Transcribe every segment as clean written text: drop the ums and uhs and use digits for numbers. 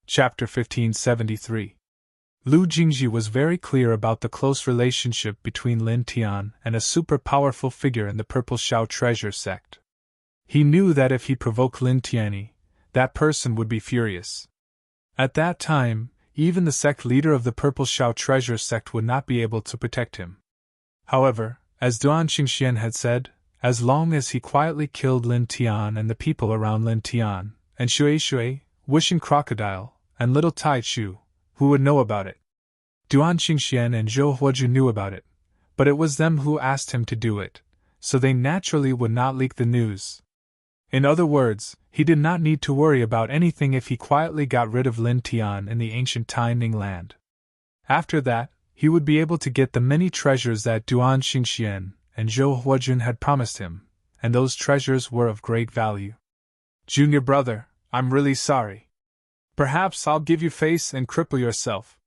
Chapter 1573. Lu Jingji was very clear about the close relationship between Lin Tian and a super powerful figure in the Purple Shao treasure sect. He knew that if he provoked Lin Tianyi, that person would be furious. At that time, even the sect leader of the Purple Shao treasure sect would not be able to protect him. However, as Duan Qingxian had said, as long as he quietly killed Lin Tian and the people around Lin Tian, and Shui, Wishing Crocodile, and Little Tai Chu, who would know about it? Duan Qingxian and Zhou Huoju knew about it, but it was them who asked him to do it, so they naturally would not leak the news. In other words, he did not need to worry about anything if he quietly got rid of Lin Tian in the ancient Taining land. After that, he would be able to get the many treasures that Duan Qingxian and Zhou Huojun had promised him, and those treasures were of great value. Junior brother, I'm really sorry. Perhaps I'll give you face and cripple yourself.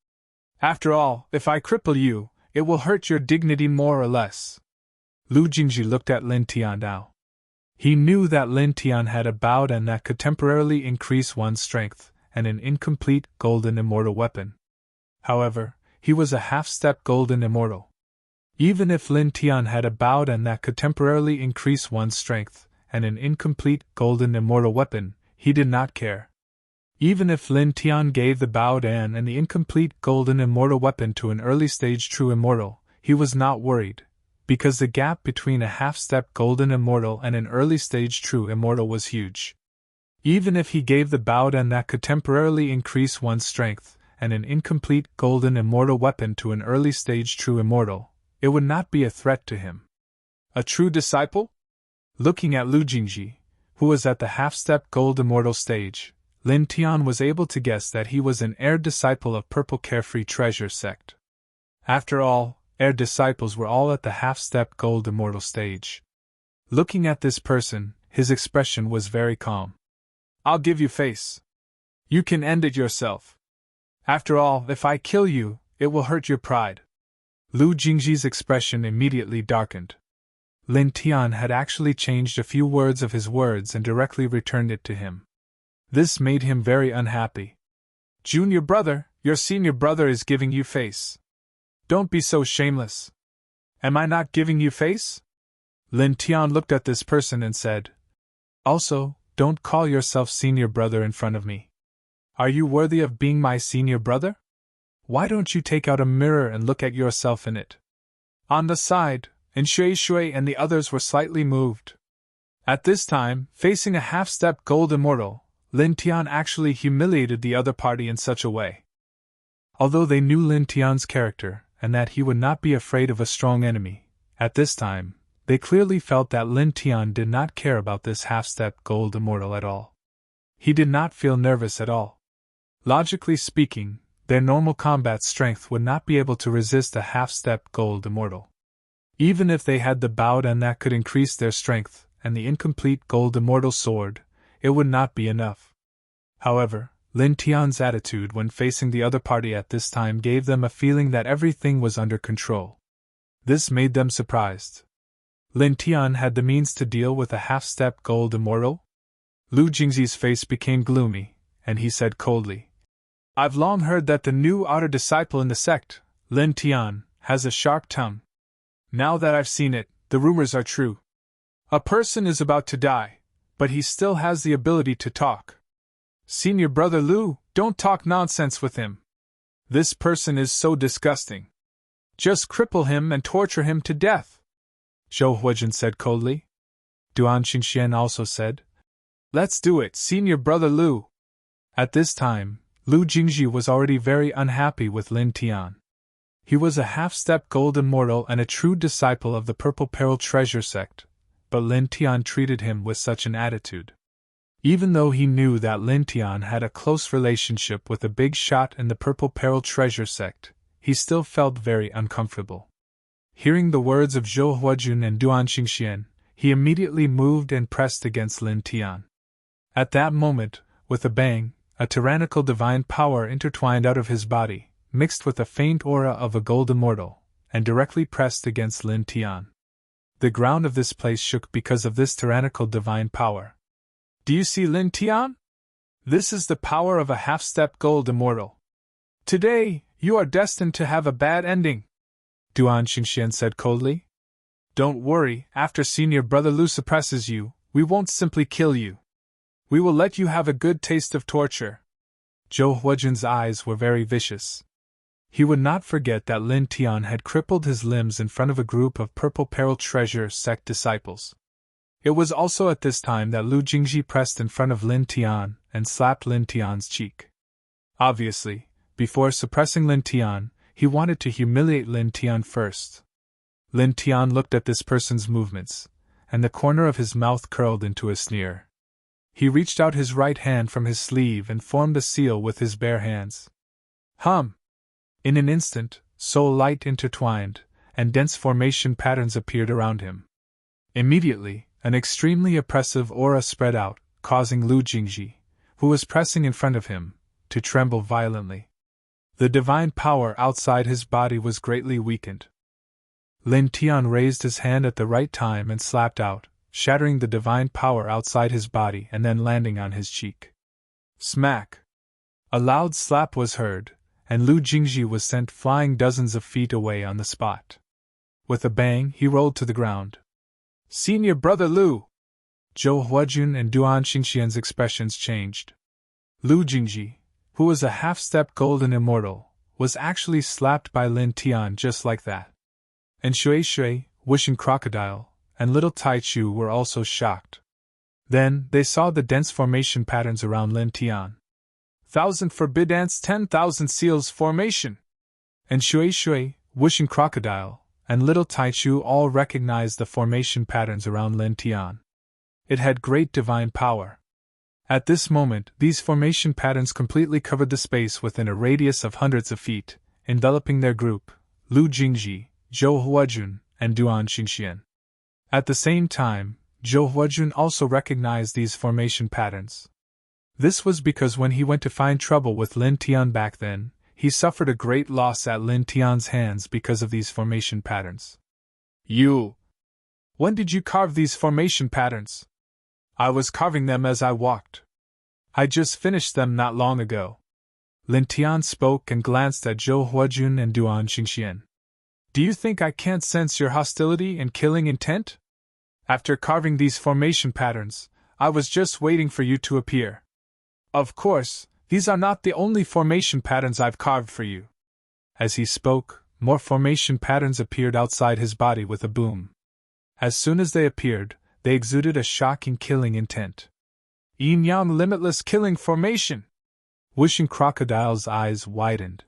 After all, if I cripple you, it will hurt your dignity more or less. Lu Jingji looked at Lin Tian now. He knew that Lin Tian had a Baodan that could temporarily increase one's strength, and an incomplete golden immortal weapon. However, he was a half-step golden immortal. Even if Lin Tian had a Baodan that could temporarily increase one's strength, and an incomplete golden immortal weapon, he did not care. Even if Lin Tian gave the Baodan and the incomplete golden immortal weapon to an early-stage true immortal, he was not worried, because the gap between a half-step golden immortal and an early-stage true immortal was huge. Even if he gave the Baodan that could temporarily increase one's strength, and an incomplete golden immortal weapon to an early-stage true immortal, it would not be a threat to him. A true disciple? Looking at Lu Jingji, who was at the half-step gold immortal stage, Lin Tian was able to guess that he was an heir disciple of Purple Carefree Treasure sect. After all, heir disciples were all at the half-step gold immortal stage. Looking at this person, his expression was very calm. I'll give you face. You can end it yourself. After all, if I kill you, it will hurt your pride. Lu Jingji's expression immediately darkened. Lin Tian had actually changed a few words of his words and directly returned it to him. This made him very unhappy. Junior brother, your senior brother is giving you face. Don't be so shameless. Am I not giving you face? Lin Tian looked at this person and said, Also, don't call yourself senior brother in front of me. Are you worthy of being my senior brother? Why don't you take out a mirror and look at yourself in it? On the side, and Shui and the others were slightly moved. At this time, facing a half-step gold immortal, Lin Tian actually humiliated the other party in such a way. Although they knew Lin Tian's character, and that he would not be afraid of a strong enemy, at this time, they clearly felt that Lin Tian did not care about this half-step gold immortal at all. He did not feel nervous at all. Logically speaking, their normal combat strength would not be able to resist a half-step gold immortal. Even if they had the Baodan that could increase their strength, and the incomplete gold immortal sword, it would not be enough. However, Lin Tian's attitude when facing the other party at this time gave them a feeling that everything was under control. This made them surprised. Lin Tian had the means to deal with a half-step gold immortal? Lu Jingji's face became gloomy, and he said coldly, I've long heard that the new outer disciple in the sect, Lin Tian, has a sharp tongue. Now that I've seen it, the rumors are true. A person is about to die, but he still has the ability to talk. Senior brother Lu, don't talk nonsense with him. This person is so disgusting. Just cripple him and torture him to death. Zhou Huojun said coldly. Duan Qingxian also said, Let's do it, senior brother Lu. At this time, Lu Jingji was already very unhappy with Lin Tian. He was a half-step gold immortal and a true disciple of the Purple Peril Treasure sect, but Lin Tian treated him with such an attitude. Even though he knew that Lin Tian had a close relationship with a big shot in the Purple Peril Treasure sect, he still felt very uncomfortable. Hearing the words of Zhou Huojun and Duan Qingxian, he immediately moved and pressed against Lin Tian. At that moment, with a bang, a tyrannical divine power intertwined out of his body, mixed with a faint aura of a gold immortal, and directly pressed against Lin Tian. The ground of this place shook because of this tyrannical divine power. Do you see Lin Tian? This is the power of a half-step gold immortal. Today, you are destined to have a bad ending, Duan Xingxian said coldly. Don't worry, after Senior Brother Lu suppresses you, we won't simply kill you. We will let you have a good taste of torture. Zhou Huajun's eyes were very vicious. He would not forget that Lin Tian had crippled his limbs in front of a group of Purple Peril Treasure sect disciples. It was also at this time that Lu Jingji pressed in front of Lin Tian and slapped Lin Tian's cheek. Obviously, before suppressing Lin Tian, he wanted to humiliate Lin Tian first. Lin Tian looked at this person's movements, and the corner of his mouth curled into a sneer. He reached out his right hand from his sleeve and formed a seal with his bare hands. Hum! In an instant, soul light intertwined, and dense formation patterns appeared around him. Immediately, an extremely oppressive aura spread out, causing Lu Jingji, who was pressing in front of him, to tremble violently. The divine power outside his body was greatly weakened. Lin Tian raised his hand at the right time and slapped out, shattering the divine power outside his body and then landing on his cheek. Smack! A loud slap was heard, and Lu Jingji was sent flying dozens of feet away on the spot. With a bang, he rolled to the ground. Senior Brother Lu! Zhou Huajun and Duan Xingxian's expressions changed. Lu Jingji, who was a half-step golden immortal, was actually slapped by Lin Tian just like that. And Shui, Wishing Crocodile, and Little Taichu were also shocked. Then, they saw the dense formation patterns around Lin Tian. 1,000 Forbidance 10,000 Seals formation! And Shui, Wishing Crocodile, and Little Taichu all recognized the formation patterns around Lin Tian. It had great divine power. At this moment, these formation patterns completely covered the space within a radius of hundreds of feet, enveloping their group, Lu Jingji, Zhou Huajun, and Duan Xingxian. At the same time, Zhou Huajun also recognized these formation patterns. This was because when he went to find trouble with Lin Tian back then, he suffered a great loss at Lin Tian's hands because of these formation patterns. You! When did you carve these formation patterns? I was carving them as I walked. I just finished them not long ago. Lin Tian spoke and glanced at Zhou Huajun and Duan Xingxian. Do you think I can't sense your hostility and killing intent? After carving these formation patterns, I was just waiting for you to appear. Of course, these are not the only formation patterns I've carved for you. As he spoke, more formation patterns appeared outside his body with a boom. As soon as they appeared, they exuded a shocking killing intent. Yin-Yang Limitless Killing Formation! Wishing Crocodile's eyes widened.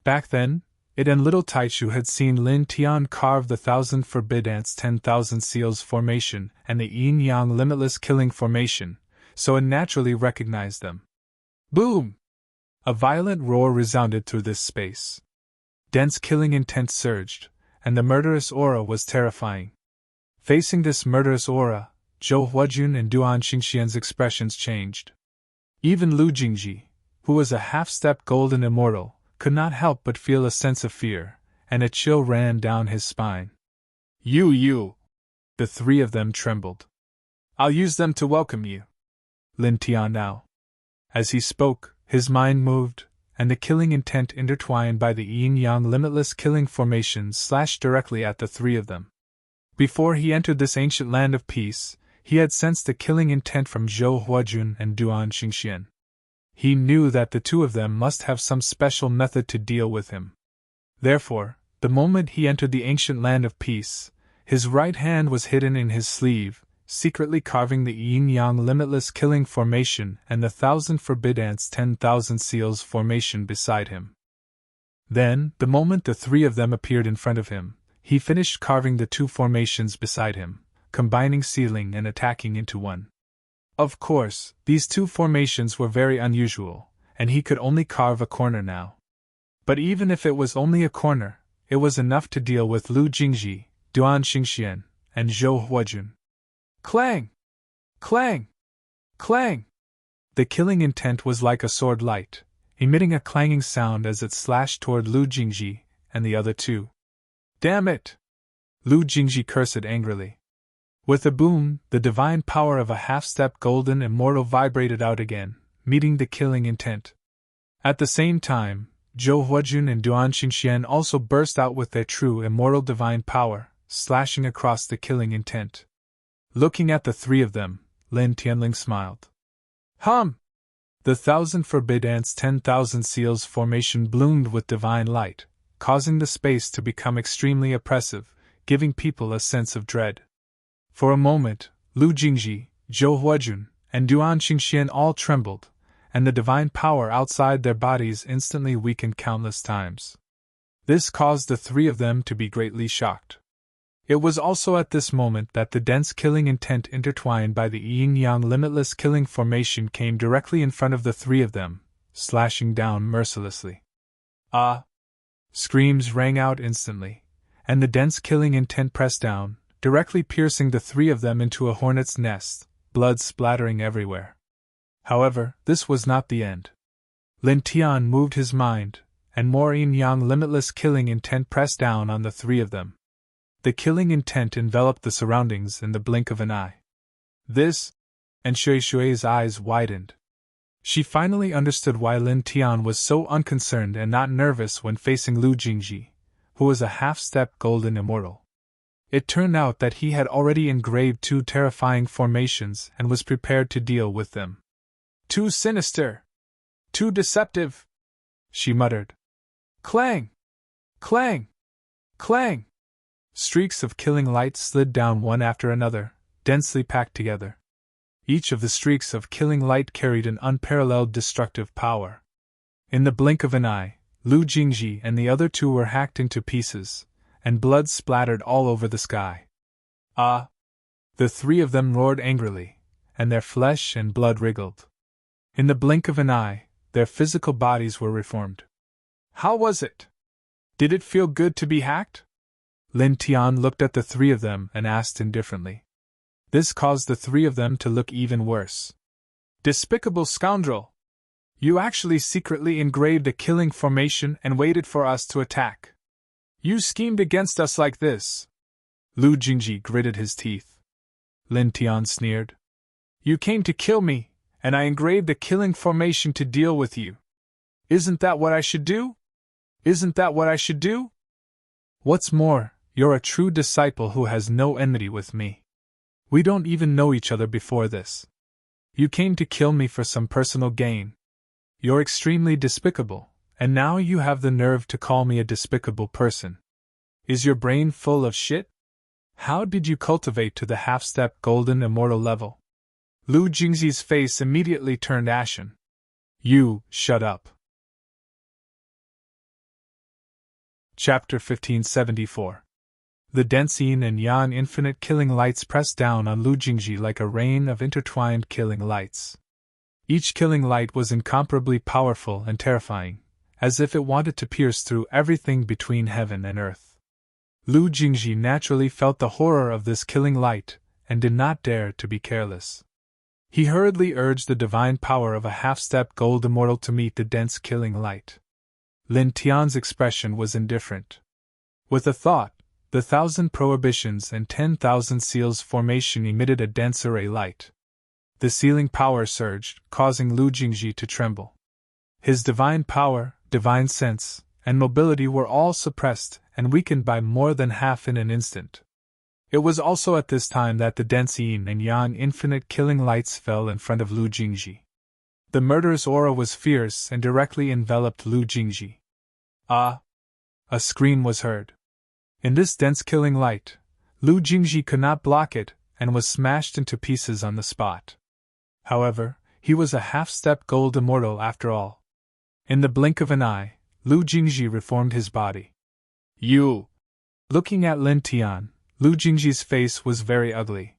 Back then, it and Little Taichu had seen Lin Tian carve the 1,000 Forbidance 10,000 Seals formation and the Yin-Yang Limitless Killing Formation, so it naturally recognized them. Boom! A violent roar resounded through this space. Dense killing intent surged, and the murderous aura was terrifying. Facing this murderous aura, Zhou Huajun and Duan Xingxian's expressions changed. Even Lu Jingji, who was a half-step golden immortal, could not help but feel a sense of fear, and a chill ran down his spine. You! The three of them trembled. I'll use them to welcome you. Lin Tian now. As he spoke, his mind moved, and the killing intent intertwined by the yin-yang limitless killing formation slashed directly at the three of them. Before he entered this ancient land of peace, he had sensed the killing intent from Zhou Huajun and Duan Xingxian. He knew that the two of them must have some special method to deal with him. Therefore, the moment he entered the ancient land of peace, his right hand was hidden in his sleeve, secretly carving the yin-yang limitless killing formation and the 1,000 Forbidance 10,000 Seals formation beside him. Then, the moment the three of them appeared in front of him, he finished carving the two formations beside him, combining sealing and attacking into one. Of course, these two formations were very unusual, and he could only carve a corner now. But even if it was only a corner, it was enough to deal with Lu Jingji, Duan Xingxian, and Zhou Huajun. Clang! Clang! Clang! The killing intent was like a sword light, emitting a clanging sound as it slashed toward Lu Jingji and the other two. Damn it! Lu Jingji cursed angrily. With a boom, the divine power of a half-step golden immortal vibrated out again, meeting the killing intent. At the same time, Zhou Huajun and Duan Xingxian also burst out with their true immortal divine power, slashing across the killing intent. Looking at the three of them, Lin Tianling smiled. The 1,000 forbid ants 10,000 seals formation bloomed with divine light, causing the space to become extremely oppressive, giving people a sense of dread. For a moment, Lu Jingji, Zhou Huajun, and Duan Xingxian all trembled, and the divine power outside their bodies instantly weakened countless times. This caused the three of them to be greatly shocked. It was also at this moment that the dense killing intent intertwined by the yin-yang limitless killing formation came directly in front of the three of them, slashing down mercilessly. Ah! Screams rang out instantly, and the dense killing intent pressed down, directly piercing the three of them into a hornet's nest, blood splattering everywhere. However, this was not the end. Lin Tian moved his mind, and more yin-yang limitless killing intent pressed down on the three of them. The killing intent enveloped the surroundings in the blink of an eye. This, and Shui Shui's eyes widened. She finally understood why Lin Tian was so unconcerned and not nervous when facing Lu Jingji, who was a half-step golden immortal. It turned out that he had already engraved 2 terrifying formations and was prepared to deal with them. "Too sinister! Too deceptive!" she muttered. Clang! Clang! Clang! Streaks of killing light slid down one after another, densely packed together. Each of the streaks of killing light carried an unparalleled destructive power. In the blink of an eye, Lu Jingji and the other 2 were hacked into pieces, and blood splattered all over the sky. Ah! The 3 of them roared angrily, and their flesh and blood wriggled. In the blink of an eye, their physical bodies were reformed. How was it? Did it feel good to be hacked? Lin Tian looked at the 3 of them and asked indifferently. This caused the 3 of them to look even worse. Despicable scoundrel! You actually secretly engraved a killing formation and waited for us to attack. You schemed against us like this. Lu Jingji gritted his teeth. Lin Tian sneered. You came to kill me, and I engraved a killing formation to deal with you. Isn't that what I should do? Isn't that what I should do? What's more, you're a true disciple who has no enmity with me. We don't even know each other before this. You came to kill me for some personal gain. You're extremely despicable, and now you have the nerve to call me a despicable person. Is your brain full of shit? How did you cultivate to the half-step golden immortal level? Lu Jingxi's face immediately turned ashen. You, shut up. Chapter 1574. The dense yin and yang infinite killing lights pressed down on Lu Jingji like a rain of intertwined killing lights. Each killing light was incomparably powerful and terrifying, as if it wanted to pierce through everything between heaven and earth. Lu Jingji naturally felt the horror of this killing light, and did not dare to be careless. He hurriedly urged the divine power of a half-step gold immortal to meet the dense killing light. Lin Tian's expression was indifferent. With a thought, the 1,000 prohibitions and 10,000 seals formation emitted a dense array light. The sealing power surged, causing Lu Jingji to tremble. His divine power, divine sense, and mobility were all suppressed and weakened by more than half in an instant. It was also at this time that the dense yin and yang infinite killing lights fell in front of Lu Jingji. The murderous aura was fierce and directly enveloped Lu Jingji. Ah! A scream was heard. In this dense killing light, Lu Jingji could not block it and was smashed into pieces on the spot. However, he was a half-step gold immortal after all. In the blink of an eye, Lu Jingji reformed his body. You! Looking at Lin Tian, Lu Jingji's face was very ugly.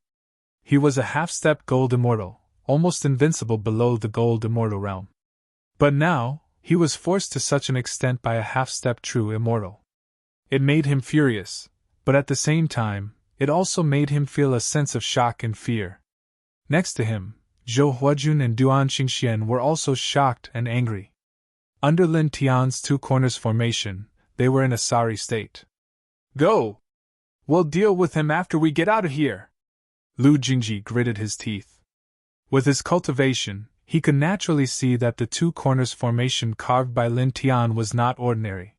He was a half-step gold immortal, almost invincible below the gold immortal realm. But now, he was forced to such an extent by a half-step true immortal. It made him furious, but at the same time, it also made him feel a sense of shock and fear. Next to him, Zhou Huajun and Duan Xingxian were also shocked and angry. Under Lin Tian's 2 corners formation, they were in a sorry state. Go! We'll deal with him after we get out of here! Lu Jingji gritted his teeth. With his cultivation, he could naturally see that the two corners formation carved by Lin Tian was not ordinary.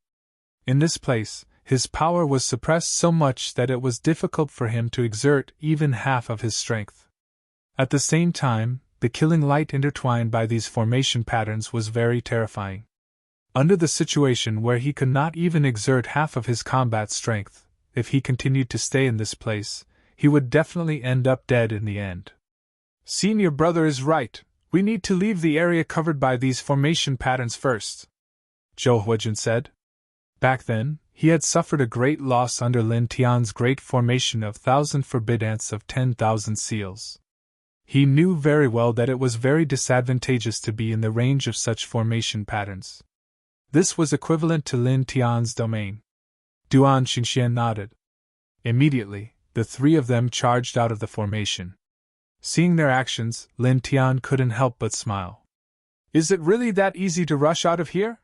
In this place, his power was suppressed so much that it was difficult for him to exert even half of his strength. At the same time, the killing light intertwined by these formation patterns was very terrifying. Under the situation where he could not even exert half of his combat strength, if he continued to stay in this place, he would definitely end up dead in the end. Senior brother is right, we need to leave the area covered by these formation patterns first, Zhou Huijun said. Back then, he had suffered a great loss under Lin Tian's great formation of 1,000 forbid ants of 10,000 seals. He knew very well that it was very disadvantageous to be in the range of such formation patterns. This was equivalent to Lin Tian's domain. Duan Xingxian nodded. Immediately, the three of them charged out of the formation. Seeing their actions, Lin Tian couldn't help but smile. Is it really that easy to rush out of here?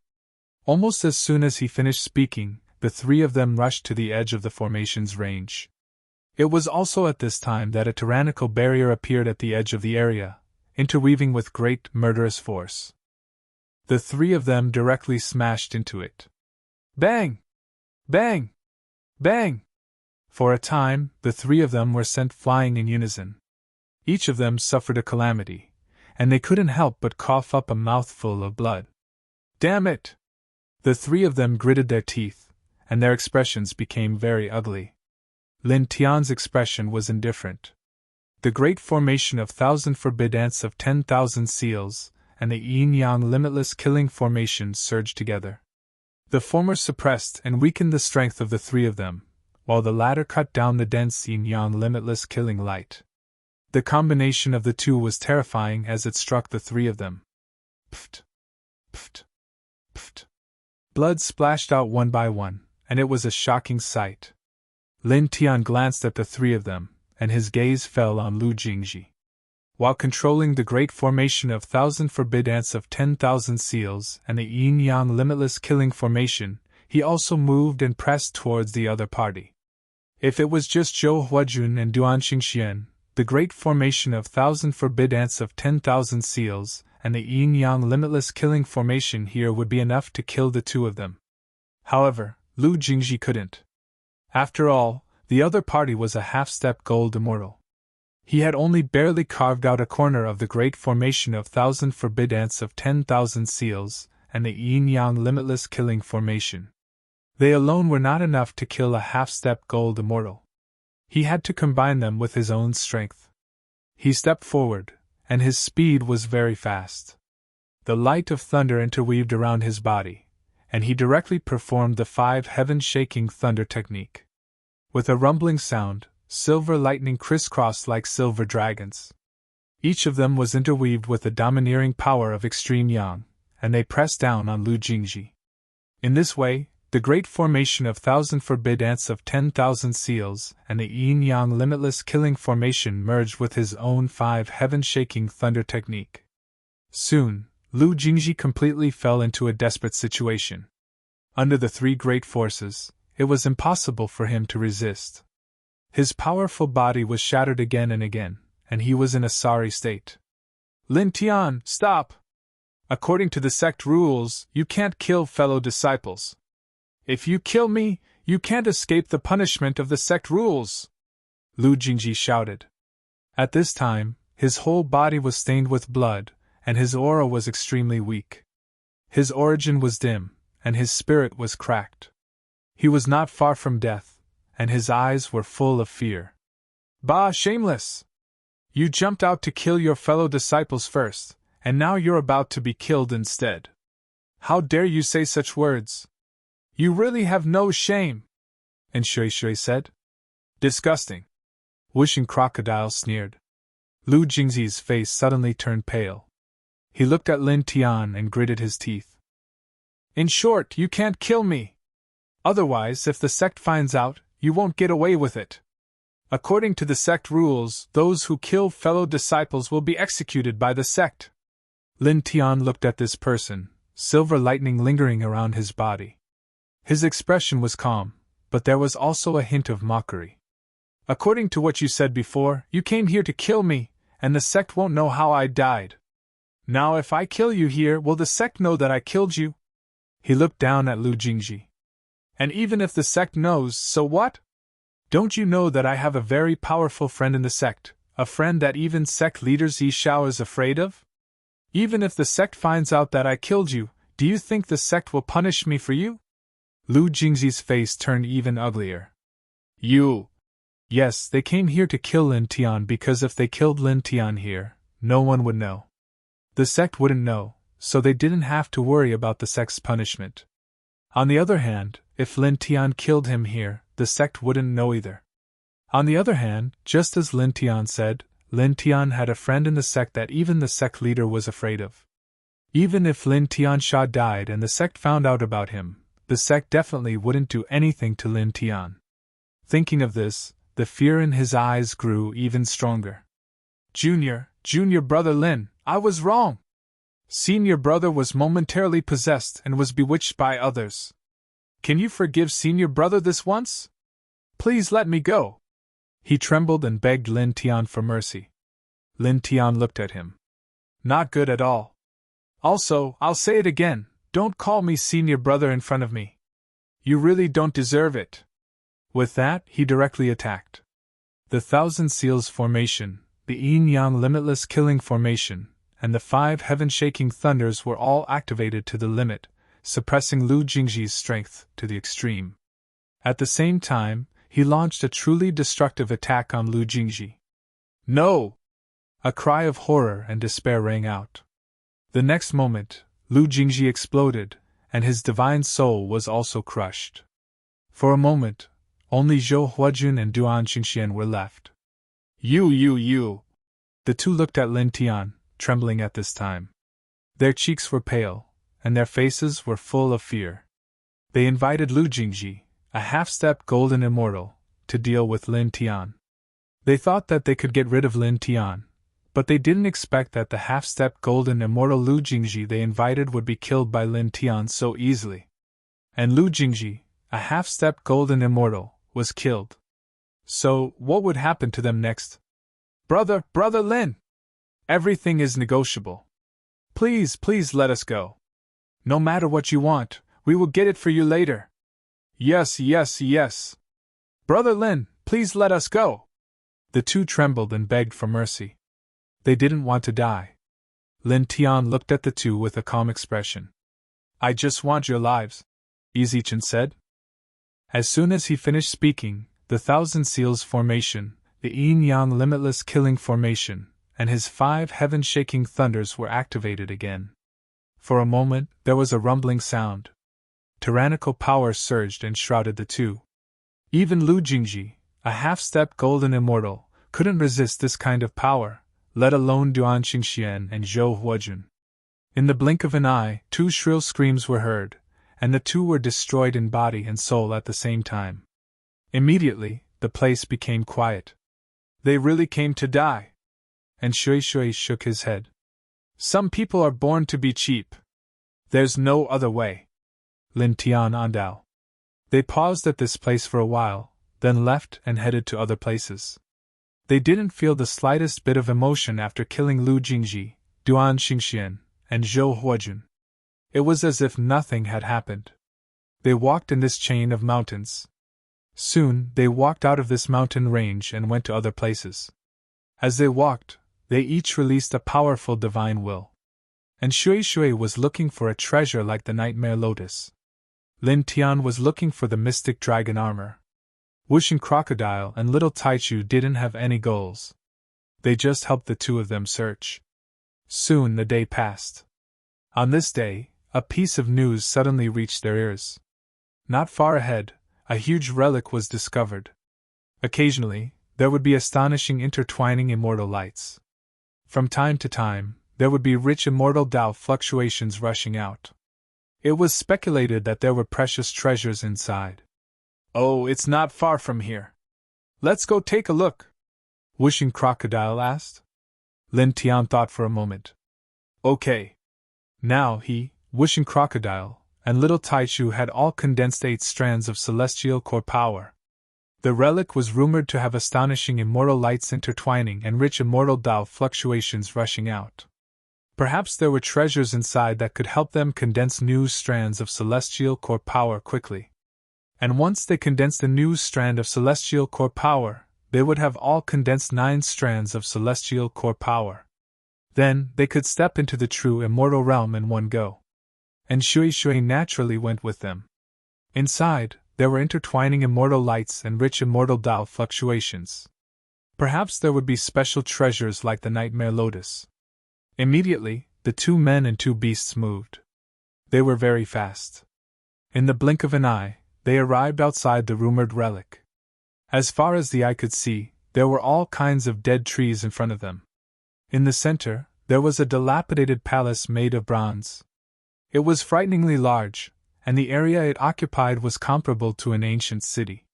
Almost as soon as he finished speaking, the three of them rushed to the edge of the formation's range. It was also at this time that a tyrannical barrier appeared at the edge of the area, interweaving with great murderous force. The three of them directly smashed into it. Bang! Bang! Bang! For a time, the three of them were sent flying in unison. Each of them suffered a calamity, and they couldn't help but cough up a mouthful of blood. Damn it! The three of them gritted their teeth, and their expressions became very ugly. Lin Tian's expression was indifferent. The great formation of 1,000 forbid ants of 10,000 seals and the yin-yang limitless killing formation surged together. The former suppressed and weakened the strength of the three of them, while the latter cut down the dense yin-yang limitless killing light. The combination of the two was terrifying as it struck the three of them. Pft! Pft! Pft! Blood splashed out one by one, and it was a shocking sight. Lin Tian glanced at the three of them, and his gaze fell on Lu Jingji. While controlling the great formation of 1,000 forbid ants of 10,000 seals and the yin-yang limitless killing formation, he also moved and pressed towards the other party. If it was just Zhou Huijun and Duan Xingxian, the great formation of 1,000 forbid ants of 10,000 seals and the yin-yang limitless killing formation here would be enough to kill the two of them. However, Lu Jingji couldn't. After all, the other party was a half-step gold immortal. He had only barely carved out a corner of the great formation of 1,000 forbid ants of 10,000 seals and the yin-yang limitless killing formation. They alone were not enough to kill a half-step gold immortal. He had to combine them with his own strength. He stepped forward, and his speed was very fast. The light of thunder interweaved around his body, and he directly performed the 5 heaven-shaking thunder technique. With a rumbling sound, silver lightning crisscrossed like silver dragons. Each of them was interweaved with the domineering power of extreme yang, and they pressed down on Lu Jingji. In this way, the great formation of 1,000 forbid ants of 10,000 seals and the yin-yang limitless killing formation merged with his own 5 heaven-shaking thunder technique. Soon, Lu Jingji completely fell into a desperate situation. Under the 3 great forces, it was impossible for him to resist. His powerful body was shattered again and again, and he was in a sorry state. Lin Tian, stop! According to the sect rules, you can't kill fellow disciples. If you kill me, you can't escape the punishment of the sect rules! Lu Jingji shouted. At this time, his whole body was stained with blood, and his aura was extremely weak. His origin was dim, and his spirit was cracked. He was not far from death, and his eyes were full of fear. Bah, shameless! You jumped out to kill your fellow disciples first, and now you're about to be killed instead. How dare you say such words? You really have no shame! And Shui Shui said. Disgusting! Wishing Crocodile sneered. Lu Jingji's face suddenly turned pale. He looked at Lin Tian and gritted his teeth. In short, you can't kill me! Otherwise, if the sect finds out, you won't get away with it. According to the sect rules, those who kill fellow disciples will be executed by the sect. Lin Tian looked at this person, silver lightning lingering around his body. His expression was calm, but there was also a hint of mockery. According to what you said before, you came here to kill me, and the sect won't know how I died. Now if I kill you here, will the sect know that I killed you? He looked down at Lu Jingji. And even if the sect knows, so what? Don't you know that I have a very powerful friend in the sect, a friend that even sect leaders Yi Xiao is afraid of? Even if the sect finds out that I killed you, do you think the sect will punish me for you? Lu Jingji's face turned even uglier. You! Yes, they came here to kill Lin Tian because if they killed Lin Tian here, no one would know. The sect wouldn't know, so they didn't have to worry about the sect's punishment. On the other hand, if Lin Tian killed him here, the sect wouldn't know either. On the other hand, just as Lin Tian said, Lin Tian had a friend in the sect that even the sect leader was afraid of. Even if Lin Tiansha died and the sect found out about him, the sect definitely wouldn't do anything to Lin Tian. Thinking of this, the fear in his eyes grew even stronger. Junior brother Lin, I was wrong. Senior brother was momentarily possessed and was bewitched by others. Can you forgive senior brother this once? Please let me go. He trembled and begged Lin Tian for mercy. Lin Tian looked at him. Not good at all. Also, I'll say it again, don't call me senior brother in front of me. You really don't deserve it. With that, he directly attacked. The Thousand Seals formation, the Yin-Yang Limitless Killing formation, and the 5 heaven-shaking thunders were all activated to the limit, suppressing Lu Jingji's strength to the extreme. At the same time, he launched a truly destructive attack on Lu Jingji. No! A cry of horror and despair rang out. The next moment, Lu Jingji exploded, and his divine soul was also crushed. For a moment, only Zhou Huajun and Duan Xingxian were left. You! The two looked at Lin Tian, trembling at this time. Their cheeks were pale, and their faces were full of fear. They invited Lu Jingji, a half-step golden immortal, to deal with Lin Tian. They thought that they could get rid of Lin Tian, but they didn't expect that the half-step golden immortal Lu Jingji they invited would be killed by Lin Tian so easily. And Lu Jingji, a half-step golden immortal, was killed. So, what would happen to them next? Brother Lin! Everything is negotiable. Please let us go. No matter what you want, we will get it for you later. Yes. Brother Lin, please let us go. The two trembled and begged for mercy. They didn't want to die. Lin Tian looked at the two with a calm expression. I just want your lives, Yizichen said. As soon as he finished speaking, the Thousand Seals formation, the Yin-Yang Limitless Killing formation, and his 5 heaven-shaking thunders were activated again. For a moment, there was a rumbling sound. Tyrannical power surged and shrouded the two. Even Lu Jingji, a half-step golden immortal, couldn't resist this kind of power, let alone Duan Xingxian and Zhou Huajun. In the blink of an eye, 2 shrill screams were heard, and the two were destroyed in body and soul at the same time. Immediately, the place became quiet. They really came to die. And Shui shook his head. Some people are born to be cheap. There's no other way. Lin Tian Andao. They paused at this place for a while, then left and headed to other places. They didn't feel the slightest bit of emotion after killing Lu Jingji, Duan Xingxian, and Zhou Huajun. It was as if nothing had happened. They walked in this chain of mountains. Soon, they walked out of this mountain range and went to other places. As they walked, they each released a powerful divine will. And Shui was looking for a treasure like the Nightmare Lotus. Lin Tian was looking for the mystic dragon armor. Wuxing Crocodile and Little Taichu didn't have any goals. They just helped the two of them search. Soon the day passed. On this day, a piece of news suddenly reached their ears. Not far ahead, a huge relic was discovered. Occasionally, there would be astonishing intertwining immortal lights. From time to time, there would be rich immortal Tao fluctuations rushing out. It was speculated that there were precious treasures inside. Oh, it's not far from here. Let's go take a look, Wuxing Crocodile asked. Lin Tian thought for a moment. Okay. Now he, Wuxing Crocodile, and Little Taichu had all condensed 8 strands of celestial core power. The relic was rumored to have astonishing immortal lights intertwining and rich immortal Tao fluctuations rushing out. Perhaps there were treasures inside that could help them condense new strands of celestial core power quickly. And once they condensed a new strand of celestial core power, they would have all condensed 9 strands of celestial core power. Then, they could step into the true immortal realm in one go. And Shui naturally went with them. Inside, there were intertwining immortal lights and rich immortal Tao fluctuations. Perhaps there would be special treasures like the Nightmare Lotus. Immediately, the 2 men and 2 beasts moved. They were very fast. In the blink of an eye, they arrived outside the rumored relic. As far as the eye could see, there were all kinds of dead trees in front of them. In the center, there was a dilapidated palace made of bronze. It was frighteningly large, and the area it occupied was comparable to an ancient city.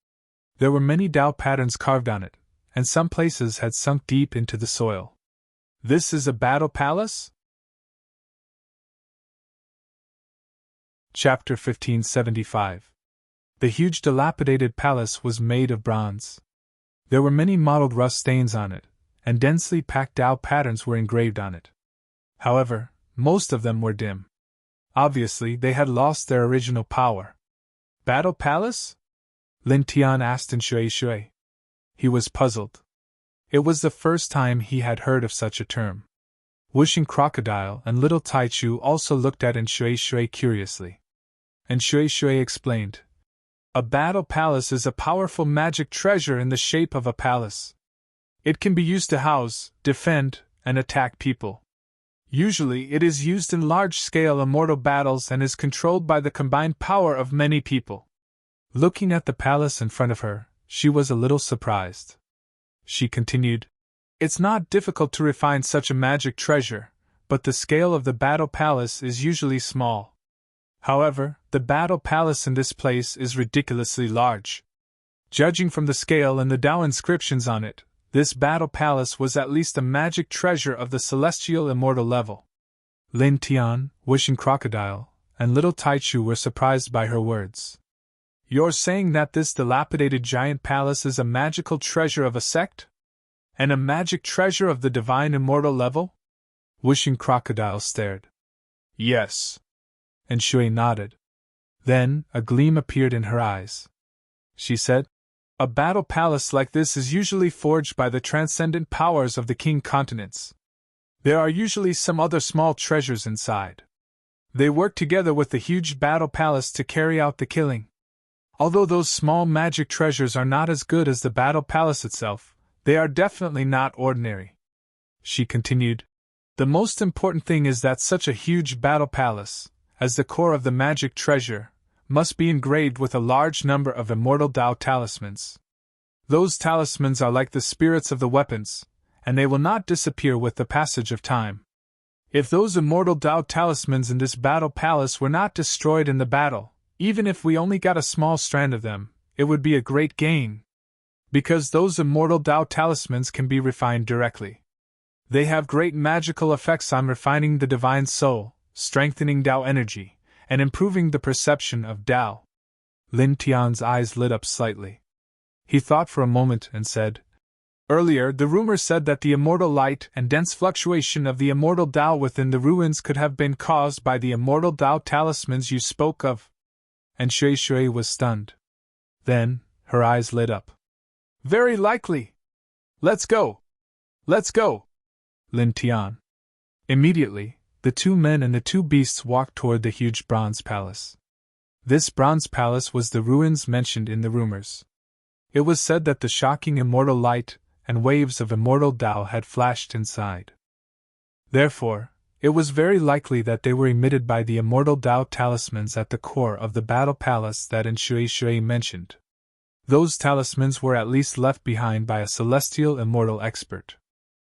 There were many Tao patterns carved on it, and some places had sunk deep into the soil. This is a battle palace? Chapter 1575. The huge dilapidated palace was made of bronze. There were many mottled rust stains on it, and densely packed Tao patterns were engraved on it. However, most of them were dim. Obviously, they had lost their original power. Battle palace? Lin Tian asked in Shui. He was puzzled. It was the first time he had heard of such a term. Wuxing Crocodile and Little Taichu also looked at Shui curiously. And Shui explained. A battle palace is a powerful magic treasure in the shape of a palace. It can be used to house, defend, and attack people. Usually it is used in large-scale immortal battles and is controlled by the combined power of many people. Looking at the palace in front of her, she was a little surprised. She continued, It's not difficult to refine such a magic treasure, but the scale of the battle palace is usually small. However, the battle palace in this place is ridiculously large. Judging from the scale and the Tao inscriptions on it, this battle palace was at least a magic treasure of the celestial immortal level. Lin Tian, Wuxing Crocodile, and Little Taichu were surprised by her words. You're saying that this dilapidated giant palace is a magical treasure of a sect? And a magic treasure of the divine immortal level? Wuxing Crocodile stared. Yes. And Shui nodded. Then, a gleam appeared in her eyes. She said, A battle palace like this is usually forged by the transcendent powers of the king continents. There are usually some other small treasures inside. They work together with the huge battle palace to carry out the killing. Although those small magic treasures are not as good as the battle palace itself, they are definitely not ordinary. She continued, The most important thing is that such a huge battle palace, as the core of the magic treasure, must be engraved with a large number of immortal Tao talismans. Those talismans are like the spirits of the weapons, and they will not disappear with the passage of time. If those immortal Tao talismans in this battle palace were not destroyed in the battle, even if we only got a small strand of them, it would be a great gain. Because those immortal Tao talismans can be refined directly. They have great magical effects on refining the divine soul, strengthening Tao energy, and improving the perception of Tao. Lin Tian's eyes lit up slightly. He thought for a moment and said, Earlier, the rumor said that the immortal light and dense fluctuation of the immortal Tao within the ruins could have been caused by the immortal Tao talismans you spoke of. And Shui was stunned. Then, her eyes lit up. Very likely! Let's go! Let's go! Lin Tian. Immediately, the 2 men and the 2 beasts walked toward the huge bronze palace. This bronze palace was the ruins mentioned in the rumors. It was said that the shocking immortal light and waves of immortal Tao had flashed inside. Therefore, it was very likely that they were emitted by the immortal Tao talismans at the core of the battle palace that Shui mentioned. Those talismans were at least left behind by a celestial immortal expert.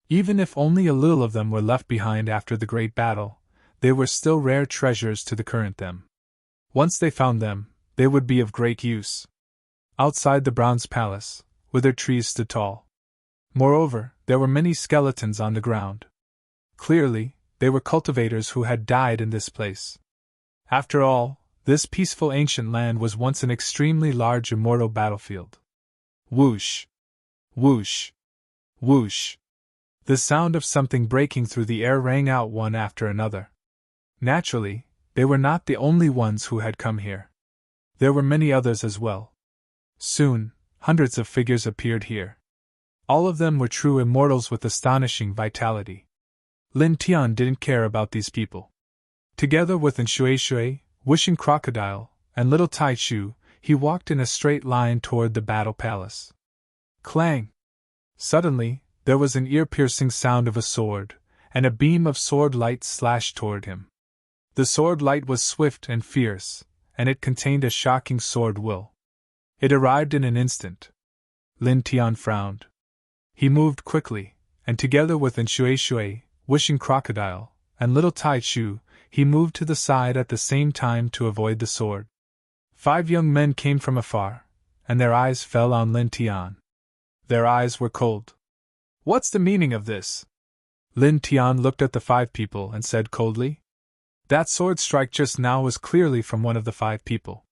Even if only a little of them were left behind after the great battle, they were still rare treasures to the current them. Once they found them, they would be of great use. Outside the bronze palace, withered trees stood tall. Moreover, there were many skeletons on the ground. Clearly, they were cultivators who had died in this place. After all, this peaceful ancient land was once an extremely large immortal battlefield. Whoosh! Whoosh! Whoosh! The sound of something breaking through the air rang out one after another. Naturally, they were not the only ones who had come here. There were many others as well. Soon, hundreds of figures appeared here. All of them were true immortals with astonishing vitality. Lin Tian didn't care about these people. Together with Shui, Wishing Crocodile, and Little Tai Chu, he walked in a straight line toward the battle palace. Clang! Suddenly, there was an ear-piercing sound of a sword, and a beam of sword light slashed toward him. The sword light was swift and fierce, and it contained a shocking sword will. It arrived in an instant. Lin Tian frowned. He moved quickly, and together with Shui, Wishing Crocodile, and Little Tai Chu, he moved to the side at the same time to avoid the sword. 5 young men came from afar, and their eyes fell on Lin Tian. Their eyes were cold. "What's the meaning of this?" Lin Tian looked at the 5 people and said coldly. That sword strike just now was clearly from one of the 5 people.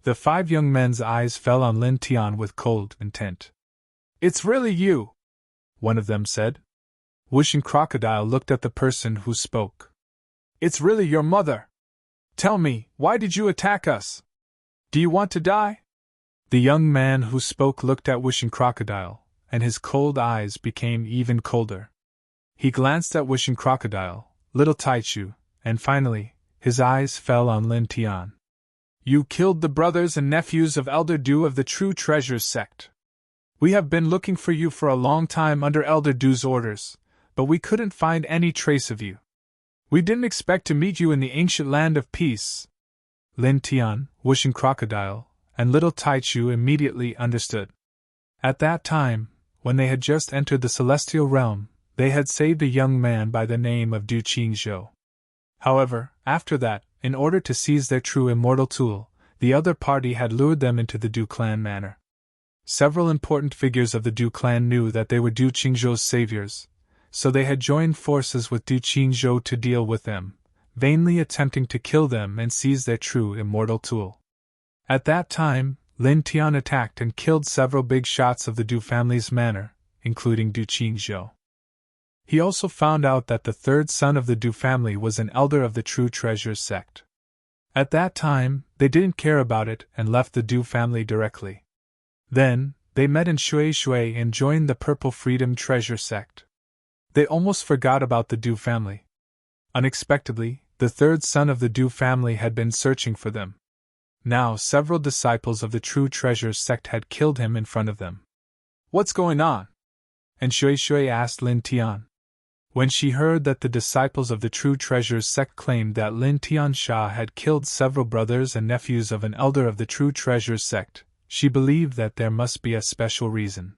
The 5 young men's eyes fell on Lin Tian with cold intent. "It's really you," one of them said. Wishing Crocodile looked at the person who spoke. "It's really your mother. Tell me, why did you attack us? Do you want to die?" The young man who spoke looked at Wishing Crocodile, and his cold eyes became even colder. He glanced at Wishing Crocodile, Little Tai Chu, and finally, his eyes fell on Lin Tian. "You killed the brothers and nephews of Elder Du of the True Treasures sect. We have been looking for you for a long time under Elder Du's orders, but we couldn't find any trace of you. We didn't expect to meet you in the ancient land of peace." Lin Tian, Wishing Crocodile, and Little Tai Chu immediately understood. At that time, when they had just entered the celestial realm, they had saved a young man by the name of Du Qingzhou. However, after that, in order to seize their true immortal tool, the other party had lured them into the Du clan manor. Several important figures of the Du clan knew that they were Du Qingzhou's saviors, so they had joined forces with Du Qingzhou to deal with them, vainly attempting to kill them and seize their true immortal tool. At that time, Lin Tian attacked and killed several big shots of the Du family's manor, including Du Qingzhou. He also found out that the 3rd son of the Du family was an elder of the True Treasures sect. At that time, they didn't care about it and left the Du family directly. Then, they met in Shui and joined the Purple Freedom Treasure sect. They almost forgot about the Du family. Unexpectedly, the 3rd son of the Du family had been searching for them. Now several disciples of the True Treasures sect had killed him in front of them. "What's going on?" And Shui asked Lin Tian. When she heard that the disciples of the True Treasures sect claimed that Lin Tiansha had killed several brothers and nephews of an elder of the True Treasures sect, she believed that there must be a special reason.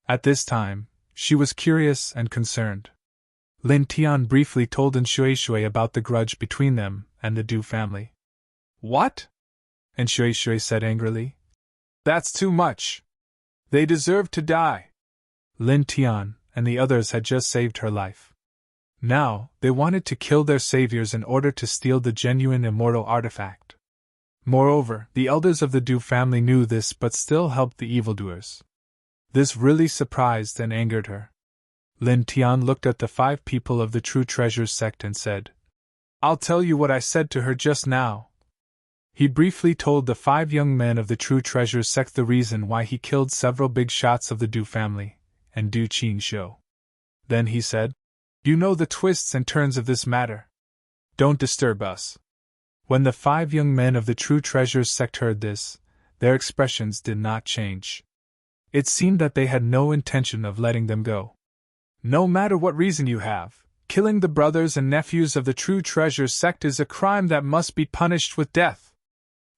At this time, she was curious and concerned. Lin Tian briefly told Shui about the grudge between them and the Du family. "What?" And Shui said angrily. "That's too much. They deserve to die." Lin Tian and the others had just saved her life. Now, they wanted to kill their saviors in order to steal the genuine immortal artifact. Moreover, the elders of the Du family knew this but still helped the evildoers. This really surprised and angered her. Lin Tian looked at the 5 people of the True Treasures sect and said, "I'll tell you what I said to her just now." He briefly told the 5 young men of the True Treasures sect the reason why he killed several big shots of the Du family and Du Qingzhou. Then he said, "You know the twists and turns of this matter. Don't disturb us." When the 5 young men of the True Treasures sect heard this, their expressions did not change. It seemed that they had no intention of letting them go. "No matter what reason you have, killing the brothers and nephews of the True Treasures sect is a crime that must be punished with death,"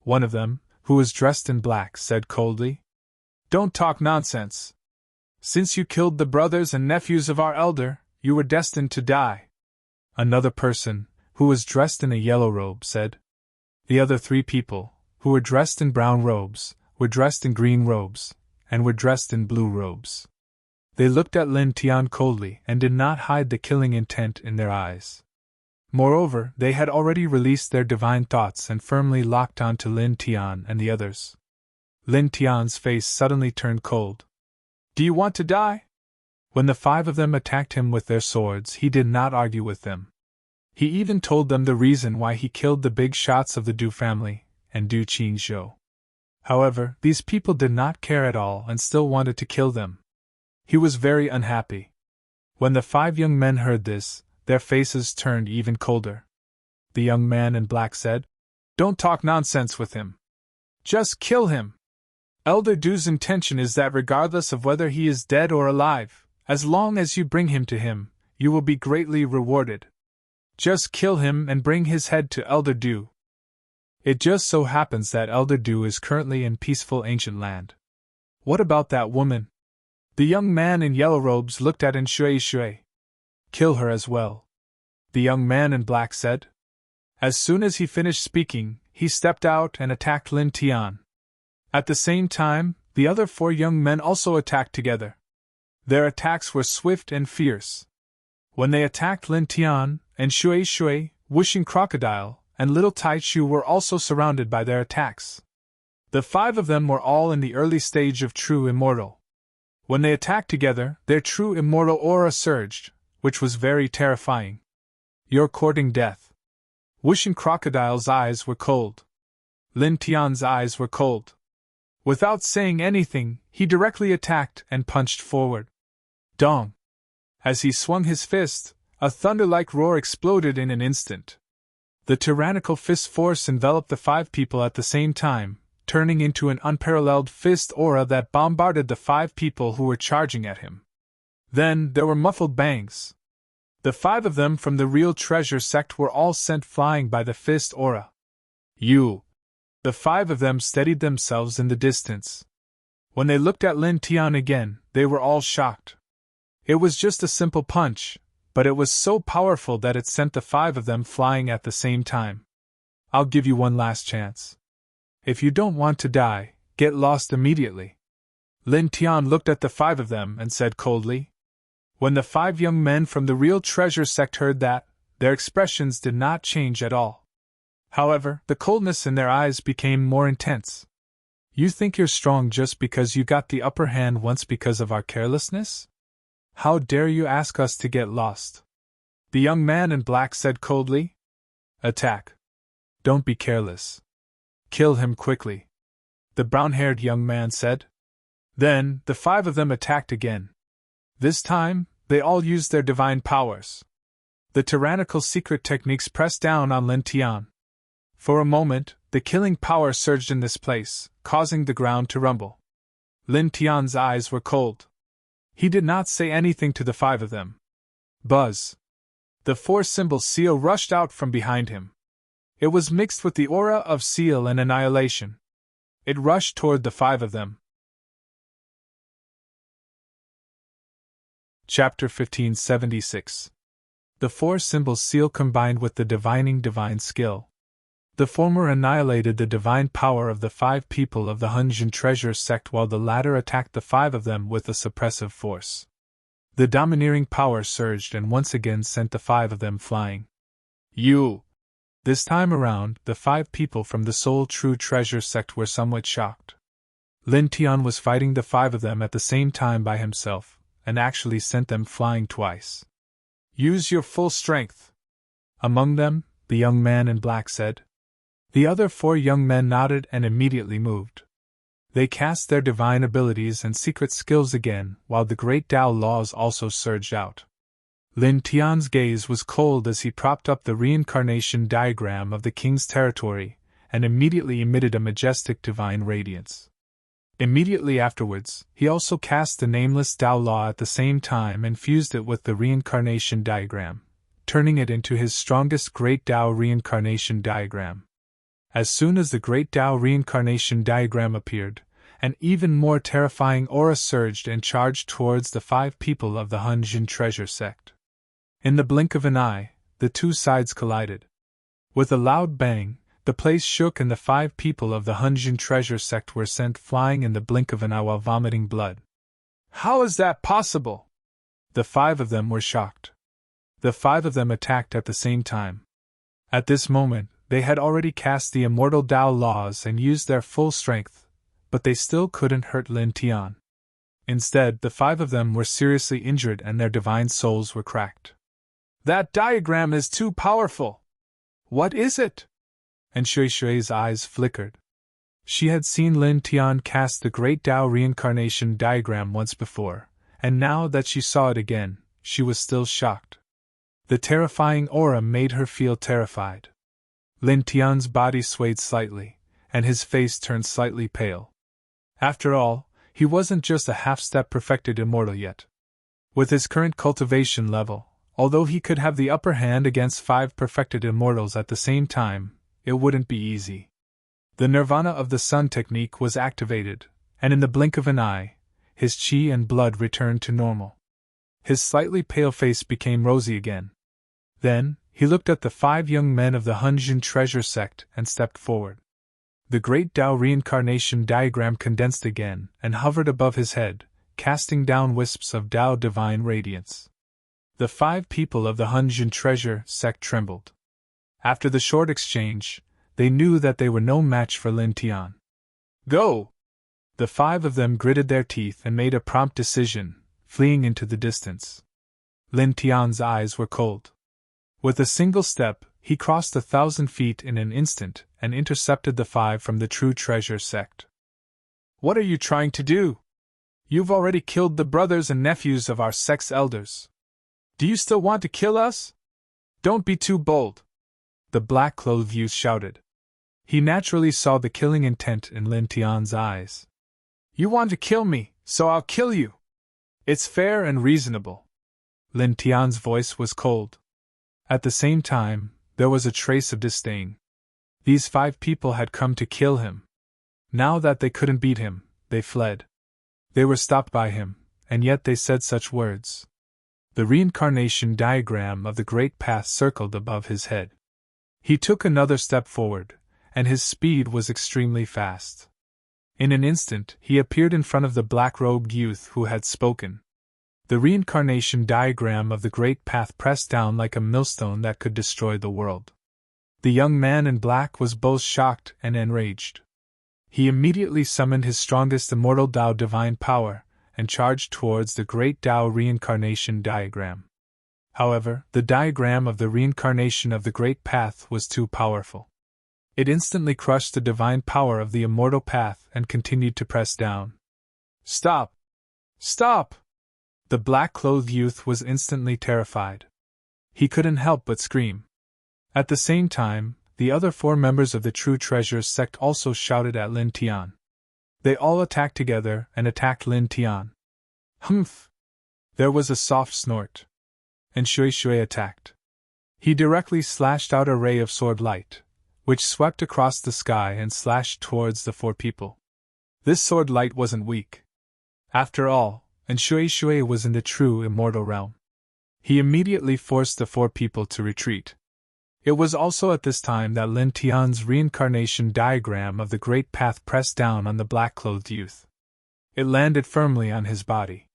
one of them, who was dressed in black, said coldly. "Don't talk nonsense. Since you killed the brothers and nephews of our elder, you were destined to die." Another person, who was dressed in a yellow robe, said. The other 3 people, who were dressed in brown robes, were dressed in green robes, and were dressed in blue robes. They looked at Lin Tian coldly and did not hide the killing intent in their eyes. Moreover, they had already released their divine thoughts and firmly locked on to Lin Tian and the others. Lin Tian's face suddenly turned cold. "Do you want to die?" When the 5 of them attacked him with their swords, he did not argue with them. He even told them the reason why he killed the big shots of the Du family and Du Qingzhou. However, these people did not care at all and still wanted to kill them. He was very unhappy. When the 5 young men heard this, their faces turned even colder. The young man in black said, "Don't talk nonsense with him. Just kill him. Elder Du's intention is that regardless of whether he is dead or alive, as long as you bring him to him, you will be greatly rewarded. Just kill him and bring his head to Elder Du." It just so happens that Elder Du is currently in peaceful ancient land. What about that woman? The young man in yellow robes looked at Shui. Kill her as well, the young man in black said. As soon as he finished speaking, he stepped out and attacked Lin Tian. At the same time, the other 4 young men also attacked together. Their attacks were swift and fierce. When they attacked Lin Tian, and Shui, Wishing Crocodile, and Little Taichu were also surrounded by their attacks. The 5 of them were all in the early stage of true immortal. When they attacked together, their true immortal aura surged, which was very terrifying. "You're courting death." Wishing Crocodile's eyes were cold. Lin Tian's eyes were cold. Without saying anything, he directly attacked and punched forward. Dong! As he swung his fist, a thunder-like roar exploded in an instant. The tyrannical fist force enveloped the 5 people at the same time, turning into an unparalleled fist aura that bombarded the 5 people who were charging at him. Then there were muffled bangs. The 5 of them from the real treasure sect were all sent flying by the fist aura. The 5 of them steadied themselves in the distance. When they looked at Lin Tian again, they were all shocked. It was just a simple punch, but it was so powerful that it sent the 5 of them flying at the same time. "I'll give you one last chance. If you don't want to die, get lost immediately." Lin Tian looked at the 5 of them and said coldly. When the 5 young men from the real treasure sect heard that, their expressions did not change at all. However, the coldness in their eyes became more intense. "You think you're strong just because you got the upper hand once because of our carelessness? How dare you ask us to get lost?" The young man in black said coldly. "Attack. Don't be careless. Kill him quickly," the brown-haired young man said. Then, the 5 of them attacked again. This time, they all used their divine powers. The tyrannical secret techniques pressed down on Lin Tian. For a moment, the killing power surged in this place, causing the ground to rumble. Lin Tian's eyes were cold. He did not say anything to the 5 of them. Buzz! The 4-symbol seal rushed out from behind him. It was mixed with the aura of seal and annihilation. It rushed toward the 5 of them. Chapter 1576. The 4-symbol seal combined with the divining divine skill. The former annihilated the divine power of the 5 people of the Hunjin treasure sect, while the latter attacked the 5 of them with a suppressive force. The domineering power surged and once again sent the 5 of them flying. This time around, the 5 people from the Soul True Treasure sect were somewhat shocked. Lin Tian was fighting the 5 of them at the same time by himself, and actually sent them flying twice. "Use your full strength." Among them, the young man in black said. The other 4 young men nodded and immediately moved. They cast their divine abilities and secret skills again, while the great Tao laws also surged out. Lin Tian's gaze was cold as he propped up the reincarnation diagram of the king's territory, and immediately emitted a majestic divine radiance. Immediately afterwards, he also cast the nameless Tao law at the same time and fused it with the reincarnation diagram, turning it into his strongest great Tao reincarnation diagram. As soon as the great Tao reincarnation diagram appeared, an even more terrifying aura surged and charged towards the 5 people of the Hunjin treasure sect. In the blink of an eye, the 2 sides collided. With a loud bang, the place shook and the 5 people of the Hunjin treasure sect were sent flying in the blink of an eye while vomiting blood. "How is that possible?" The 5 of them were shocked. The 5 of them attacked at the same time. At this moment, they had already cast the immortal Tao laws and used their full strength, but they still couldn't hurt Lin Tian. Instead, the 5 of them were seriously injured and their divine souls were cracked. That diagram is too powerful! What is it? And Shui Shui's eyes flickered. She had seen Lin Tian cast the Great Tao reincarnation diagram once before, and now that she saw it again, she was still shocked. The terrifying aura made her feel terrified. Lin Tian's body swayed slightly, and his face turned slightly pale. After all, he wasn't just a half-step perfected immortal yet. With his current cultivation level, although he could have the upper hand against 5 perfected immortals at the same time, it wouldn't be easy. The Nirvana of the Sun technique was activated, and in the blink of an eye, his chi and blood returned to normal. His slightly pale face became rosy again. Then, he looked at the 5 young men of the Hunjin treasure sect and stepped forward. The Great Tao reincarnation diagram condensed again and hovered above his head, casting down wisps of Tao divine radiance. The 5 people of the Hunjin treasure sect trembled. After the short exchange, they knew that they were no match for Lin Tian. Go! The 5 of them gritted their teeth and made a prompt decision, fleeing into the distance. Lin Tian's eyes were cold. With a single step, he crossed 1,000 feet in an instant and intercepted the 5 from the True Treasure sect. What are you trying to do? You've already killed the brothers and nephews of our sect's elders. Do you still want to kill us? Don't be too bold, the black-clothed youth shouted. He naturally saw the killing intent in Lin Tian's eyes. You want to kill me, so I'll kill you. It's fair and reasonable. Lin Tian's voice was cold. At the same time, there was a trace of disdain. These 5 people had come to kill him. Now that they couldn't beat him, they fled. They were stopped by him, and yet they said such words. The reincarnation diagram of the Great Path circled above his head. He took another step forward, and his speed was extremely fast. In an instant, he appeared in front of the black-robed youth who had spoken. The reincarnation diagram of the Great Path pressed down like a millstone that could destroy the world. The young man in black was both shocked and enraged. He immediately summoned his strongest immortal Tao divine power and charged towards the Great Tao reincarnation diagram. However, the diagram of the reincarnation of the Great Path was too powerful. It instantly crushed the divine power of the immortal path and continued to press down. Stop! Stop! The black-clothed youth was instantly terrified. He couldn't help but scream. At the same time, the other 4 members of the True Treasure sect also shouted at Lin Tian. They all attacked together and attacked Lin Tian. Humph! There was a soft snort. And Shui Shui attacked. He directly slashed out a ray of sword light, which swept across the sky and slashed towards the 4 people. This sword light wasn't weak. After all, and Shui Shui was in the true immortal realm. He immediately forced the 4 people to retreat. It was also at this time that Lin Tian's reincarnation diagram of the Great Path pressed down on the black-clothed youth. It landed firmly on his body.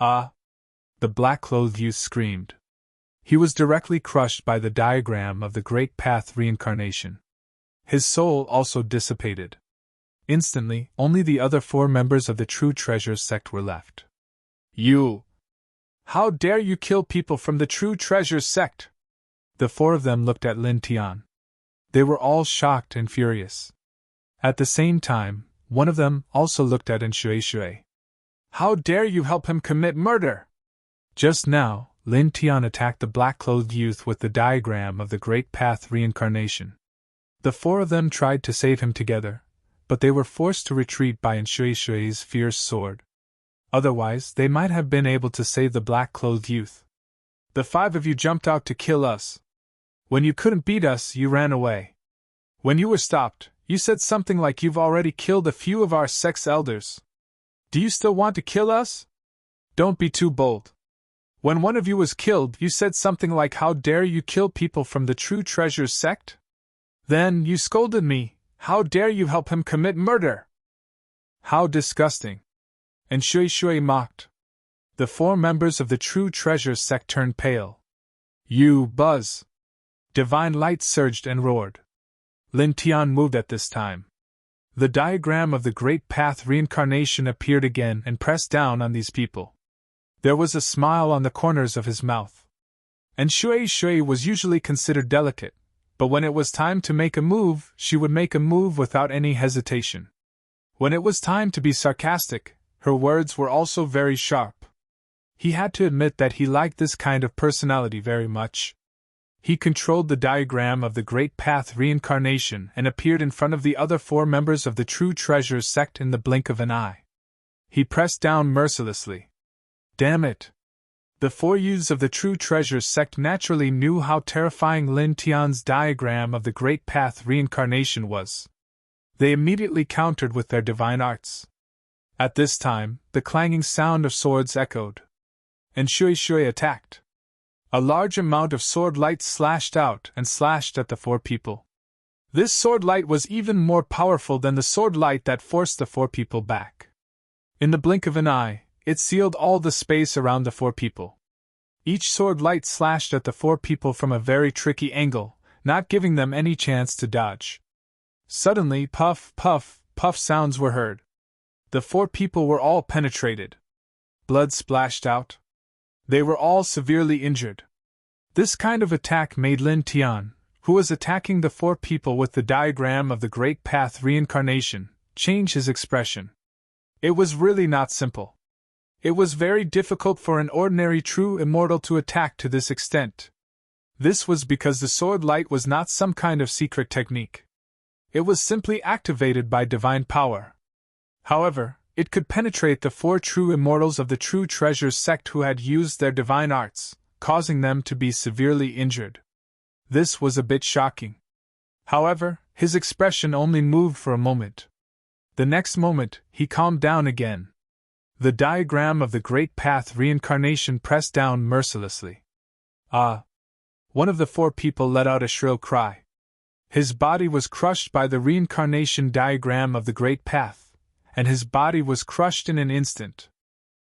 Ah! The black-clothed youth screamed. He was directly crushed by the diagram of the Great Path reincarnation. His soul also dissipated. Instantly, only the other 4 members of the True Treasure sect were left. You! How dare you kill people from the True Treasure sect? The 4 of them looked at Lin Tian. They were all shocked and furious. At the same time, one of them also looked at Shui Shui. How dare you help him commit murder? Just now, Lin Tian attacked the black-clothed youth with the diagram of the Great Path reincarnation. The 4 of them tried to save him together, but they were forced to retreat by Shui Shui's fierce sword. Otherwise, they might have been able to save the black-clothed youth. The 5 of you jumped out to kill us. When you couldn't beat us, you ran away. When you were stopped, you said something like you've already killed a few of our sect's elders. Do you still want to kill us? Don't be too bold. When one of you was killed, you said something like, how dare you kill people from the True Treasure sect? Then you scolded me, how dare you help him commit murder? How disgusting. And Shui Shui mocked. The 4 members of the True Treasure sect turned pale. You buzz! Divine light surged and roared. Lin Tian moved at this time. The diagram of the Great Path reincarnation appeared again and pressed down on these people. There was a smile on the corners of his mouth. And Shui was usually considered delicate, but when it was time to make a move, she would make a move without any hesitation. When it was time to be sarcastic, her words were also very sharp. He had to admit that he liked this kind of personality very much. He controlled the diagram of the Great Path reincarnation and appeared in front of the other 4 members of the True Treasures sect in the blink of an eye. He pressed down mercilessly. Damn it! The 4 youths of the True Treasures sect naturally knew how terrifying Lin Tian's diagram of the Great Path reincarnation was. They immediately countered with their divine arts. At this time, the clanging sound of swords echoed. And Shui attacked. A large amount of sword light slashed out and slashed at the 4 people. This sword light was even more powerful than the sword light that forced the 4 people back. In the blink of an eye, it sealed all the space around the 4 people. Each sword light slashed at the 4 people from a very tricky angle, not giving them any chance to dodge. Suddenly, puff, puff, puff sounds were heard. The 4 people were all penetrated. Blood splashed out. They were all severely injured. This kind of attack made Lin Tian, who was attacking the 4 people with the diagram of the Great Path reincarnation, change his expression. It was really not simple. It was very difficult for an ordinary true immortal to attack to this extent. This was because the sword light was not some kind of secret technique. It was simply activated by divine power. However, it could penetrate the 4 true immortals of the True Treasures sect who had used their divine arts, causing them to be severely injured. This was a bit shocking. However, his expression only moved for a moment. The next moment, he calmed down again. The diagram of the Great Path reincarnation pressed down mercilessly. Ah! One of the 4 people let out a shrill cry. His body was crushed by the reincarnation diagram of the Great Path, and his body was crushed in an instant.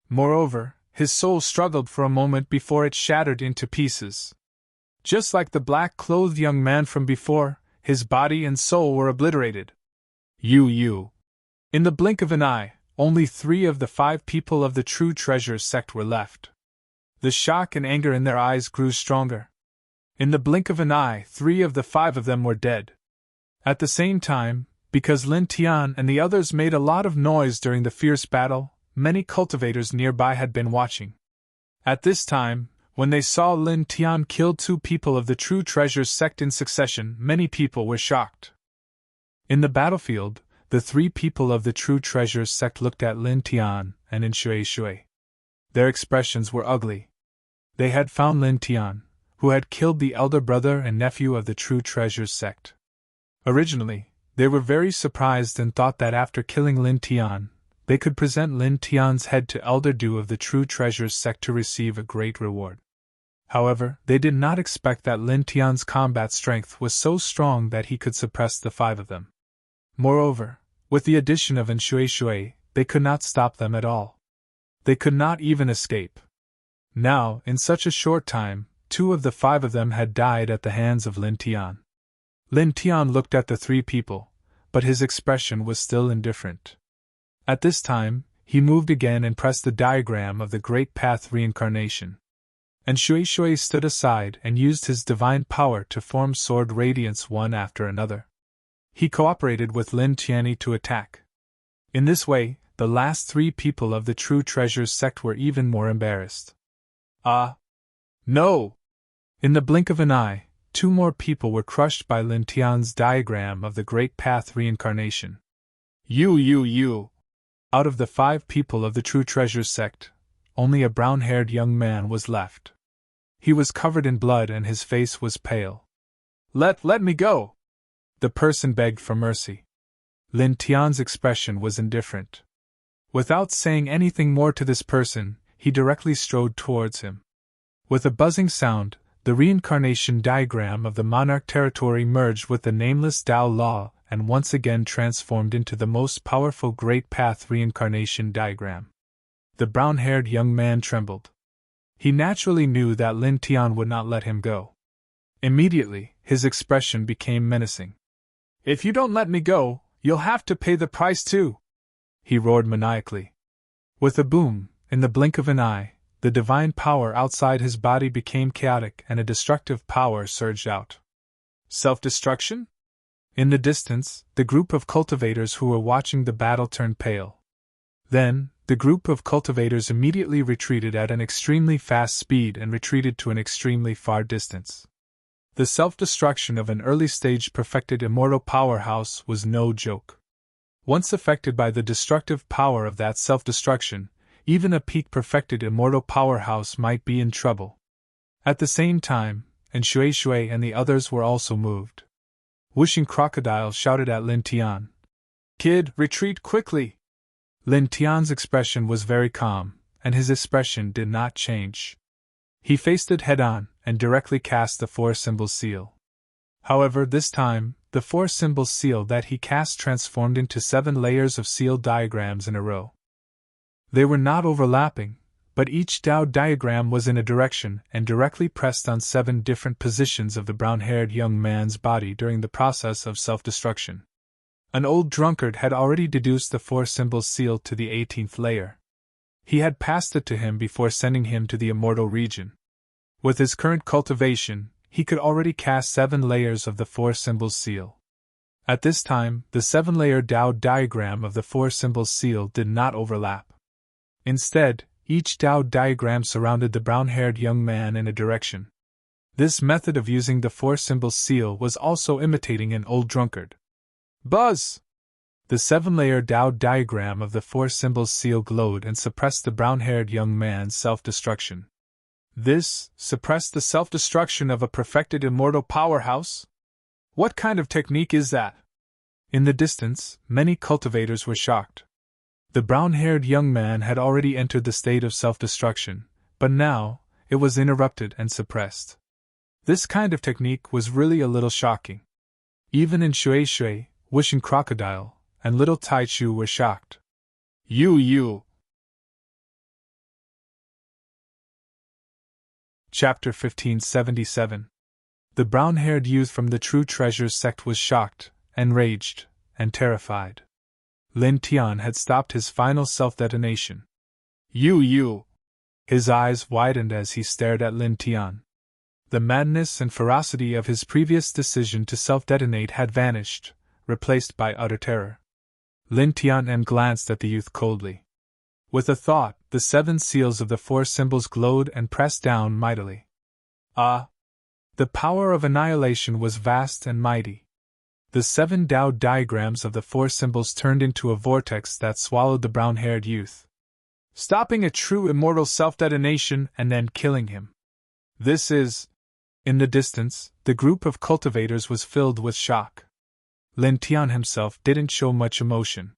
Moreover, his soul struggled for a moment before it shattered into pieces. Just like the black-clothed young man from before, his body and soul were obliterated. You. In the blink of an eye, only 3 of the 5 people of the True Treasures sect were left. The shock and anger in their eyes grew stronger. In the blink of an eye, 3 of the 5 of them were dead. At the same time, because Lin Tian and the others made a lot of noise during the fierce battle, many cultivators nearby had been watching. At this time, when they saw Lin Tian kill 2 people of the True Treasures sect in succession, many people were shocked. In the battlefield, the 3 people of the True Treasures sect looked at Lin Tian and in Shui. Their expressions were ugly. They had found Lin Tian, who had killed the elder brother and nephew of the True Treasures sect. Originally, they were very surprised and thought that after killing Lin Tian, they could present Lin Tian's head to Elder Du of the True Treasures sect to receive a great reward. However, they did not expect that Lin Tian's combat strength was so strong that he could suppress the 5 of them. Moreover, with the addition of Shui, they could not stop them at all. They could not even escape. Now, in such a short time, 2 of the 5 of them had died at the hands of Lin Tian. Lin Tian looked at the 3 people, but his expression was still indifferent. At this time, he moved again and pressed the diagram of the Great Path reincarnation. And Shui stood aside and used his divine power to form sword radiance one after another. He cooperated with Lin Tianyi to attack. In this way, the last 3 people of the True Treasures sect were even more embarrassed. Ah! No! In the blink of an eye, 2 more people were crushed by Lin Tian's diagram of the Great Path reincarnation. You! Out of the 5 people of the True Treasures sect, only a brown-haired young man was left. He was covered in blood and his face was pale. Let me go! The person begged for mercy. Lin Tian's expression was indifferent. Without saying anything more to this person, he directly strode towards him. With a buzzing sound, the reincarnation diagram of the monarch territory merged with the nameless Tao law and once again transformed into the most powerful Great Path reincarnation diagram. The brown-haired young man trembled. He naturally knew that Lin Tian would not let him go. Immediately, his expression became menacing. If you don't let me go, You'll have to pay the price too! He roared maniacally. With a boom, in the blink of an eye, the divine power outside his body became chaotic and a destructive power surged out. Self-destruction? In the distance, the group of cultivators who were watching the battle turned pale. Then, the group of cultivators immediately retreated at an extremely fast speed and retreated to an extremely far distance. The self-destruction of an early-stage perfected immortal powerhouse was no joke. Once affected by the destructive power of that self-destruction, even a peak perfected immortal powerhouse might be in trouble. At the same time, Shui Shui and the others were also moved. Whooshing Crocodile shouted at Lin Tian. Kid, retreat quickly! Lin Tian's expression was very calm, and his expression did not change. He faced it head-on, and directly cast the four-symbol seal. However, this time, the four-symbol seal that he cast transformed into 7 layers of seal diagrams in a row. They were not overlapping, but each Dao diagram was in a direction and directly pressed on 7 different positions of the brown-haired young man's body during the process of self-destruction. An old drunkard had already deduced the four-symbol seal to the 18th layer. He had passed it to him before sending him to the immortal region. With his current cultivation, he could already cast 7 layers of the four-symbol seal. At this time, the 7-layer Dao diagram of the four-symbol seal did not overlap. Instead, each Dao diagram surrounded the brown-haired young man in a direction. This method of using the four-symbol seal was also imitating an old drunkard. Buzz! The 7-layer Dao diagram of the four-symbol seal glowed and suppressed the brown-haired young man's self-destruction. This suppressed the self-destruction of a perfected immortal powerhouse? What kind of technique is that? In the distance, many cultivators were shocked. The brown-haired young man had already entered the state of self-destruction, but now, it was interrupted and suppressed. This kind of technique was really a little shocking. Even Shui Shui, Whooshing Crocodile, and little Taichu were shocked. You! Chapter 1577. The brown-haired youth from the True Treasures sect was shocked, enraged, and terrified. Lin Tian had stopped his final self-detonation. You! His eyes widened as he stared at Lin Tian. The madness and ferocity of his previous decision to self-detonate had vanished, replaced by utter terror. Lin Tian glanced at the youth coldly. With a thought, the 7 seals of the four symbols glowed and pressed down mightily. The power of annihilation was vast and mighty. The 7 Dao diagrams of the four symbols turned into a vortex that swallowed the brown-haired youth, stopping a true immortal self-detonation and then killing him. This is... In the distance, the group of cultivators was filled with shock. Lin Tian himself didn't show much emotion.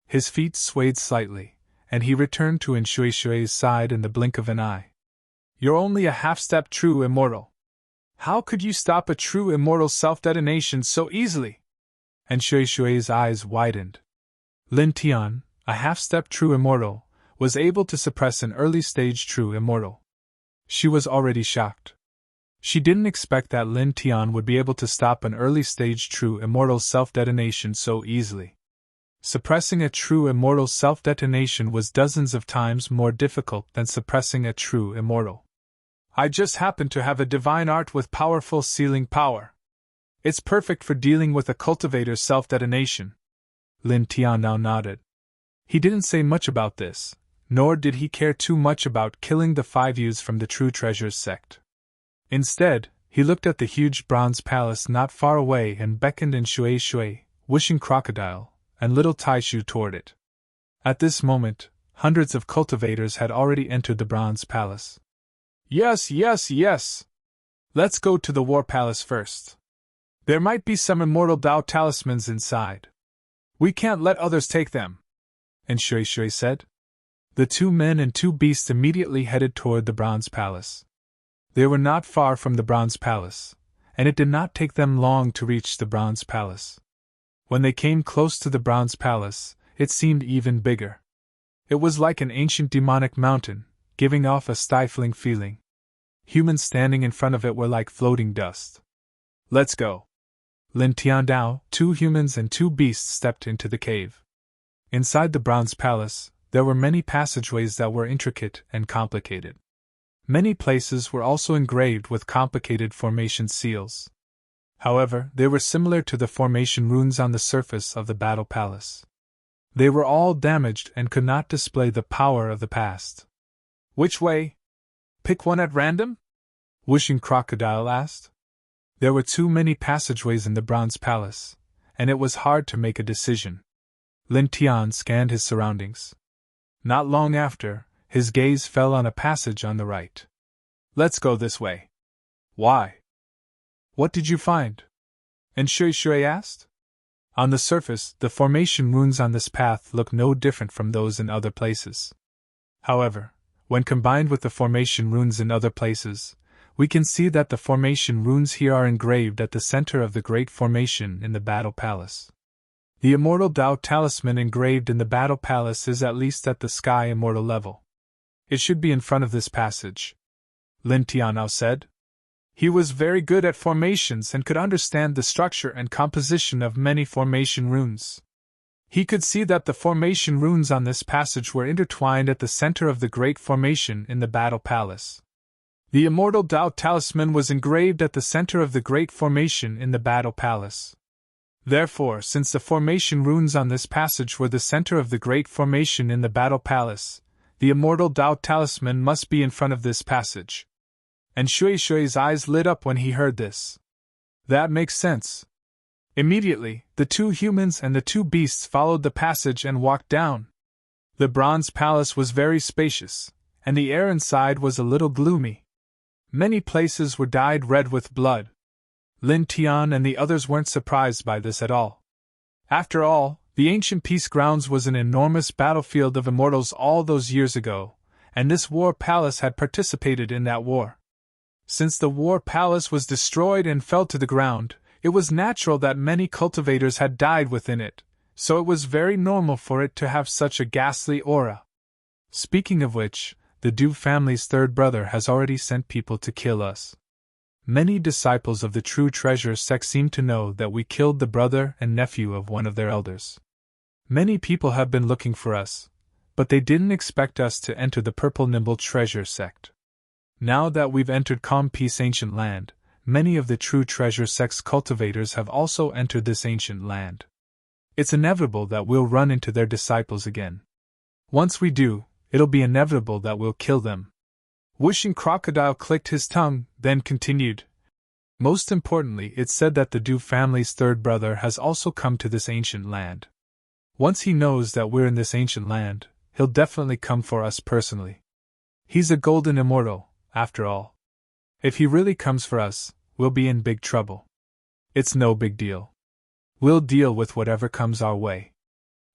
His feet swayed slightly, and he returned to Shui Shui's side in the blink of an eye. You're only a half-step true immortal. How could you stop a true immortal self-detonation so easily? Shui Shui's eyes widened. Lin Tian, a half-step true immortal, was able to suppress an early-stage true immortal. She was already shocked. She didn't expect that Lin Tian would be able to stop an early-stage true immortal self-detonation so easily. Suppressing a true immortal self-detonation was dozens of times more difficult than suppressing a true immortal. I just happen to have a divine art with powerful sealing power. It's perfect for dealing with a cultivator's self-detonation. Lin Tian now nodded. He didn't say much about this, nor did he care too much about killing the 5 youths from the True Treasures sect. Instead, he looked at the huge bronze palace not far away and beckoned Shui Shui, Whooshing Crocodile, and little Taishu toward it. At this moment, hundreds of cultivators had already entered the bronze palace. Yes! Let's go to the war palace first. There might be some immortal Dao talismans inside. We can't let others take them, Shui Shui said. The 2 men and 2 beasts immediately headed toward the bronze palace. They were not far from the bronze palace, and it did not take them long to reach the bronze palace. When they came close to the bronze palace, it seemed even bigger. It was like an ancient demonic mountain, giving off a stifling feeling. Humans standing in front of it were like floating dust. Let's go. Lin Tiandao, 2 humans and 2 beasts stepped into the cave. Inside the bronze palace, there were many passageways that were intricate and complicated. Many places were also engraved with complicated formation seals. However, they were similar to the formation runes on the surface of the battle palace. They were all damaged and could not display the power of the past. Which way? Pick one at random? Whooshing Crocodile asked. There were too many passageways in the bronze palace, and it was hard to make a decision. Lin Tian scanned his surroundings. Not long after, his gaze fell on a passage on the right. Let's go this way. Why? What did you find? And Shui Shui asked. On the surface, the formation runes on this path look no different from those in other places. However, when combined with the formation runes in other places, we can see that the formation runes here are engraved at the center of the great formation in the Battle Palace. The Immortal Dao Talisman engraved in the Battle Palace is at least at the Sky Immortal level. It should be in front of this passage. Lin Tianao said. He was very good at formations and could understand the structure and composition of many formation runes. He could see that the formation runes on this passage were intertwined at the center of the great formation in the Battle Palace. The Immortal Dao Talisman was engraved at the center of the great formation in the Battle Palace. Therefore, since the formation runes on this passage were the center of the great formation in the Battle Palace, the Immortal Dao Talisman must be in front of this passage. And Shui Shui's eyes lit up when he heard this. That makes sense. Immediately, the 2 humans and the 2 beasts followed the passage and walked down. The bronze palace was very spacious, and the air inside was a little gloomy. Many places were dyed red with blood. Lin Tian and the others weren't surprised by this at all. After all, the ancient peace grounds was an enormous battlefield of immortals all those years ago, and this war palace had participated in that war. Since the war palace was destroyed and fell to the ground, it was natural that many cultivators had died within it, so it was very normal for it to have such a ghastly aura. Speaking of which, the Du family's 3rd brother has already sent people to kill us. Many disciples of the True Treasure sect seem to know that we killed the brother and nephew of one of their elders. Many people have been looking for us, but they didn't expect us to enter the Purple Nimble Treasure sect. Now that we've entered Calm Peace Ancient Land, many of the True Treasure sect's cultivators have also entered this ancient land. It's inevitable that we'll run into their disciples again. Once we do, it'll be inevitable that we'll kill them. Whooshing Crocodile clicked his tongue, then continued. Most importantly, it's said that the Du family's 3rd brother has also come to this ancient land. Once he knows that we're in this ancient land, he'll definitely come for us personally. He's a golden immortal, after all. If he really comes for us, we'll be in big trouble. It's no big deal. We'll deal with whatever comes our way.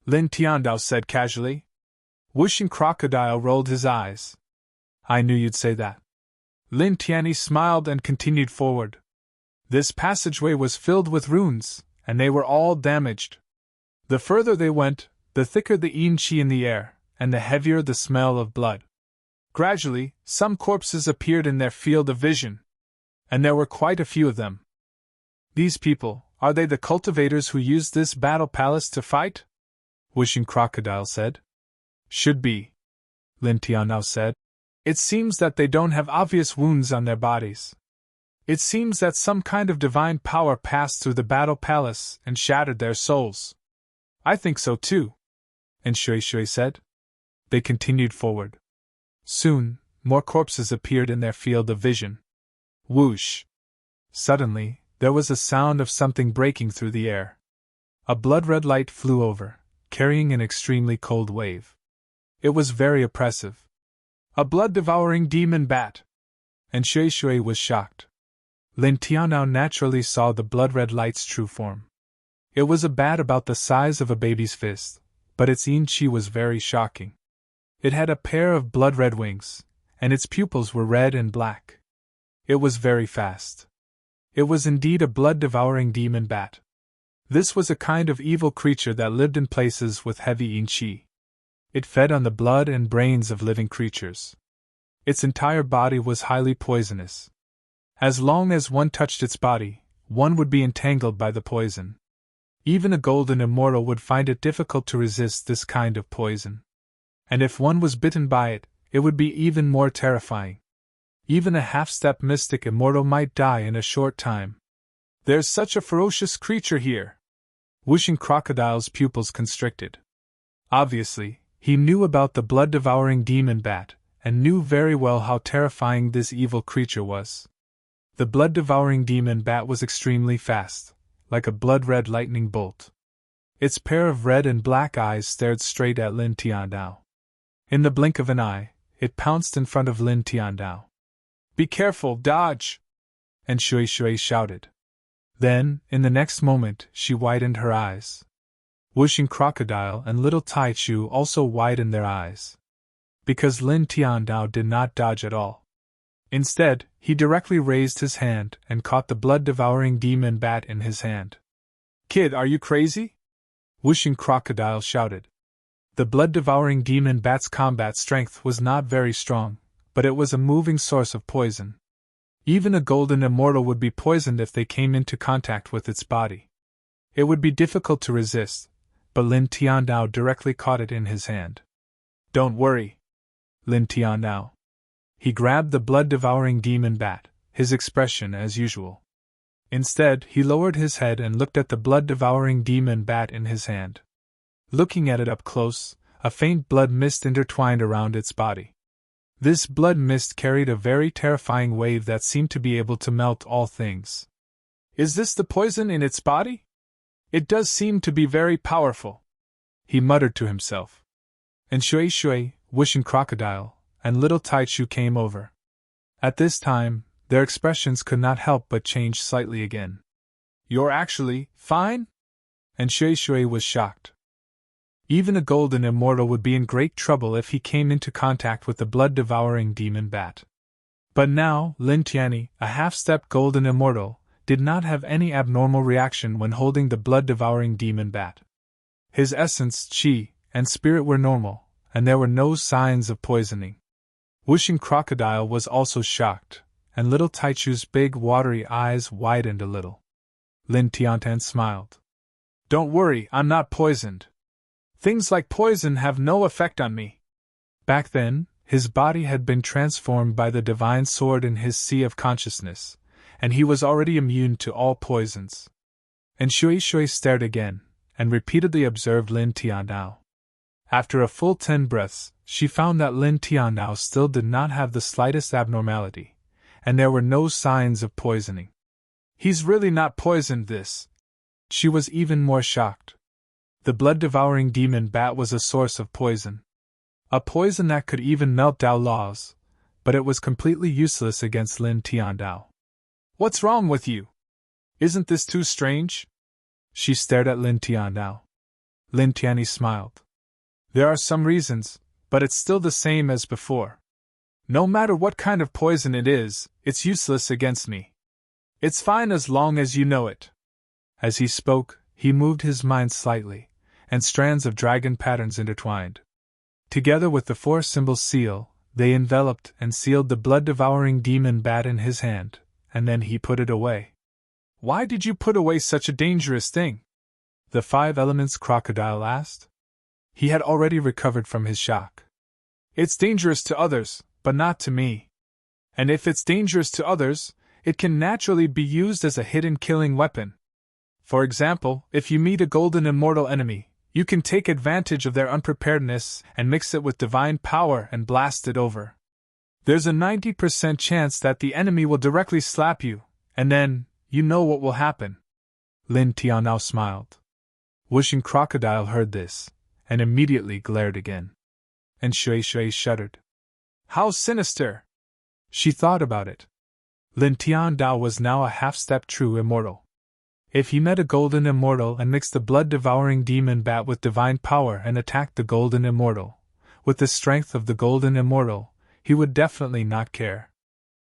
Lin Tiandao said casually. Whooshing Crocodile rolled his eyes. I knew you'd say that. Lin Tianyi smiled and continued forward. This passageway was filled with runes, and they were all damaged. The further they went, the thicker the yin qi in the air, and the heavier the smell of blood. Gradually, some corpses appeared in their field of vision. And there were quite a few of them. These people, are they the cultivators who used this battle palace to fight? Whooshing Crocodile said. Should be, Lin Tianao said. It seems that they don't have obvious wounds on their bodies. It seems that some kind of divine power passed through the battle palace and shattered their souls. I think so too, and Shui Shui said. They continued forward. Soon, more corpses appeared in their field of vision. Whoosh! Suddenly, there was a sound of something breaking through the air. A blood-red light flew over, carrying an extremely cold wave. It was very oppressive. A blood-devouring demon bat! And Shui Shui was shocked. Lin Tianao naturally saw the blood-red light's true form. It was a bat about the size of a baby's fist, but its yin qi was very shocking. It had a pair of blood-red wings, and its pupils were red and black. It was very fast. It was indeed a blood-devouring demon bat. This was a kind of evil creature that lived in places with heavy yin qi. It fed on the blood and brains of living creatures. Its entire body was highly poisonous. As long as one touched its body, one would be entangled by the poison. Even a golden immortal would find it difficult to resist this kind of poison. And if one was bitten by it, it would be even more terrifying. Even a half-step mystic immortal might die in a short time. There's such a ferocious creature here. Whooshing Crocodile's pupils constricted. Obviously, he knew about the blood-devouring demon bat, and knew very well how terrifying this evil creature was. The blood-devouring demon bat was extremely fast, like a blood-red lightning bolt. Its pair of red and black eyes stared straight at Lin Tiandao. In the blink of an eye, it pounced in front of Lin Tiandao. "Be careful, dodge!" And Shui Shui shouted. Then, in the next moment, she widened her eyes. Whooshing Crocodile and Little Tai Chu also widened their eyes. Because Lin Tiandao did not dodge at all. Instead, he directly raised his hand and caught the blood-devouring demon bat in his hand. "Kid, are you crazy?" Whooshing Crocodile shouted. The blood-devouring demon bat's combat strength was not very strong, but it was a moving source of poison. Even a golden immortal would be poisoned if they came into contact with its body. It would be difficult to resist, but Lin Tiandao directly caught it in his hand. "Don't worry, Lin Tiandao." He grabbed the blood-devouring demon bat, his expression as usual. Instead, he lowered his head and looked at the blood-devouring demon bat in his hand. Looking at it up close, a faint blood mist intertwined around its body. This blood mist carried a very terrifying wave that seemed to be able to melt all things. "Is this the poison in its body? It does seem to be very powerful," he muttered to himself. And Shui Shui, Whooshing Crocodile, and Little Tai Chu came over. At this time, their expressions could not help but change slightly again. "You're actually fine?" And Shui Shui was shocked. Even a golden immortal would be in great trouble if he came into contact with the blood-devouring demon bat. But now, Lin Tianyi, a half-step golden immortal, did not have any abnormal reaction when holding the blood-devouring demon bat. His essence, chi, and spirit were normal, and there were no signs of poisoning. Whooshing Crocodile was also shocked, and Little Tai Chu's big watery eyes widened a little. Lin Tiantan smiled. "Don't worry, I'm not poisoned. Things like poison have no effect on me." Back then, his body had been transformed by the divine sword in his sea of consciousness, and he was already immune to all poisons. And Shui Shui stared again, and repeatedly observed Lin Tiandao. After a full 10 breaths, she found that Lin Tiandao still did not have the slightest abnormality, and there were no signs of poisoning. "He's really not poisoned this." She was even more shocked. The blood-devouring demon bat was a source of poison. A poison that could even melt Dao laws, but it was completely useless against Lin Tiandao. "What's wrong with you? Isn't this too strange?" She stared at Lin Tiandao. Lin Tianyi smiled. "There are some reasons, but it's still the same as before. No matter what kind of poison it is, it's useless against me. It's fine as long as you know it." As he spoke, he moved his mind slightly, and strands of dragon patterns intertwined. Together with the 4-symbol seal, they enveloped and sealed the blood-devouring demon bat in his hand, and then he put it away. "Why did you put away such a dangerous thing?" the 5 elements crocodile asked. He had already recovered from his shock. "It's dangerous to others, but not to me. And if it's dangerous to others, it can naturally be used as a hidden killing weapon. For example, if you meet a golden immortal enemy, you can take advantage of their unpreparedness and mix it with divine power and blast it over. There's a 90% chance that the enemy will directly slap you, and then, you know what will happen." Lin Tiandao smiled. Whooshing Crocodile heard this, and immediately glared again. And Shui Shui shuddered. "How sinister!" She thought about it. Lin Tiandao was now a half-step true immortal. If he met a golden immortal and mixed the blood-devouring demon bat with divine power and attacked the golden immortal, with the strength of the golden immortal, he would definitely not care.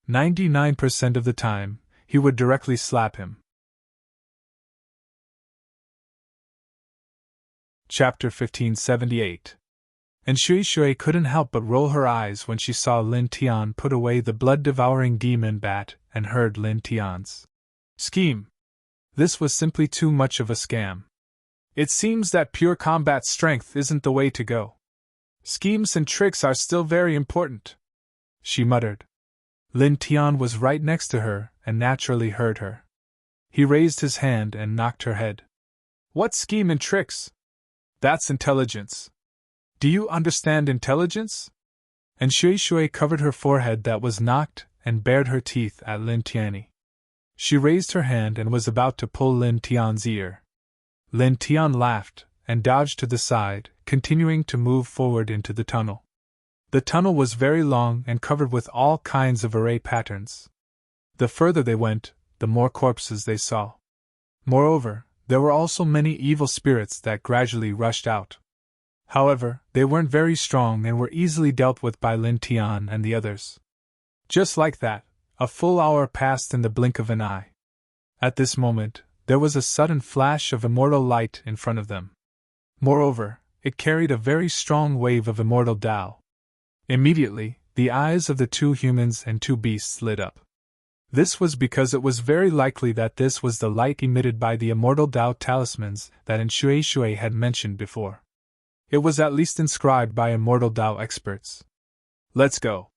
99% of the time, he would directly slap him. Chapter 1578. And Shui Shui couldn't help but roll her eyes when she saw Lin Tian put away the blood-devouring demon bat and heard Lin Tian's scheme. This was simply too much of a scam. It seems that pure combat strength isn't the way to go. Schemes and tricks are still very important, she muttered. Lin Tian was right next to her and naturally heard her. He raised his hand and knocked her head. What scheme and tricks? That's intelligence. Do you understand intelligence? And Shui covered her forehead that was knocked and bared her teeth at Lin Tianyi. She raised her hand and was about to pull Lin Tian's ear. Lin Tian laughed and dodged to the side, continuing to move forward into the tunnel. The tunnel was very long and covered with all kinds of array patterns. The further they went, the more corpses they saw. Moreover, there were also many evil spirits that gradually rushed out. However, they weren't very strong and were easily dealt with by Lin Tian and the others. Just like that, a full hour passed in the blink of an eye. At this moment, there was a sudden flash of immortal light in front of them. Moreover, it carried a very strong wave of immortal Tao. Immediately, the eyes of the two humans and two beasts lit up. This was because it was very likely that this was the light emitted by the immortal Tao talismans that Shui had mentioned before. It was at least inscribed by immortal Tao experts. Let's go.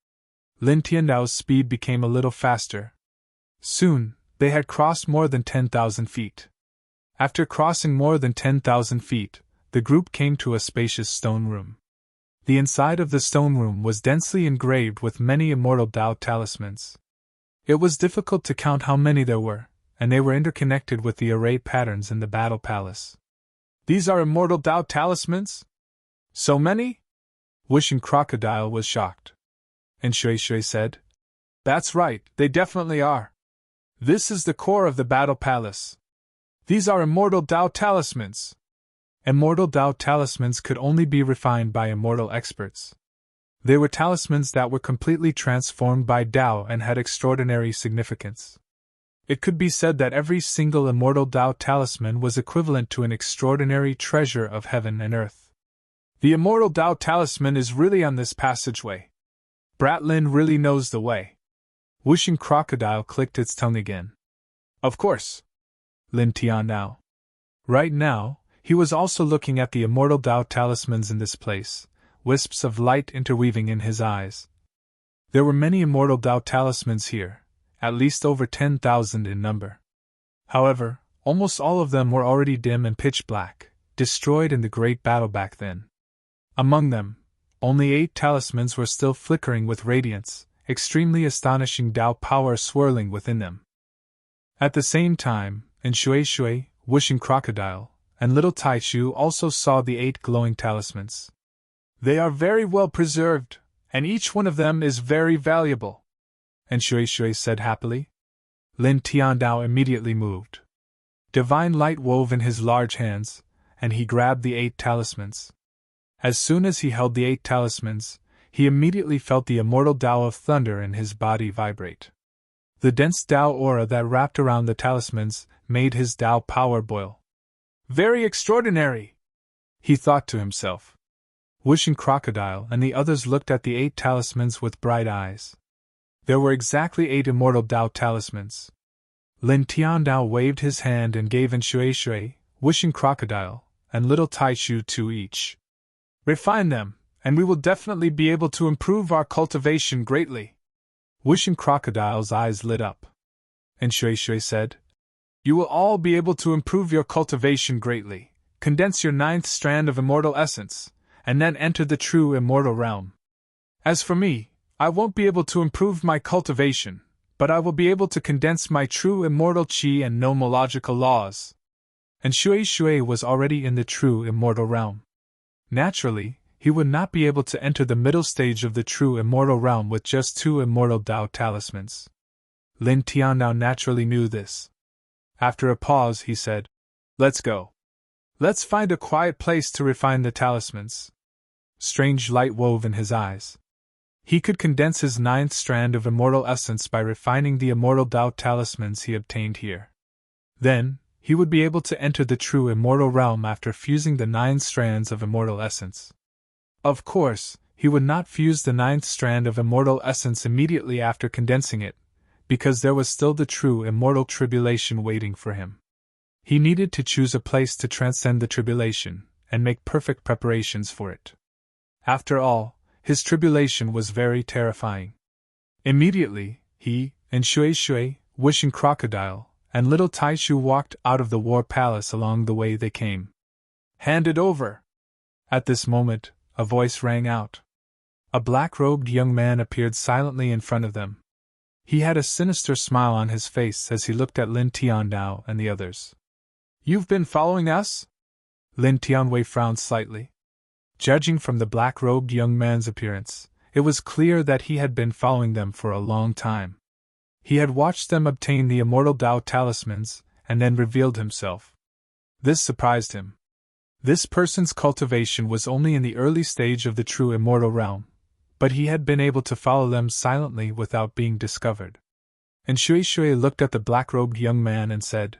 Lin Tiandao's speed became a little faster. Soon, they had crossed more than 10,000 feet. After crossing more than 10,000 feet, the group came to a spacious stone room. The inside of the stone room was densely engraved with many immortal Tao talismans. It was difficult to count how many there were, and they were interconnected with the array patterns in the battle palace. These are immortal Tao talismans? So many? Wishing Crocodile was shocked. And Shui said, That's right, they definitely are. This is the core of the battle palace. These are immortal Tao talismans. Immortal Tao talismans could only be refined by immortal experts. They were talismans that were completely transformed by Tao and had extraordinary significance. It could be said that every single immortal Tao talisman was equivalent to an extraordinary treasure of heaven and earth. The immortal Tao talisman is really on this passageway. Bratlin really knows the way. Wishing Crocodile clicked its tongue again. Of course. Lin Tian now. Right now, he was also looking at the immortal Tao talismans in this place, wisps of light interweaving in his eyes. There were many immortal Tao talismans here, at least over 10,000 in number. However, almost all of them were already dim and pitch black, destroyed in the great battle back then. Among them, only 8 talismans were still flickering with radiance, extremely astonishing Tao power swirling within them. At the same time, Shui, Wishing Crocodile, and Little Taichu also saw the 8 glowing talismans. They are very well preserved, and each one of them is very valuable, Shui said happily. Lin Tiandao immediately moved. Divine light wove in his large hands, and he grabbed the 8 talismans. As soon as he held the 8 talismans, he immediately felt the immortal Tao of thunder in his body vibrate. The dense Tao aura that wrapped around the talismans made his Tao power boil. Very extraordinary, he thought to himself. Wishing Crocodile and the others looked at the 8 talismans with bright eyes. There were exactly 8 immortal Tao talismans. Lin Tiandao waved his hand and gave Shui, Wishing Crocodile, and Little Taichu 2 each. Refine them, and we will definitely be able to improve our cultivation greatly. Wishing Crocodile's eyes lit up. Shui said, You will all be able to improve your cultivation greatly, condense your 9th strand of immortal essence, and then enter the true immortal realm. As for me, I won't be able to improve my cultivation, but I will be able to condense my true immortal chi and nomological laws. And Shui was already in the true immortal realm. Naturally, he would not be able to enter the middle stage of the true immortal realm with just 2 immortal Tao talismans. Lin Tiandao naturally knew this. After a pause, he said, Let's go. Let's find a quiet place to refine the talismans. Strange light wove in his eyes. He could condense his 9th strand of immortal essence by refining the immortal Tao talismans he obtained here. Then, he would be able to enter the true immortal realm after fusing the 9 strands of immortal essence. Of course, he would not fuse the 9th strand of immortal essence immediately after condensing it, because there was still the true immortal tribulation waiting for him. He needed to choose a place to transcend the tribulation, and make perfect preparations for it. After all, his tribulation was very terrifying. Immediately, he, and Shui Shui, Wishing Crocodile, and little Taishu walked out of the war palace along the way they came. "Hand it over!" At this moment, a voice rang out. A black-robed young man appeared silently in front of them. He had a sinister smile on his face as he looked at Lin Tianwei and the others. "You've been following us?" Lin Tianwei frowned slightly. Judging from the black-robed young man's appearance, it was clear that he had been following them for a long time. He had watched them obtain the immortal Dao talismans, and then revealed himself. This surprised him. This person's cultivation was only in the early stage of the true immortal realm, but he had been able to follow them silently without being discovered. And Shui Shui looked at the black-robed young man and said,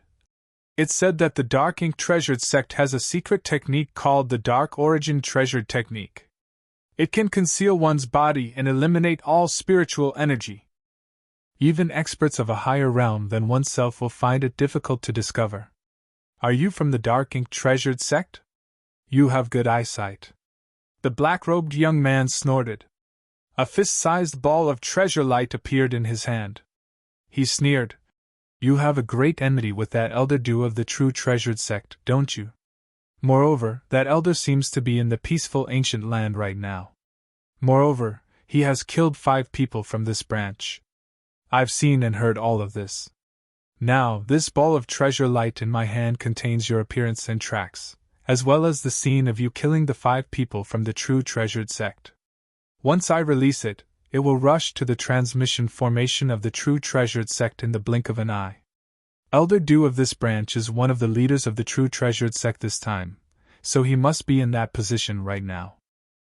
"It's said that the Dark Ink Treasured sect has a secret technique called the Dark Origin Treasured Technique. It can conceal one's body and eliminate all spiritual energy. Even experts of a higher realm than oneself will find it difficult to discover. Are you from the Dark Ink Treasured sect? You have good eyesight." The black-robed young man snorted. A fist-sized ball of treasure light appeared in his hand. He sneered. "You have a great enmity with that elder Du of the true treasured sect, don't you? Moreover, that elder seems to be in the peaceful ancient land right now. Moreover, he has killed 5 people from this branch. I've seen and heard all of this. Now, this ball of treasure light in my hand contains your appearance and tracks, as well as the scene of you killing the 5 people from the true treasured sect. Once I release it, it will rush to the transmission formation of the true treasured sect in the blink of an eye. Elder Du of this branch is one of the leaders of the true treasured sect this time, so he must be in that position right now.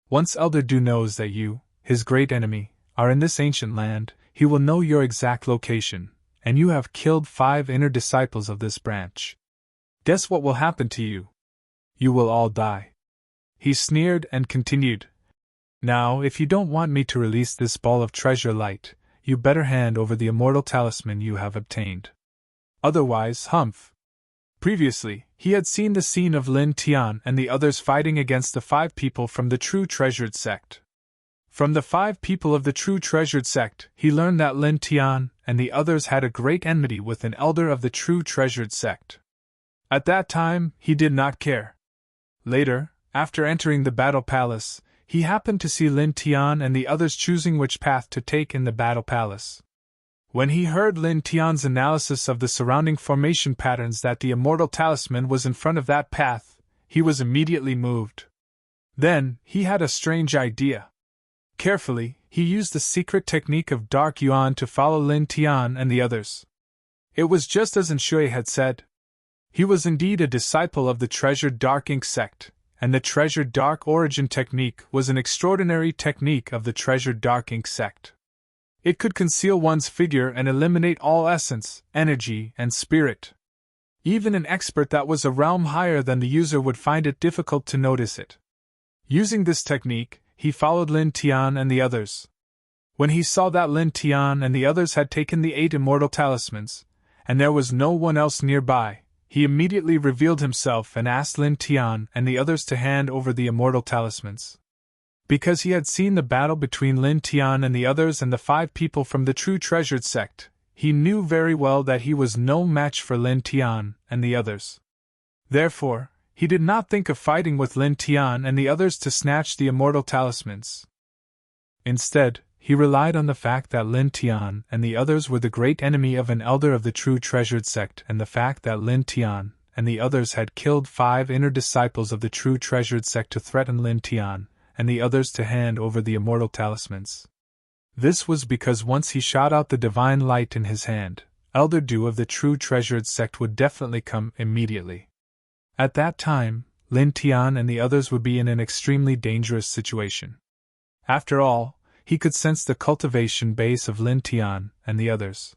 Once Elder Du knows that you, his great enemy, are in this ancient land, he will know your exact location, and you have killed 5 inner disciples of this branch. Guess what will happen to you? You will all die." He sneered and continued, "Now, if you don't want me to release this ball of treasure light, you better hand over the immortal talisman you have obtained. Otherwise, humph." Previously, he had seen the scene of Lin Tian and the others fighting against the 5 people from the true treasured sect. From the 5 people of the true treasured sect, he learned that Lin Tian and the others had a great enmity with an elder of the true treasured sect. At that time, he did not care. Later, after entering the battle palace, he happened to see Lin Tian and the others choosing which path to take in the battle palace. When he heard Lin Tian's analysis of the surrounding formation patterns that the immortal talisman was in front of that path, he was immediately moved. Then, he had a strange idea. Carefully, he used the secret technique of Dark Yuan to follow Lin Tian and the others. It was just as Shui had said. He was indeed a disciple of the treasured Dark Ink sect, and the treasured Dark Origin technique was an extraordinary technique of the treasured Dark Ink sect. It could conceal one's figure and eliminate all essence, energy, and spirit. Even an expert that was a realm higher than the user would find it difficult to notice it. Using this technique, he followed Lin Tian and the others. When he saw that Lin Tian and the others had taken the 8 immortal talismans, and there was no one else nearby, he immediately revealed himself and asked Lin Tian and the others to hand over the immortal talismans. Because he had seen the battle between Lin Tian and the others and the 5 people from the true treasured sect, he knew very well that he was no match for Lin Tian and the others. Therefore, he did not think of fighting with Lin Tian and the others to snatch the immortal talismans. Instead, he relied on the fact that Lin Tian and the others were the great enemy of an elder of the true treasured sect and the fact that Lin Tian and the others had killed 5 inner disciples of the true treasured sect to threaten Lin Tian and the others to hand over the immortal talismans. This was because once he shot out the divine light in his hand, Elder Du of the true treasured sect would definitely come immediately. At that time, Lin Tian and the others would be in an extremely dangerous situation. After all, he could sense the cultivation base of Lin Tian and the others.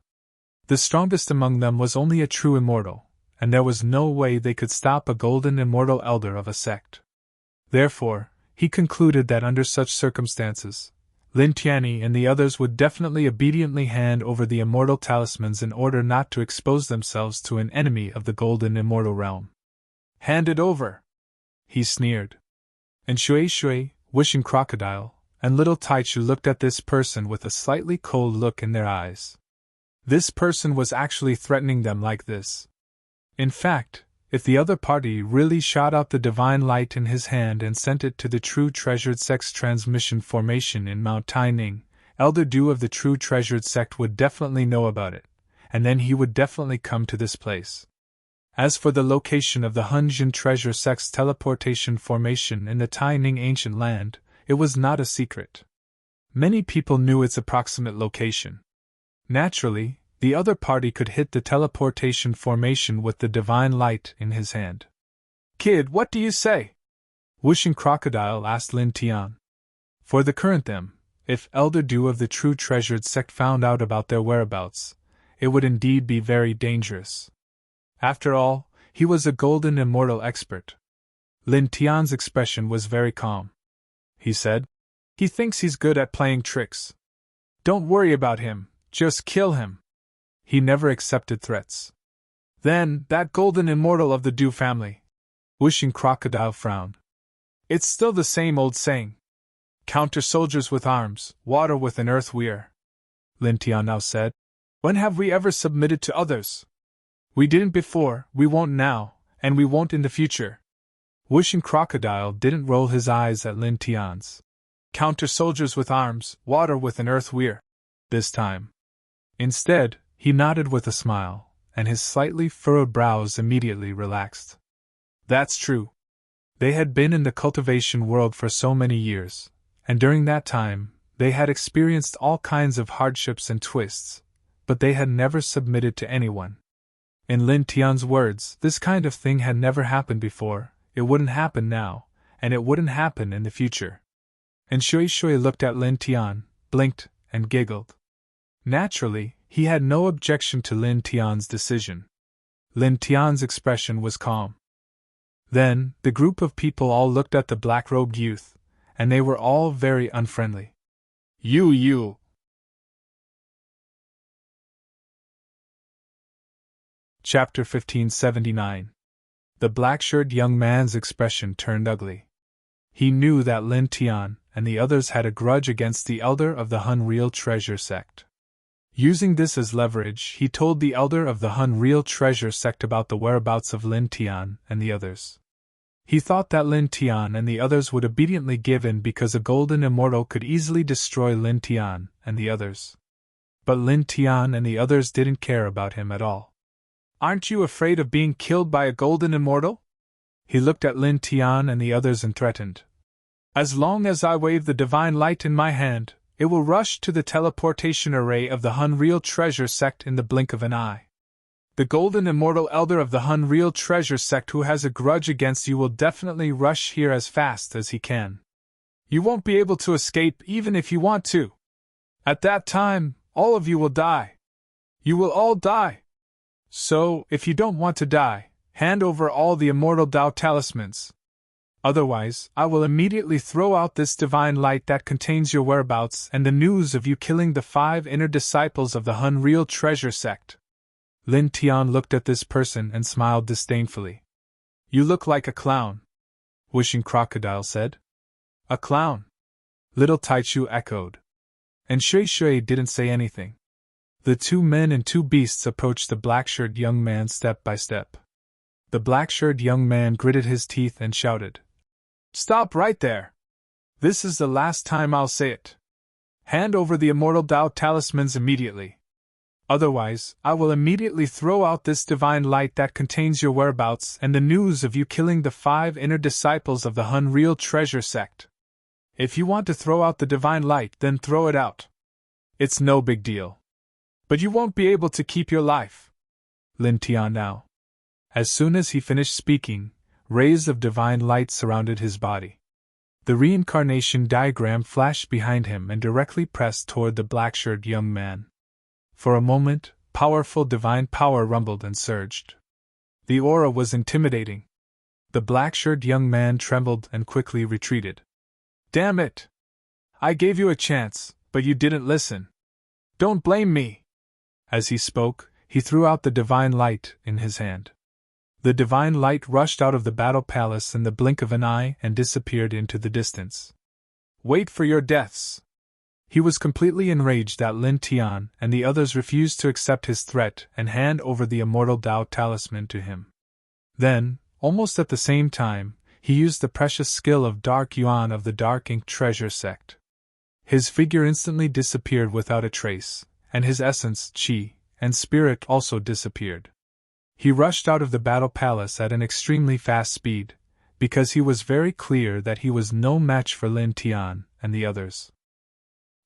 The strongest among them was only a true immortal, and there was no way they could stop a golden immortal elder of a sect. Therefore, he concluded that under such circumstances, Lin Tianyi and the others would definitely obediently hand over the immortal talismans in order not to expose themselves to an enemy of the golden immortal realm. Hand it over! He sneered. And Shui Shui, Wishing Crocodile, and little Taichu looked at this person with a slightly cold look in their eyes. This person was actually threatening them like this. In fact, if the other party really shot out the divine light in his hand and sent it to the True Treasured Sect's transmission formation in Mount Taining, Elder Du of the True Treasured Sect would definitely know about it, and then he would definitely come to this place. As for the location of the Hunjin Treasure Sect's teleportation formation in the Taining ancient land, it was not a secret. Many people knew its approximate location. Naturally, the other party could hit the teleportation formation with the divine light in his hand. Kid, what do you say? Wishing Crocodile asked Lin Tian. For the current them, if Elder Du of the True Treasured Sect found out about their whereabouts, it would indeed be very dangerous. After all, he was a golden immortal expert. Lin Tian's expression was very calm. He said, "He thinks he's good at playing tricks. Don't worry about him, just kill him." He never accepted threats. Then, that golden immortal of the Du family. Wishing Crocodile frowned. It's still the same old saying. Counter soldiers with arms, water with an earth weir. Lin Tian now said. When have we ever submitted to others? We didn't before, we won't now, and we won't in the future. Wishing Crocodile didn't roll his eyes at Lin Tian's counter soldiers with arms, water with an earth weir this time. Instead, he nodded with a smile, and his slightly furrowed brows immediately relaxed. That's true. They had been in the cultivation world for so many years, and during that time, they had experienced all kinds of hardships and twists, but they had never submitted to anyone. In Lin Tian's words, this kind of thing had never happened before, it wouldn't happen now, and it wouldn't happen in the future. And Shui Shui looked at Lin Tian, blinked, and giggled. Naturally, he had no objection to Lin Tian's decision. Lin Tian's expression was calm. Then, the group of people all looked at the black-robed youth, and they were all very unfriendly. You! Chapter 1579. The black-shirted young man's expression turned ugly. He knew that Lin Tian and the others had a grudge against the elder of the Hun Real Treasure Sect. Using this as leverage, he told the elder of the Hun Real Treasure Sect about the whereabouts of Lin Tian and the others. He thought that Lin Tian and the others would obediently give in because a golden immortal could easily destroy Lin Tian and the others. But Lin Tian and the others didn't care about him at all. Aren't you afraid of being killed by a golden immortal? He looked at Lin Tian and the others and threatened. As long as I wave the divine light in my hand, it will rush to the teleportation array of the Hun Real Treasure Sect in the blink of an eye. The golden immortal elder of the Hun Real Treasure Sect who has a grudge against you will definitely rush here as fast as he can. You won't be able to escape even if you want to. At that time, all of you will die. You will all die. So, if you don't want to die, hand over all the immortal Dao talismans. Otherwise, I will immediately throw out this divine light that contains your whereabouts and the news of you killing the 5 inner disciples of the Hun Real Treasure Sect. Lin Tian looked at this person and smiled disdainfully. You look like a clown, Wishing Crocodile said. A clown? Little Taichu echoed. And Shui Shui didn't say anything. The 2 men and 2 beasts approached the black-shirted young man step by step. The black-shirted young man gritted his teeth and shouted. Stop right there! This is the last time I'll say it. Hand over the immortal Dao talismans immediately. Otherwise, I will immediately throw out this divine light that contains your whereabouts and the news of you killing the 5 inner disciples of the Hun Real Treasure Sect. If you want to throw out the divine light, then throw it out. It's no big deal. But you won't be able to keep your life. Lin Tian now. As soon as he finished speaking, rays of divine light surrounded his body. The reincarnation diagram flashed behind him and directly pressed toward the black-shirted young man. For a moment, powerful divine power rumbled and surged. The aura was intimidating. The black-shirted young man trembled and quickly retreated. Damn it! I gave you a chance, but you didn't listen. Don't blame me." As he spoke, he threw out the divine light in his hand. The divine light rushed out of the battle palace in the blink of an eye and disappeared into the distance. "Wait for your deaths." He was completely enraged that Lin Tian and the others refused to accept his threat and hand over the immortal Tao talisman to him. Then, almost at the same time, he used the precious skill of Dark Yuan of the Dark Ink Treasure Sect. His figure instantly disappeared without a trace, and his essence, qi, and spirit also disappeared. He rushed out of the battle palace at an extremely fast speed, because he was very clear that he was no match for Lin Tian and the others.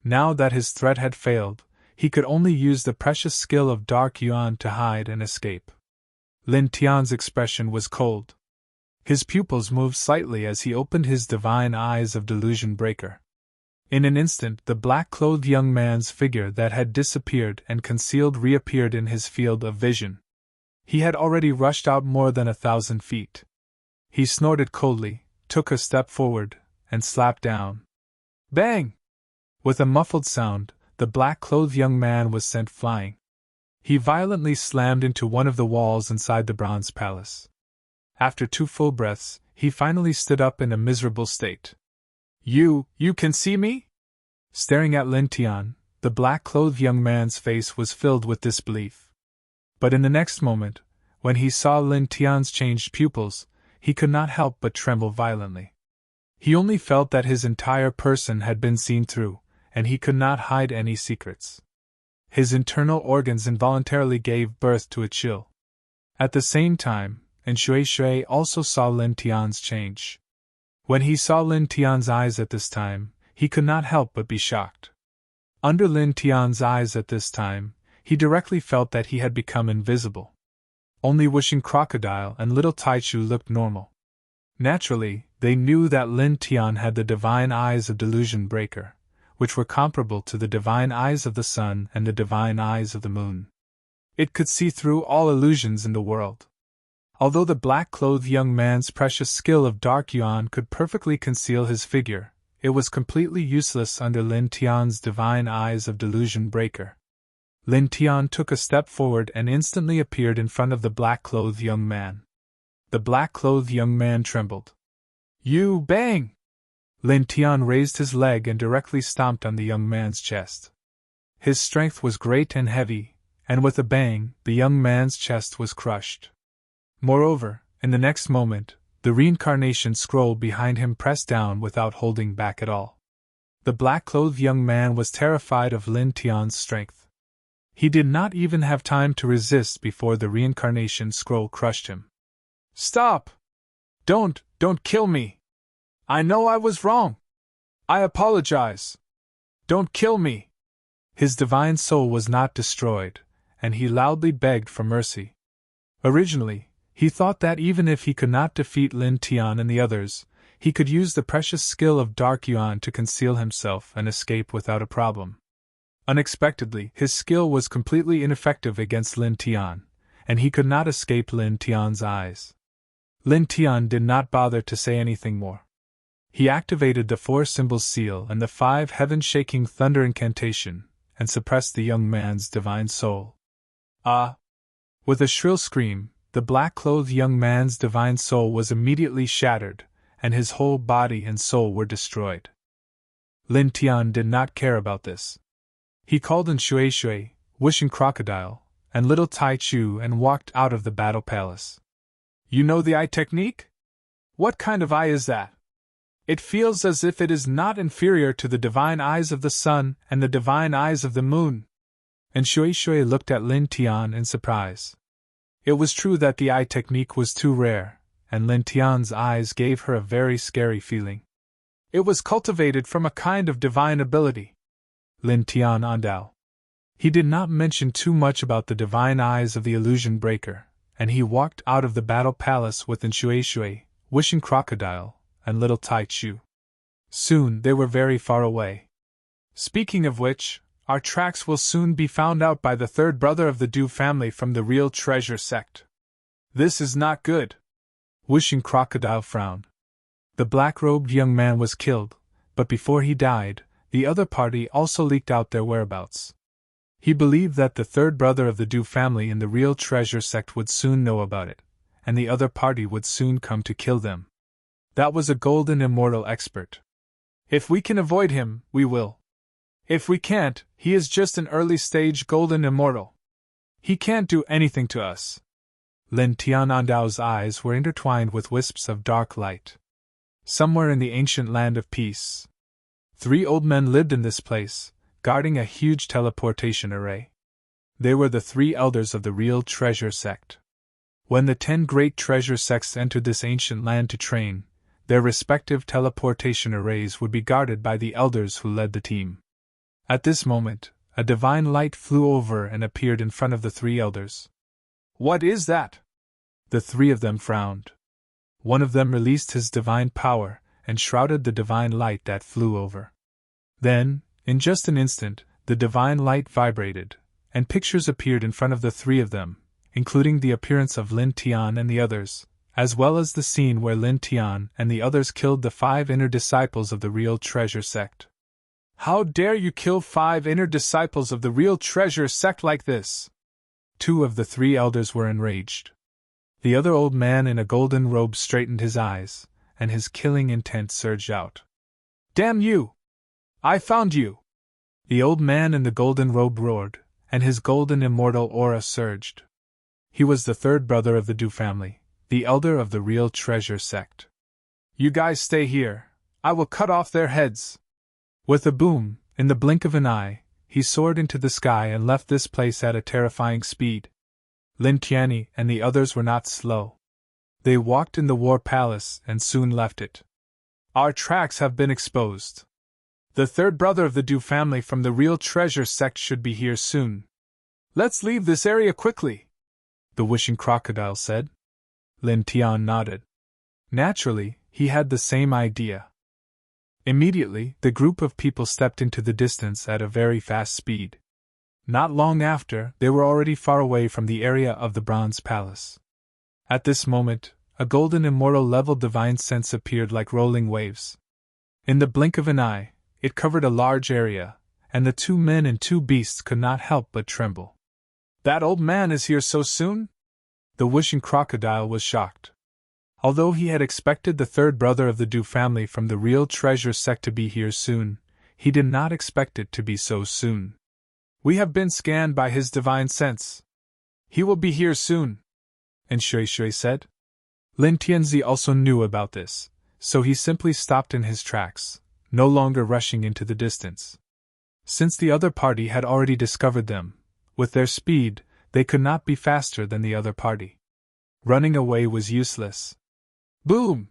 Now that his threat had failed, he could only use the precious skill of Dark Yuan to hide and escape. Lin Tian's expression was cold. His pupils moved slightly as he opened his divine eyes of Delusion Breaker. In an instant, the black-clothed young man's figure that had disappeared and concealed reappeared in his field of vision. He had already rushed out more than 1,000 feet. He snorted coldly, took a step forward, and slapped down. Bang! With a muffled sound, the black-clothed young man was sent flying. He violently slammed into one of the walls inside the bronze palace. After 2 full breaths, he finally stood up in a miserable state. You can see me?" Staring at Lin Tian, the black-clothed young man's face was filled with disbelief. But in the next moment, when he saw Lin Tian's changed pupils, he could not help but tremble violently. He only felt that his entire person had been seen through, and he could not hide any secrets. His internal organs involuntarily gave birth to a chill. At the same time, Shui also saw Lin Tian's change. When he saw Lin Tian's eyes at this time, he could not help but be shocked. Under Lin Tian's eyes at this time, he directly felt that he had become invisible. Only Wishing Crocodile and Little Taichu looked normal. Naturally, they knew that Lin Tian had the divine eyes of Delusion Breaker, which were comparable to the divine eyes of the sun and the divine eyes of the moon. It could see through all illusions in the world. Although the black-clothed young man's precious skill of Dark Yuan could perfectly conceal his figure, it was completely useless under Lin Tian's divine eyes of Delusion Breaker. Lin Tian took a step forward and instantly appeared in front of the black-clothed young man. The black-clothed young man trembled. "You bang!" Lin Tian raised his leg and directly stomped on the young man's chest. His strength was great and heavy, and with a bang, the young man's chest was crushed. Moreover, in the next moment, the reincarnation scroll behind him pressed down without holding back at all. The black-clothed young man was terrified of Lin Tian's strength. He did not even have time to resist before the reincarnation scroll crushed him. "Stop! Don't kill me! I know I was wrong! I apologize! Don't kill me!" His divine soul was not destroyed, and he loudly begged for mercy. Originally, he thought that even if he could not defeat Lin Tian and the others, he could use the precious skill of Dark Yuan to conceal himself and escape without a problem. Unexpectedly, his skill was completely ineffective against Lin Tian, and he could not escape Lin Tian's eyes. Lin Tian did not bother to say anything more. He activated the 4 symbols seal and the 5 heaven-shaking thunder incantation, and suppressed the young man's divine soul. Ah! With a shrill scream, the black-clothed young man's divine soul was immediately shattered, and his whole body and soul were destroyed. Lin Tian did not care about this. He called in Shui, Wishing Crocodile, and Little Taichu and walked out of the battle palace. "You know the eye technique? What kind of eye is that? It feels as if it is not inferior to the divine eyes of the sun and the divine eyes of the moon." And Shui looked at Lin Tian in surprise. It was true that the eye technique was too rare, and Lin Tian's eyes gave her a very scary feeling. It was cultivated from a kind of divine ability. Lin Tian andao. He did not mention too much about the divine eyes of the illusion breaker, and he walked out of the battle palace with Shui, Wishing Crocodile, and Little Taichu. Soon they were very far away. Speaking of which, our tracks will soon be found out by the 3rd brother of the Du family from the Real Treasure sect. This is not good. Wishing Crocodile frowned. The black-robed young man was killed, but before he died, the other party also leaked out their whereabouts. He believed that the third brother of the Du family in the real treasure sect would soon know about it, and the other party would soon come to kill them. That was a golden immortal expert. If we can avoid him, we will. If we can't, he is just an early-stage golden immortal. He can't do anything to us. Lin Tianandao's eyes were intertwined with wisps of dark light. Somewhere in the ancient land of peace, 3 old men lived in this place, guarding a huge teleportation array. They were the 3 elders of the real treasure sect. When the 10 great treasure sects entered this ancient land to train, their respective teleportation arrays would be guarded by the elders who led the team. At this moment, a divine light flew over and appeared in front of the 3 elders. What is that? The 3 of them frowned. One of them released his divine power and shrouded the divine light that flew over. Then, in just an instant, the divine light vibrated, and pictures appeared in front of the 3 of them, including the appearance of Lin Tian and the others, as well as the scene where Lin Tian and the others killed the 5 inner disciples of the real treasure sect. How dare you kill 5 inner disciples of the real treasure sect like this? 2 of the 3 elders were enraged. The other old man in a golden robe straightened his eyes, and his killing intent surged out. Damn you! I found you! The old man in the golden robe roared, and his golden immortal aura surged. He was the 3rd brother of the Du family, the elder of the real treasure sect. You guys stay here, I will cut off their heads! With a boom, in the blink of an eye, he soared into the sky and left this place at a terrifying speed. Lin Tianyi and the others were not slow. They walked in the war palace and soon left it. Our tracks have been exposed. The 3rd brother of the Du family from the real treasure sect should be here soon. Let's leave this area quickly, the wishing crocodile said. Lin Tian nodded. Naturally, he had the same idea. Immediately, the group of people stepped into the distance at a very fast speed. Not long after, they were already far away from the area of the Bronze Palace. At this moment, a golden immortal level divine sense appeared like rolling waves. In the blink of an eye, it covered a large area, and the 2 men and 2 beasts could not help but tremble. That old man is here so soon? The wishing crocodile was shocked. Although he had expected the 3rd brother of the Du family from the real treasure sect to be here soon, he did not expect it to be so soon. We have been scanned by his divine sense. He will be here soon, and Shui Shui said. Lin Tianzi also knew about this, so he simply stopped in his tracks, no longer rushing into the distance. Since the other party had already discovered them, with their speed, they could not be faster than the other party. Running away was useless. Boom!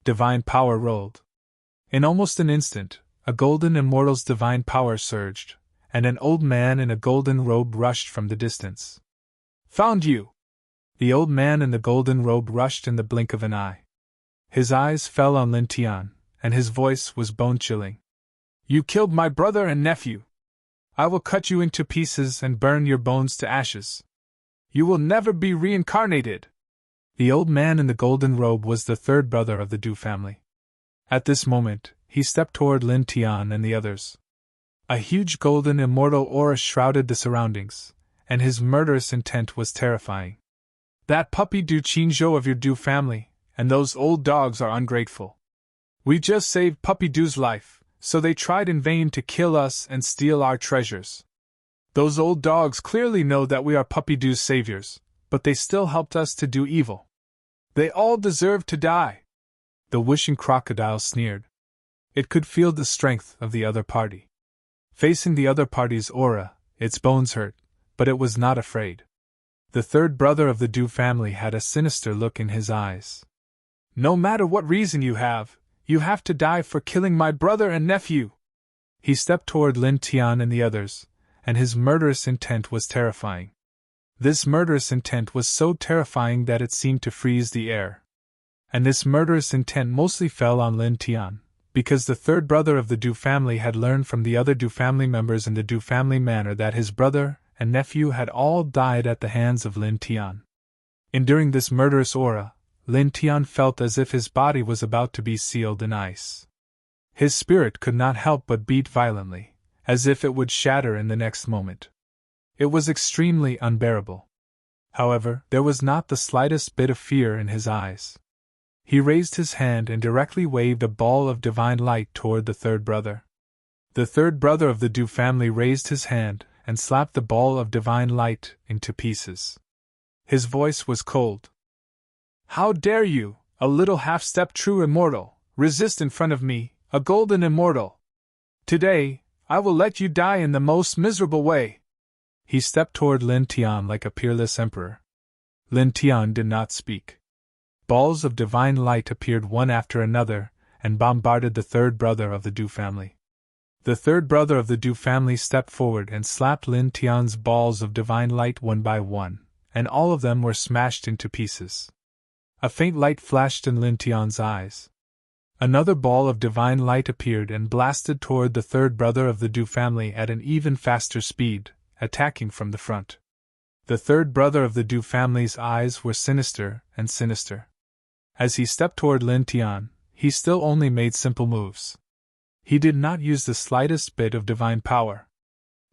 Divine power rolled. In almost an instant, a golden immortal's divine power surged, and an old man in a golden robe rushed from the distance. Found you! The old man in the golden robe rushed in the blink of an eye. His eyes fell on Lin Tian, and his voice was bone-chilling. You killed my brother and nephew. I will cut you into pieces and burn your bones to ashes. You will never be reincarnated! The old man in the golden robe was the 3rd brother of the Du family. At this moment, he stepped toward Lin Tian and the others. A huge golden immortal aura shrouded the surroundings, and his murderous intent was terrifying. That puppy Du Qingzhou of your Du family, and those old dogs are ungrateful. We just saved Puppy Du's life, so they tried in vain to kill us and steal our treasures. Those old dogs clearly know that we are Puppy Du's saviors, but they still helped us to do evil. They all deserve to die. The wishing crocodile sneered. It could feel the strength of the other party. Facing the other party's aura, its bones hurt, but it was not afraid. The 3rd brother of the Du family had a sinister look in his eyes. No matter what reason you have to die for killing my brother and nephew! He stepped toward Lin Tian and the others, and his murderous intent was terrifying. This murderous intent was so terrifying that it seemed to freeze the air. And this murderous intent mostly fell on Lin Tian, because the 3rd brother of the Du family had learned from the other Du family members in the Du family manor that his brother and nephew had all died at the hands of Lin Tian. Enduring this murderous aura, Lin Tian felt as if his body was about to be sealed in ice. His spirit could not help but beat violently, as if it would shatter in the next moment. It was extremely unbearable. However, there was not the slightest bit of fear in his eyes. He raised his hand and directly waved a ball of divine light toward the third brother. The third brother of the Dew family raised his hand and slapped the ball of divine light into pieces. His voice was cold. "How dare you, a little half-step true immortal, resist in front of me, a golden immortal? Today, I will let you die in the most miserable way." He stepped toward Lin Tian like a peerless emperor. Lin Tian did not speak. Balls of divine light appeared one after another and bombarded the third brother of the Dew family. The third brother of the Dew family stepped forward and slapped Lin Tian's balls of divine light one by one, and all of them were smashed into pieces. A faint light flashed in Lin Tian's eyes. Another ball of divine light appeared and blasted toward the third brother of the Dew family at an even faster speed, attacking from the front. The third brother of the Dew family's eyes were sinister and sinister. As he stepped toward Lin Tian, he still only made simple moves. He did not use the slightest bit of divine power.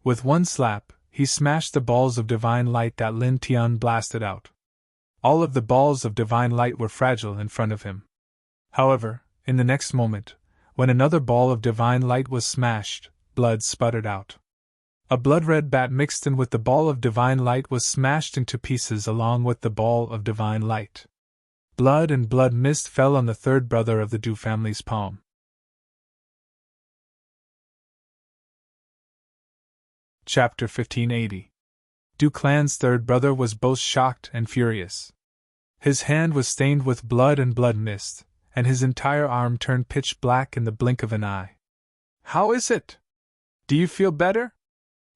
With one slap, he smashed the balls of divine light that Lin Tian blasted out. All of the balls of divine light were fragile in front of him. However, in the next moment, when another ball of divine light was smashed, blood sputtered out. A blood-red bat mixed in with the ball of divine light was smashed into pieces along with the ball of divine light. Blood and blood mist fell on the third brother of the Dew family's palm. Chapter 1580. Dew Clan's third brother was both shocked and furious. His hand was stained with blood and blood mist, and his entire arm turned pitch black in the blink of an eye. "How is it? Do you feel better?"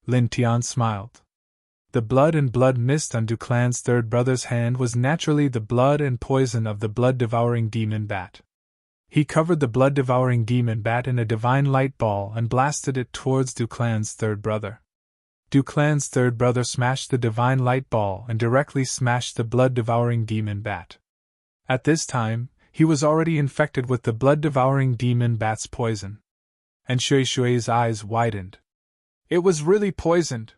Lin Tian smiled. The blood and blood mist on Dew Clan's third brother's hand was naturally the blood and poison of the blood-devouring demon bat. He covered the blood-devouring demon bat in a divine light ball and blasted it towards Dew Clan's third brother. Dew Clan's third brother smashed the divine light ball and directly smashed the blood-devouring demon bat. At this time, he was already infected with the blood-devouring demon bat's poison. And Shui Shui's eyes widened. It was really poisoned.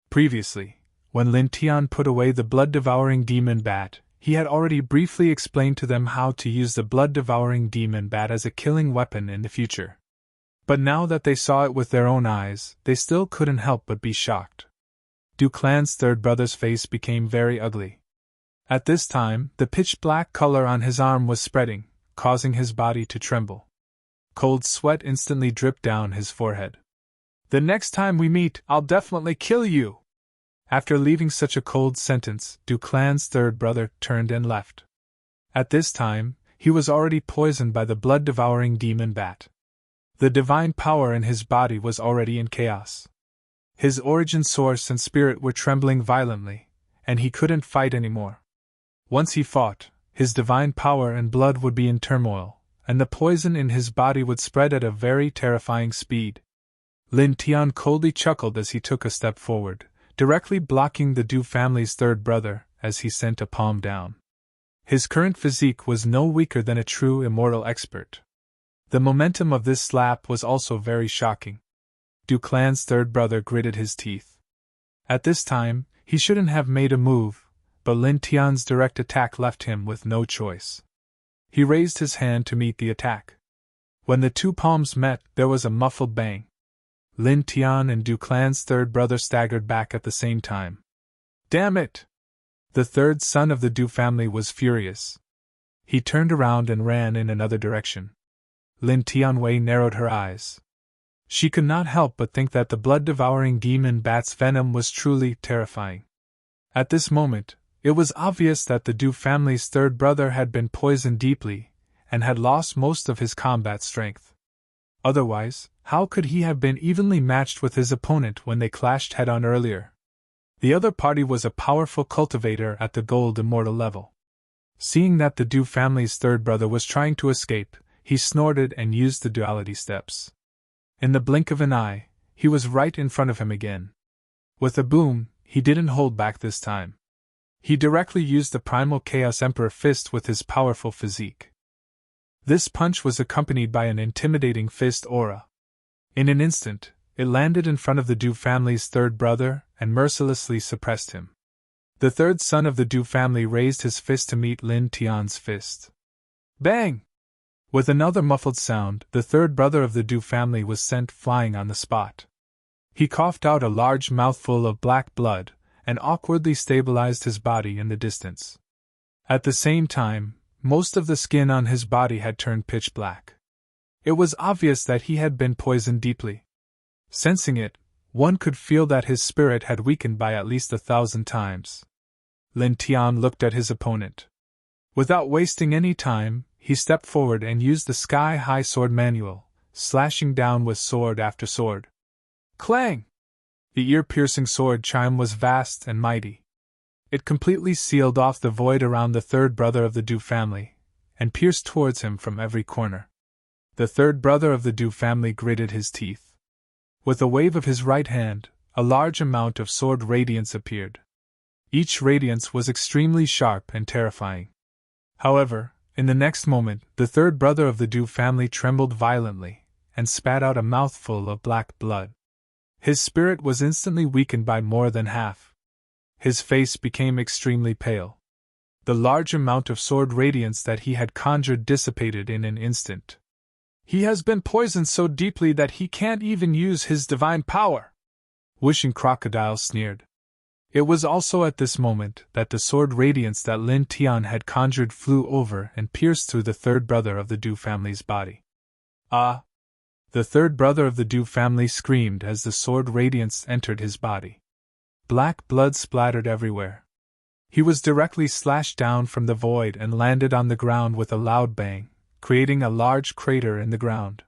Previously, when Lin Tian put away the blood-devouring demon bat, he had already briefly explained to them how to use the blood-devouring demon bat as a killing weapon in the future. But now that they saw it with their own eyes, they still couldn't help but be shocked. Dew Clan's third brother's face became very ugly. At this time, the pitch-black color on his arm was spreading, causing his body to tremble. Cold sweat instantly dripped down his forehead. "The next time we meet, I'll definitely kill you!" After leaving such a cold sentence, Dew Clan's third brother turned and left. At this time, he was already poisoned by the blood-devouring demon bat. The divine power in his body was already in chaos. His origin source and spirit were trembling violently, and he couldn't fight anymore. Once he fought, his divine power and blood would be in turmoil, and the poison in his body would spread at a very terrifying speed. Lin Tian coldly chuckled as he took a step forward, directly blocking the Dew family's third brother as he sent a palm down. His current physique was no weaker than a true immortal expert. The momentum of this slap was also very shocking. Dew Clan's third brother gritted his teeth. At this time, he shouldn't have made a move, but Lin Tian's direct attack left him with no choice. He raised his hand to meet the attack. When the two palms met, there was a muffled bang. Lin Tian and Dew Clan's third brother staggered back at the same time. "Damn it!" The third son of the Dew family was furious. He turned around and ran in another direction. Lin Tianwei narrowed her eyes. She could not help but think that the blood-devouring demon bat's venom was truly terrifying. At this moment, it was obvious that the Dew family's third brother had been poisoned deeply, and had lost most of his combat strength. Otherwise, how could he have been evenly matched with his opponent when they clashed head-on earlier? The other party was a powerful cultivator at the gold immortal level. Seeing that the Dew family's third brother was trying to escape, he snorted and used the duality steps. In the blink of an eye, he was right in front of him again. With a boom, he didn't hold back this time. He directly used the primal Chaos Emperor fist with his powerful physique. This punch was accompanied by an intimidating fist aura. In an instant, it landed in front of the Du family's third brother and mercilessly suppressed him. The third son of the Du family raised his fist to meet Lin Tian's fist. Bang! With another muffled sound, the third brother of the Du family was sent flying on the spot. He coughed out a large mouthful of black blood and awkwardly stabilized his body in the distance. At the same time, most of the skin on his body had turned pitch black. It was obvious that he had been poisoned deeply. Sensing it, one could feel that his spirit had weakened by at least 1,000 times. Lin Tian looked at his opponent. Without wasting any time, he stepped forward and used the sky-high sword manual, slashing down with sword after sword. Clang! The ear-piercing sword chime was vast and mighty. It completely sealed off the void around the third brother of the Du family, and pierced towards him from every corner. The third brother of the Du family gritted his teeth. With a wave of his right hand, a large amount of sword radiance appeared. Each radiance was extremely sharp and terrifying. However, in the next moment, the third brother of the Du family trembled violently, and spat out a mouthful of black blood. His spirit was instantly weakened by more than half. His face became extremely pale. The large amount of sword radiance that he had conjured dissipated in an instant. He has been poisoned so deeply that he can't even use his divine power, Wishing Crocodile sneered. It was also at this moment that the sword radiance that Lin Tian had conjured flew over and pierced through the third brother of the Du family's body. Ah! The third brother of the Du family screamed as the sword radiance entered his body. Black blood splattered everywhere. He was directly slashed down from the void and landed on the ground with a loud bang, creating a large crater in the ground.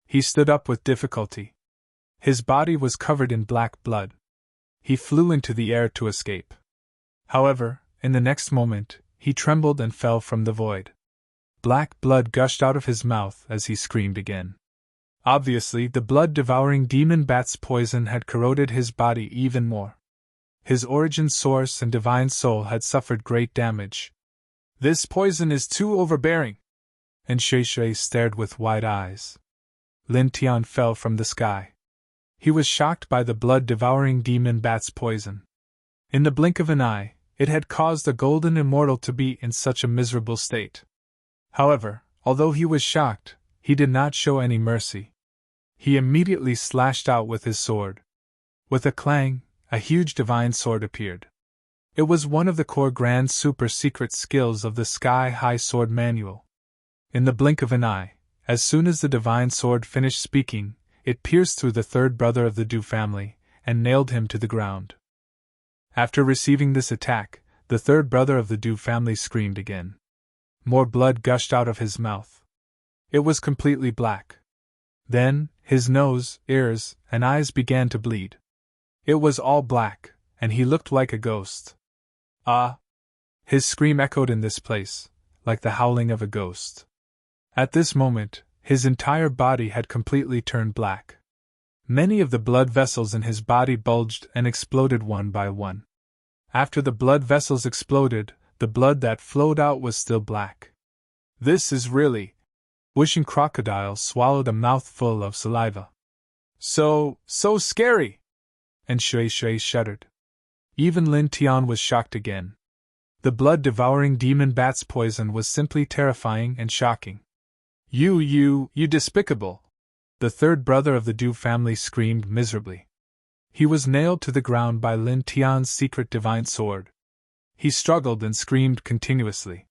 He stood up with difficulty. His body was covered in black blood. He flew into the air to escape. However, in the next moment, he trembled and fell from the void. Black blood gushed out of his mouth as he screamed again. Obviously, the blood-devouring demon bat's poison had corroded his body even more. His origin source and divine soul had suffered great damage. This poison is too overbearing. And Shui stared with wide eyes. Lin Tian fell from the sky. He was shocked by the blood-devouring demon bat's poison. In the blink of an eye, it had caused the golden immortal to be in such a miserable state. However, although he was shocked, he did not show any mercy. He immediately slashed out with his sword. With a clang, a huge divine sword appeared. It was one of the core grand super-secret skills of the Sky-High Sword Manual. In the blink of an eye, as soon as the divine sword finished speaking, it pierced through the third brother of the Du family, and nailed him to the ground. After receiving this attack, the third brother of the Du family screamed again. More blood gushed out of his mouth. It was completely black. Then, his nose, ears, and eyes began to bleed. It was all black, and he looked like a ghost. Ah! His scream echoed in this place, like the howling of a ghost. At this moment, his entire body had completely turned black. Many of the blood vessels in his body bulged and exploded one by one. After the blood vessels exploded, the blood that flowed out was still black. This is really... Wishing Crocodile swallowed a mouthful of saliva. So scary! And Shui shuddered. Even Lin Tian was shocked again. The blood-devouring demon bat's poison was simply terrifying and shocking. You despicable! The third brother of the Du family screamed miserably. He was nailed to the ground by Lin Tian's secret divine sword. He struggled and screamed continuously.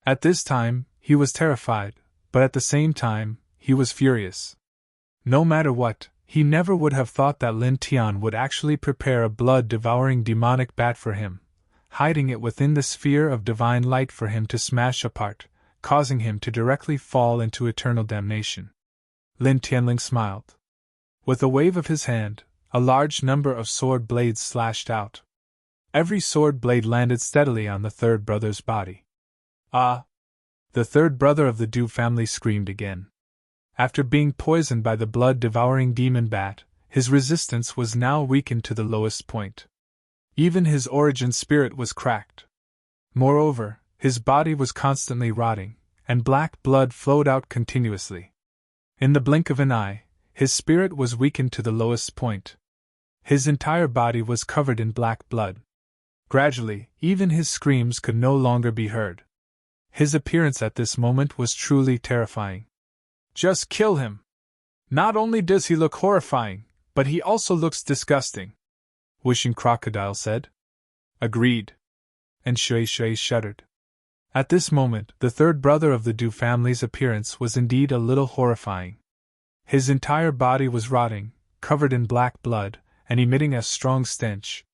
At this time, he was terrified, but at the same time, he was furious. No matter what, he never would have thought that Lin Tian would actually prepare a blood-devouring demonic bat for him, hiding it within the sphere of divine light for him to smash apart, causing him to directly fall into eternal damnation. Lin Tianling smiled. With a wave of his hand, a large number of sword blades slashed out. Every sword blade landed steadily on the third brother's body. Ah! The third brother of the Du family screamed again. After being poisoned by the blood-devouring demon bat, his resistance was now weakened to the lowest point. Even his origin spirit was cracked. Moreover, his body was constantly rotting, and black blood flowed out continuously. In the blink of an eye, his spirit was weakened to the lowest point. His entire body was covered in black blood. Gradually, even his screams could no longer be heard. His appearance at this moment was truly terrifying. Just kill him! Not only does he look horrifying, but he also looks disgusting, Wishing Crocodile said. Agreed. And Shui Shui shuddered. At this moment, the third brother of the Du family's appearance was indeed a little horrifying. His entire body was rotting, covered in black blood, and emitting a strong stench.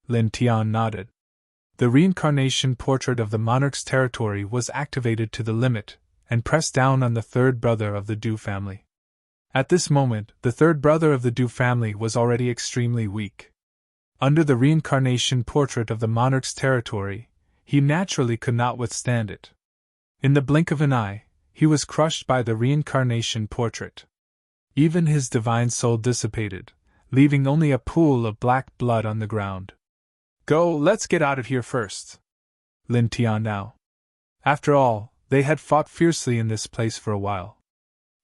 Lin Tian nodded. The reincarnation portrait of the monarch's territory was activated to the limit, and pressed down on the third brother of the Du family. At this moment, the third brother of the Du family was already extremely weak. Under the reincarnation portrait of the monarch's territory, he naturally could not withstand it. In the blink of an eye, he was crushed by the reincarnation portrait. Even his divine soul dissipated, leaving only a pool of black blood on the ground. Go, let's get out of here first. Lin Tian now. After all, they had fought fiercely in this place for a while.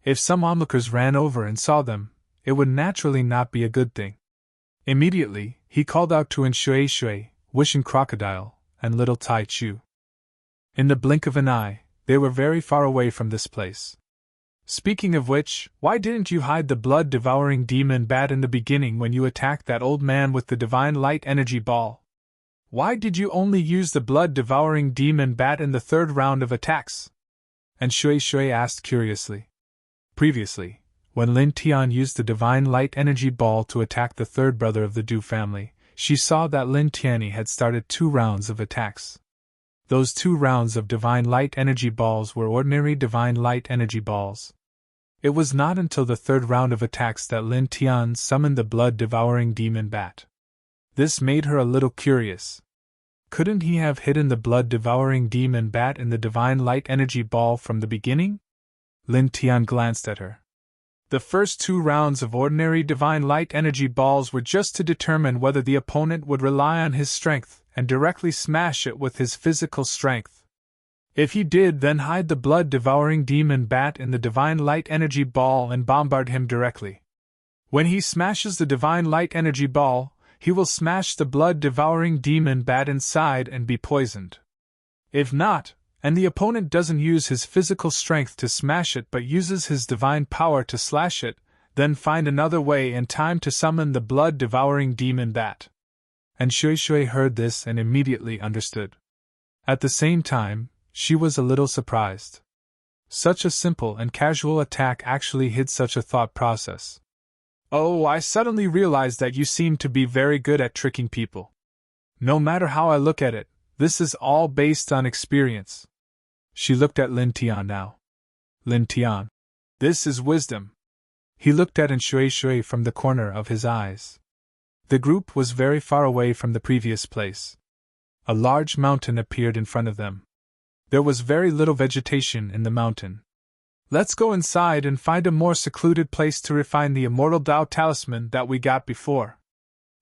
If some onlookers ran over and saw them, it would naturally not be a good thing. Immediately, he called out to Shui Shui, Wishing Crocodile, and little Tai Chu. In the blink of an eye, they were very far away from this place. Speaking of which, why didn't you hide the blood-devouring demon bat in the beginning when you attacked that old man with the divine light energy ball? Why did you only use the blood-devouring demon bat in the third round of attacks? And Shui Shui asked curiously. Previously, when Lin Tian used the divine light energy ball to attack the third brother of the Du family, she saw that Lin Tianyi had started 2 rounds of attacks. Those 2 rounds of divine light energy balls were ordinary divine light energy balls. It was not until the third round of attacks that Lin Tian summoned the blood-devouring demon bat. This made her a little curious. Couldn't he have hidden the blood-devouring demon bat in the divine light energy ball from the beginning? Lin Tian glanced at her. The first 2 rounds of ordinary divine light energy balls were just to determine whether the opponent would rely on his strength and directly smash it with his physical strength. If he did, then hide the blood-devouring demon bat in the divine light energy ball and bombard him directly. When he smashes the divine light energy ball, he will smash the blood-devouring demon bat inside and be poisoned. If not, and the opponent doesn't use his physical strength to smash it but uses his divine power to slash it, then find another way and time to summon the blood-devouring demon bat. And Shui Shui heard this and immediately understood. At the same time, she was a little surprised. Such a simple and casual attack actually hid such a thought process. Oh, I suddenly realized that you seem to be very good at tricking people. No matter how I look at it, this is all based on experience. She looked at Lin Tian now. Lin Tian. This is wisdom. He looked at Shui Shui from the corner of his eyes. The group was very far away from the previous place. A large mountain appeared in front of them. There was very little vegetation in the mountain. Let's go inside and find a more secluded place to refine the immortal Dao talisman that we got before.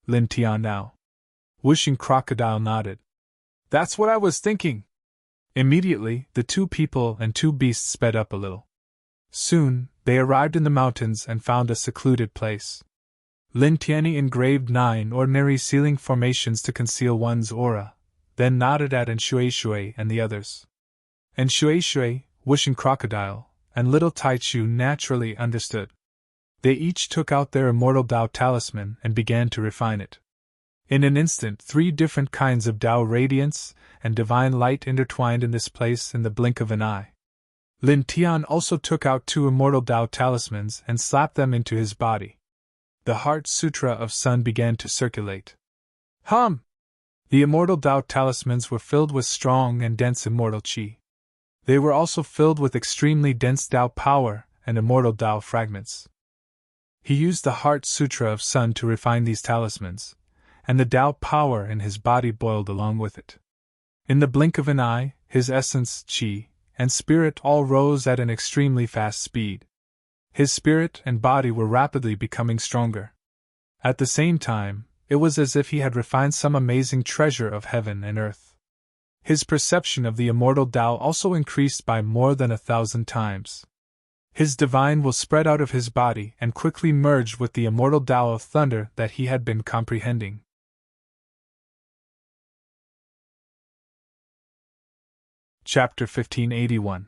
Lin Tian now. Wishing Crocodile nodded. That's what I was thinking. Immediately, the 2 people and 2 beasts sped up a little. Soon, they arrived in the mountains and found a secluded place. Lin Tianyi engraved 9 ordinary ceiling formations to conceal one's aura, then nodded at Shui Shui and the others. Shui Shui, Wishing Crocodile, and little Tai Chu naturally understood. They each took out their immortal Dao talisman and began to refine it. In an instant, 3 different kinds of Dao radiance and divine light intertwined in this place in the blink of an eye. Lin Tian also took out 2 immortal Dao talismans and slapped them into his body. The Heart Sutra of Sun began to circulate. Hum! The immortal Dao talismans were filled with strong and dense immortal qi. They were also filled with extremely dense Dao power and immortal Dao fragments. He used the Heart Sutra of Sun to refine these talismans, and the Dao power in his body boiled along with it. In the blink of an eye, his essence, qi, and spirit all rose at an extremely fast speed. His spirit and body were rapidly becoming stronger. At the same time, it was as if he had refined some amazing treasure of heaven and earth. His perception of the immortal Tao also increased by more than 1,000 times. His divine will spread out of his body and quickly merged with the immortal Tao of thunder that he had been comprehending. Chapter 1581.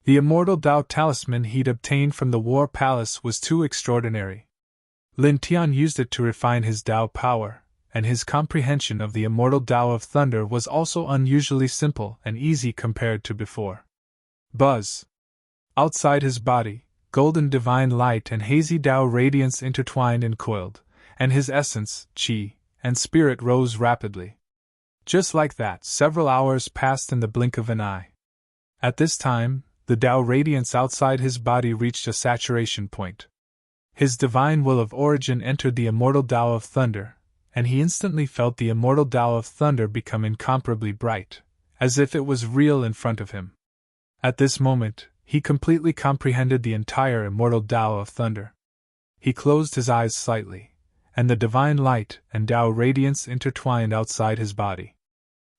The immortal Tao talisman he'd obtained from the War Palace was too extraordinary. Lin Tian used it to refine his Tao power, and his comprehension of the immortal Tao of thunder was also unusually simple and easy compared to before. Buzz! Outside his body, golden divine light and hazy Tao radiance intertwined and coiled, and his essence, qi, and spirit rose rapidly. Just like that, several hours passed in the blink of an eye. At this time, the Tao radiance outside his body reached a saturation point. His divine will of origin entered the immortal Tao of thunder, and he instantly felt the immortal Tao of thunder become incomparably bright, as if it was real in front of him. At this moment, he completely comprehended the entire immortal Tao of thunder. He closed his eyes slightly, and the divine light and Tao radiance intertwined outside his body.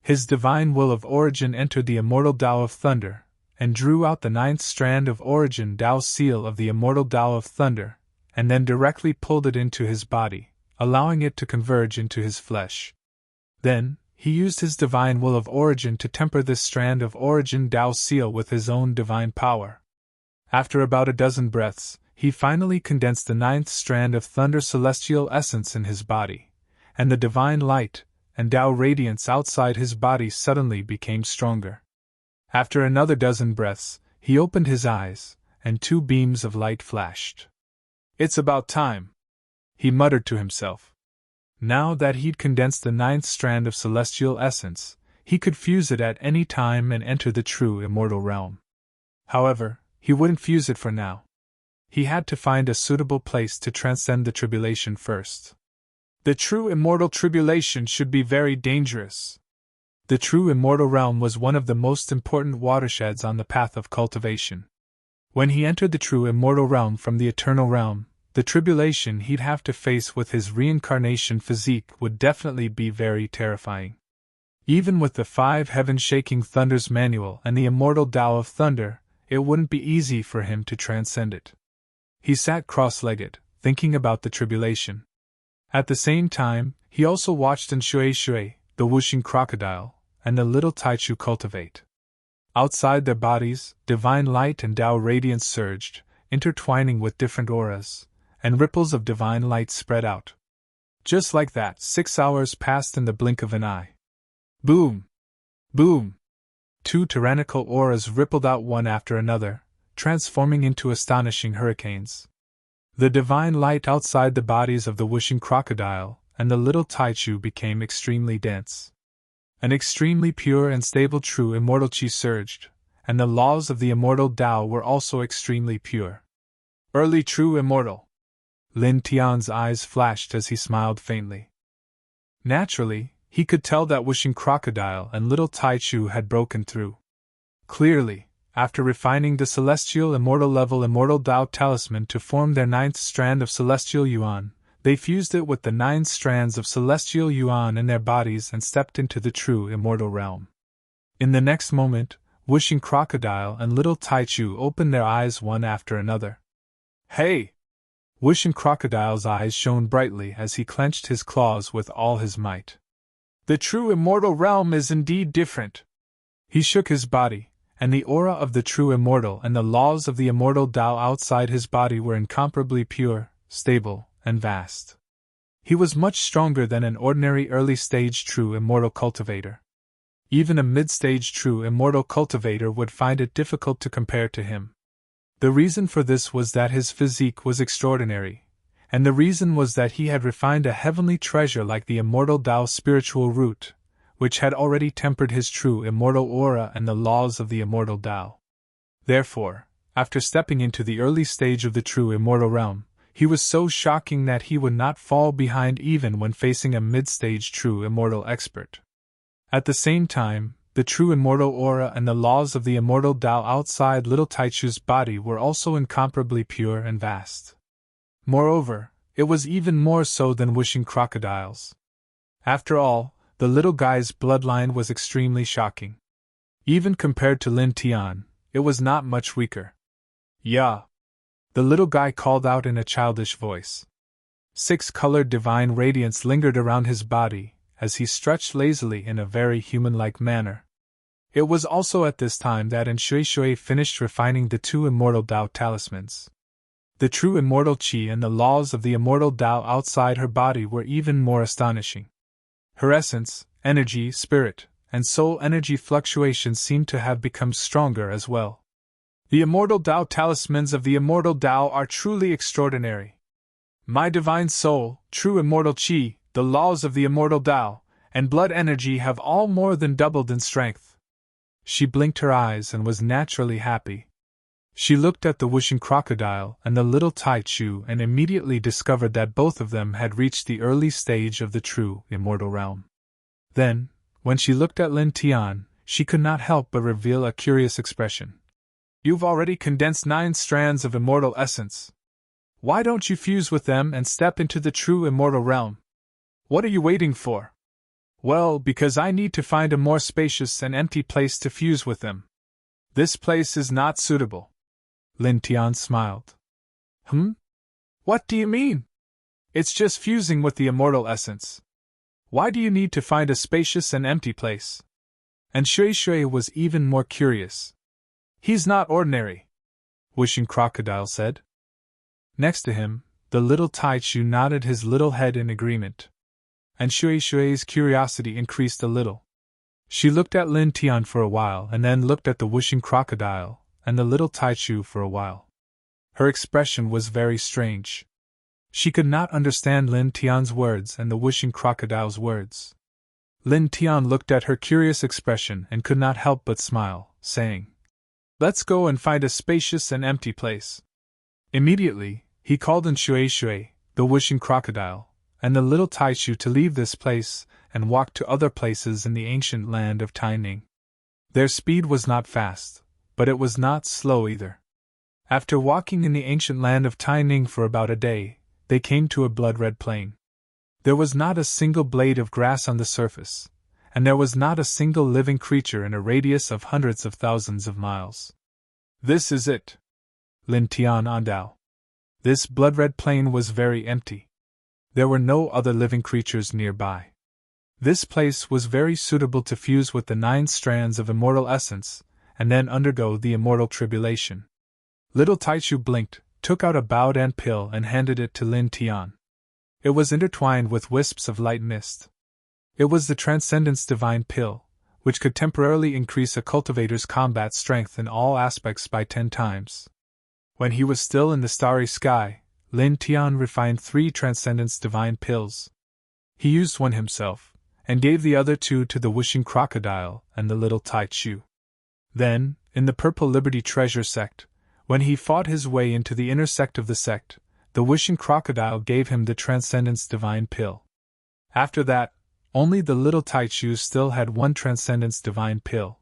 His divine will of origin entered the immortal Tao of thunder, and drew out the 9th strand of origin Tao seal of the immortal Tao of thunder, and then directly pulled it into his body, allowing it to converge into his flesh. Then, he used his divine will of origin to temper this strand of origin Tao seal with his own divine power. After about a dozen breaths, he finally condensed the 9th strand of thunder celestial essence in his body, and the divine light and Tao radiance outside his body suddenly became stronger. After another dozen breaths, he opened his eyes, and 2 beams of light flashed. "It's about time," he muttered to himself. Now that he'd condensed the 9th strand of celestial essence, he could fuse it at any time and enter the true immortal realm. However, he wouldn't fuse it for now. He had to find a suitable place to transcend the tribulation first. The true immortal tribulation should be very dangerous. The true immortal realm was one of the most important watersheds on the path of cultivation. When he entered the true immortal realm from the eternal realm, the tribulation he'd have to face with his reincarnation physique would definitely be very terrifying. Even with the 5 heaven-shaking thunders manual and the immortal Tao of thunder, it wouldn't be easy for him to transcend it. He sat cross-legged, thinking about the tribulation. At the same time, he also watched Shui, the whooshing crocodile, and the little Taichu cultivate. Outside their bodies, divine light and Tao radiance surged, intertwining with different auras, and ripples of divine light spread out. Just like that, 6 hours passed in the blink of an eye. Boom! Boom! 2 tyrannical auras rippled out one after another, transforming into astonishing hurricanes. The divine light outside the bodies of the whooshing crocodile and the little Taichu became extremely dense. An extremely pure and stable true immortal qi surged, and the laws of the immortal Tao were also extremely pure. Early true immortal. Lin Tian's eyes flashed as he smiled faintly. Naturally, he could tell that whooshing crocodile and little Taichu had broken through. Clearly, after refining the celestial immortal level immortal Tao talisman to form their 9th strand of celestial yuan, they fused it with the 9 strands of celestial yuan in their bodies and stepped into the true immortal realm. In the next moment, whooshing crocodile and little Taichu opened their eyes one after another. "Hey!" Whooshing crocodile's eyes shone brightly as he clenched his claws with all his might. "The true immortal realm is indeed different." He shook his body, and the aura of the true immortal and the laws of the immortal Tao outside his body were incomparably pure, stable, and vast. He was much stronger than an ordinary early-stage true immortal cultivator. Even a mid-stage true immortal cultivator would find it difficult to compare to him. The reason for this was that his physique was extraordinary, and the reason was that he had refined a heavenly treasure like the immortal Tao spiritual root, which had already tempered his true immortal aura and the laws of the immortal Tao. Therefore, after stepping into the early stage of the true immortal realm, he was so shocking that he would not fall behind even when facing a mid-stage true immortal expert. At the same time, the true immortal aura and the laws of the immortal Tao outside little Taichu's body were also incomparably pure and vast. Moreover, it was even more so than whooshing crocodiles. After all, The little guy's bloodline was extremely shocking. Even compared to Lin Tian, it was not much weaker. "Yeah," the little guy called out in a childish voice. 6-colored divine radiance lingered around his body as he stretched lazily in a very human-like manner. It was also at this time that Shui finished refining the 2 immortal Dao talismans. The true immortal Qi and the laws of the immortal Dao outside her body were even more astonishing. Her essence, energy, spirit, and soul energy fluctuations seemed to have become stronger as well. The immortal Dao talismans of the immortal Dao are truly extraordinary. My divine soul, true immortal Qi, the laws of the immortal Dao, and blood energy have all more than doubled in strength. She blinked her eyes and was naturally happy. She looked at the whooshing crocodile and the little Tai Chu and immediately discovered that both of them had reached the early stage of the true immortal realm. Then, when she looked at Lin Tian, she could not help but reveal a curious expression. "You've already condensed 9 strands of immortal essence. Why don't you fuse with them and step into the true immortal realm? What are you waiting for?" "Well, because I need to find a more spacious and empty place to fuse with them. This place is not suitable." Lin Tian smiled. What do you mean?" "It's just fusing with the immortal essence. Why do you need to find a spacious and empty place?" And Shui was even more curious. "He's not ordinary," Wishing Crocodile said. Next to him, the little Tai Chu nodded his little head in agreement. And Shui's curiosity increased a little. She looked at Lin Tian for a while and then looked at the whooshing crocodile and the little Tai Chu for a while. Her expression was very strange. She could not understand Lin Tian's words and the whooshing crocodile's words. Lin Tian looked at her curious expression and could not help but smile, saying, "Let's go and find a spacious and empty place." Immediately, he called on Shui, the whooshing crocodile, and the little Tai Chu to leave this place and walk to other places in the ancient land of Taining. Their speed was not fast, but it was not slow either. After walking in the ancient land of Taining for about a day, they came to a blood-red plain. There was not a single blade of grass on the surface, and there was not a single living creature in a radius of hundreds of thousands of miles. "This is it," Lin Tian andao. This blood-red plain was very empty. There were no other living creatures nearby. This place was very suitable to fuse with the 9 strands of immortal essence, and then undergo the immortal tribulation. Little Taichu blinked, took out a Baodan pill and handed it to Lin Tian. It was intertwined with wisps of light mist. It was the Transcendence Divine Pill, which could temporarily increase a cultivator's combat strength in all aspects by 10 times. When he was still in the starry sky, Lin Tian refined 3 Transcendence Divine Pills. He used one himself, and gave the other 2 to the whooshing crocodile and the little Tai Chu. Then, in the Purple Liberty Treasure sect, when he fought his way into the inner sect of the sect, the whooshing crocodile gave him the Transcendence Divine Pill. After that, only the little Tai Chu still had 1 Transcendence Divine Pill.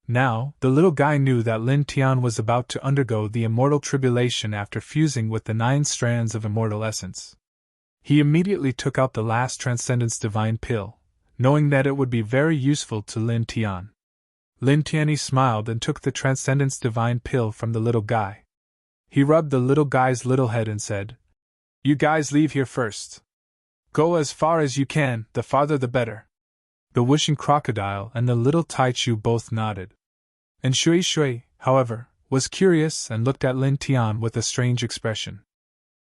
Now, the little guy knew that Lin Tian was about to undergo the immortal tribulation after fusing with the 9 strands of immortal essence. He immediately took out the last Transcendence Divine Pill, knowing that it would be very useful to Lin Tian. Lin Tian smiled and took the Transcendence Divine Pill from the little guy. He rubbed the little guy's little head and said, "You guys leave here first. Go as far as you can, the farther the better." The whooshing crocodile and the little Tai Chu both nodded. And Shui, however, was curious and looked at Lin Tian with a strange expression.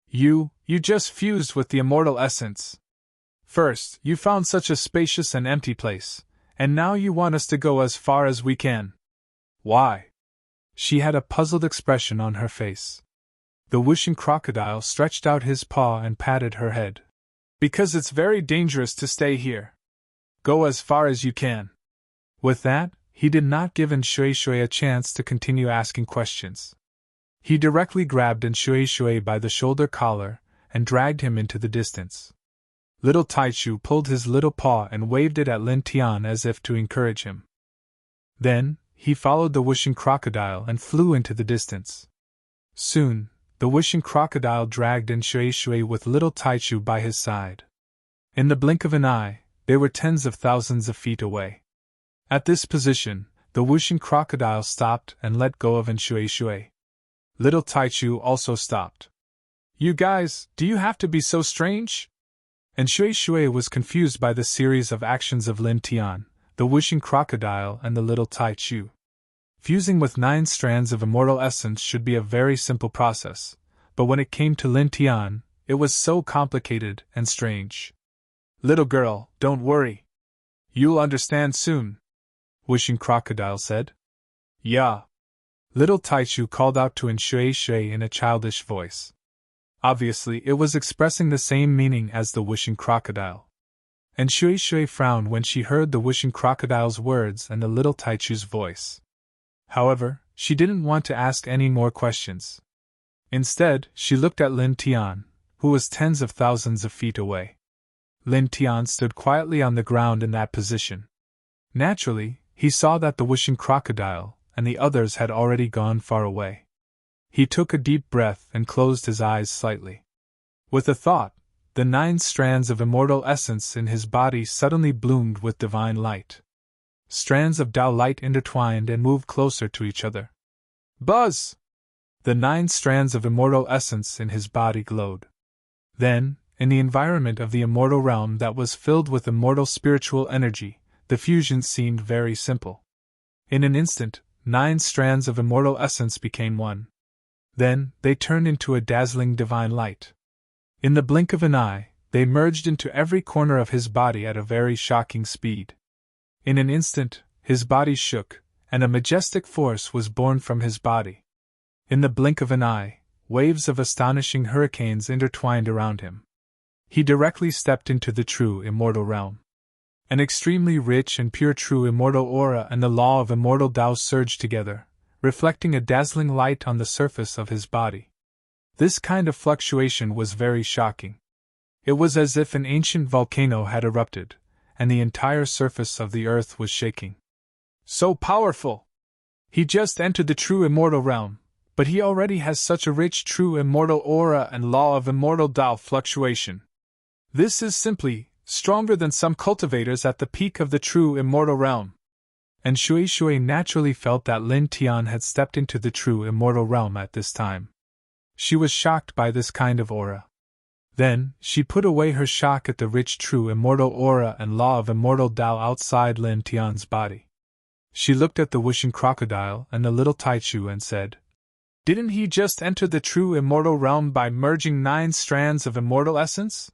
You just fused with the immortal essence. First, you found such a spacious and empty place, and now you want us to go as far as we can. Why?" She had a puzzled expression on her face. The whooshing crocodile stretched out his paw and patted her head. "Because it's very dangerous to stay here. Go as far as you can." With that, he did not give Shui a chance to continue asking questions. He directly grabbed Shui by the shoulder collar and dragged him into the distance. Little Taichu pulled his little paw and waved it at Lin Tian as if to encourage him. Then, he followed the whooshing crocodile and flew into the distance. Soon, the whooshing crocodile dragged Shui with little Taichu by his side. In the blink of an eye, they were tens of thousands of feet away. At this position, the whooshing crocodile stopped and let go of Shui. Little Taichu also stopped. You guys, do you have to be so strange? Shui was confused by the series of actions of Lin Tian, the whooshing crocodile, and the little Taichu. Fusing with 9 strands of immortal essence should be a very simple process, but when it came to Lin Tian, it was so complicated and strange. Little girl, don't worry. You'll understand soon, whooshing crocodile said. Yeah. Little Taichu called out to Shui in a childish voice. Obviously, it was expressing the same meaning as the whooshing crocodile. Shui frowned when she heard the whooshing crocodile's words and the little Taichu's voice. However, she didn't want to ask any more questions. Instead, she looked at Lin Tian, who was tens of thousands of feet away. Lin Tian stood quietly on the ground in that position. Naturally, he saw that the whooshing crocodile and the others had already gone far away. He took a deep breath and closed his eyes slightly. With a thought, the 9 strands of immortal essence in his body suddenly bloomed with divine light. Strands of Tao light intertwined and moved closer to each other. Buzz! The 9 strands of immortal essence in his body glowed. Then, in the environment of the immortal realm that was filled with immortal spiritual energy, the fusion seemed very simple. In an instant, 9 strands of immortal essence became one. Then, they turned into a dazzling divine light. In the blink of an eye, they merged into every corner of his body at a very shocking speed. In an instant, his body shook, and a majestic force was born from his body. In the blink of an eye, waves of astonishing hurricanes intertwined around him. He directly stepped into the true immortal realm. An extremely rich and pure true immortal aura and the law of immortal Tao surged together, reflecting a dazzling light on the surface of his body. This kind of fluctuation was very shocking. It was as if an ancient volcano had erupted, and the entire surface of the earth was shaking. So powerful! He just entered the true immortal realm, but he already has such a rich true immortal aura and law of immortal Tao fluctuation. This is simply stronger than some cultivators at the peak of the true immortal realm. Shui naturally felt that Lin Tian had stepped into the true immortal realm at this time. She was shocked by this kind of aura. Then, she put away her shock at the rich true immortal aura and law of immortal Tao outside Lin Tian's body. She looked at the whooshing crocodile and the little Taichu and said, Didn't he just enter the true immortal realm by merging 9 strands of immortal essence?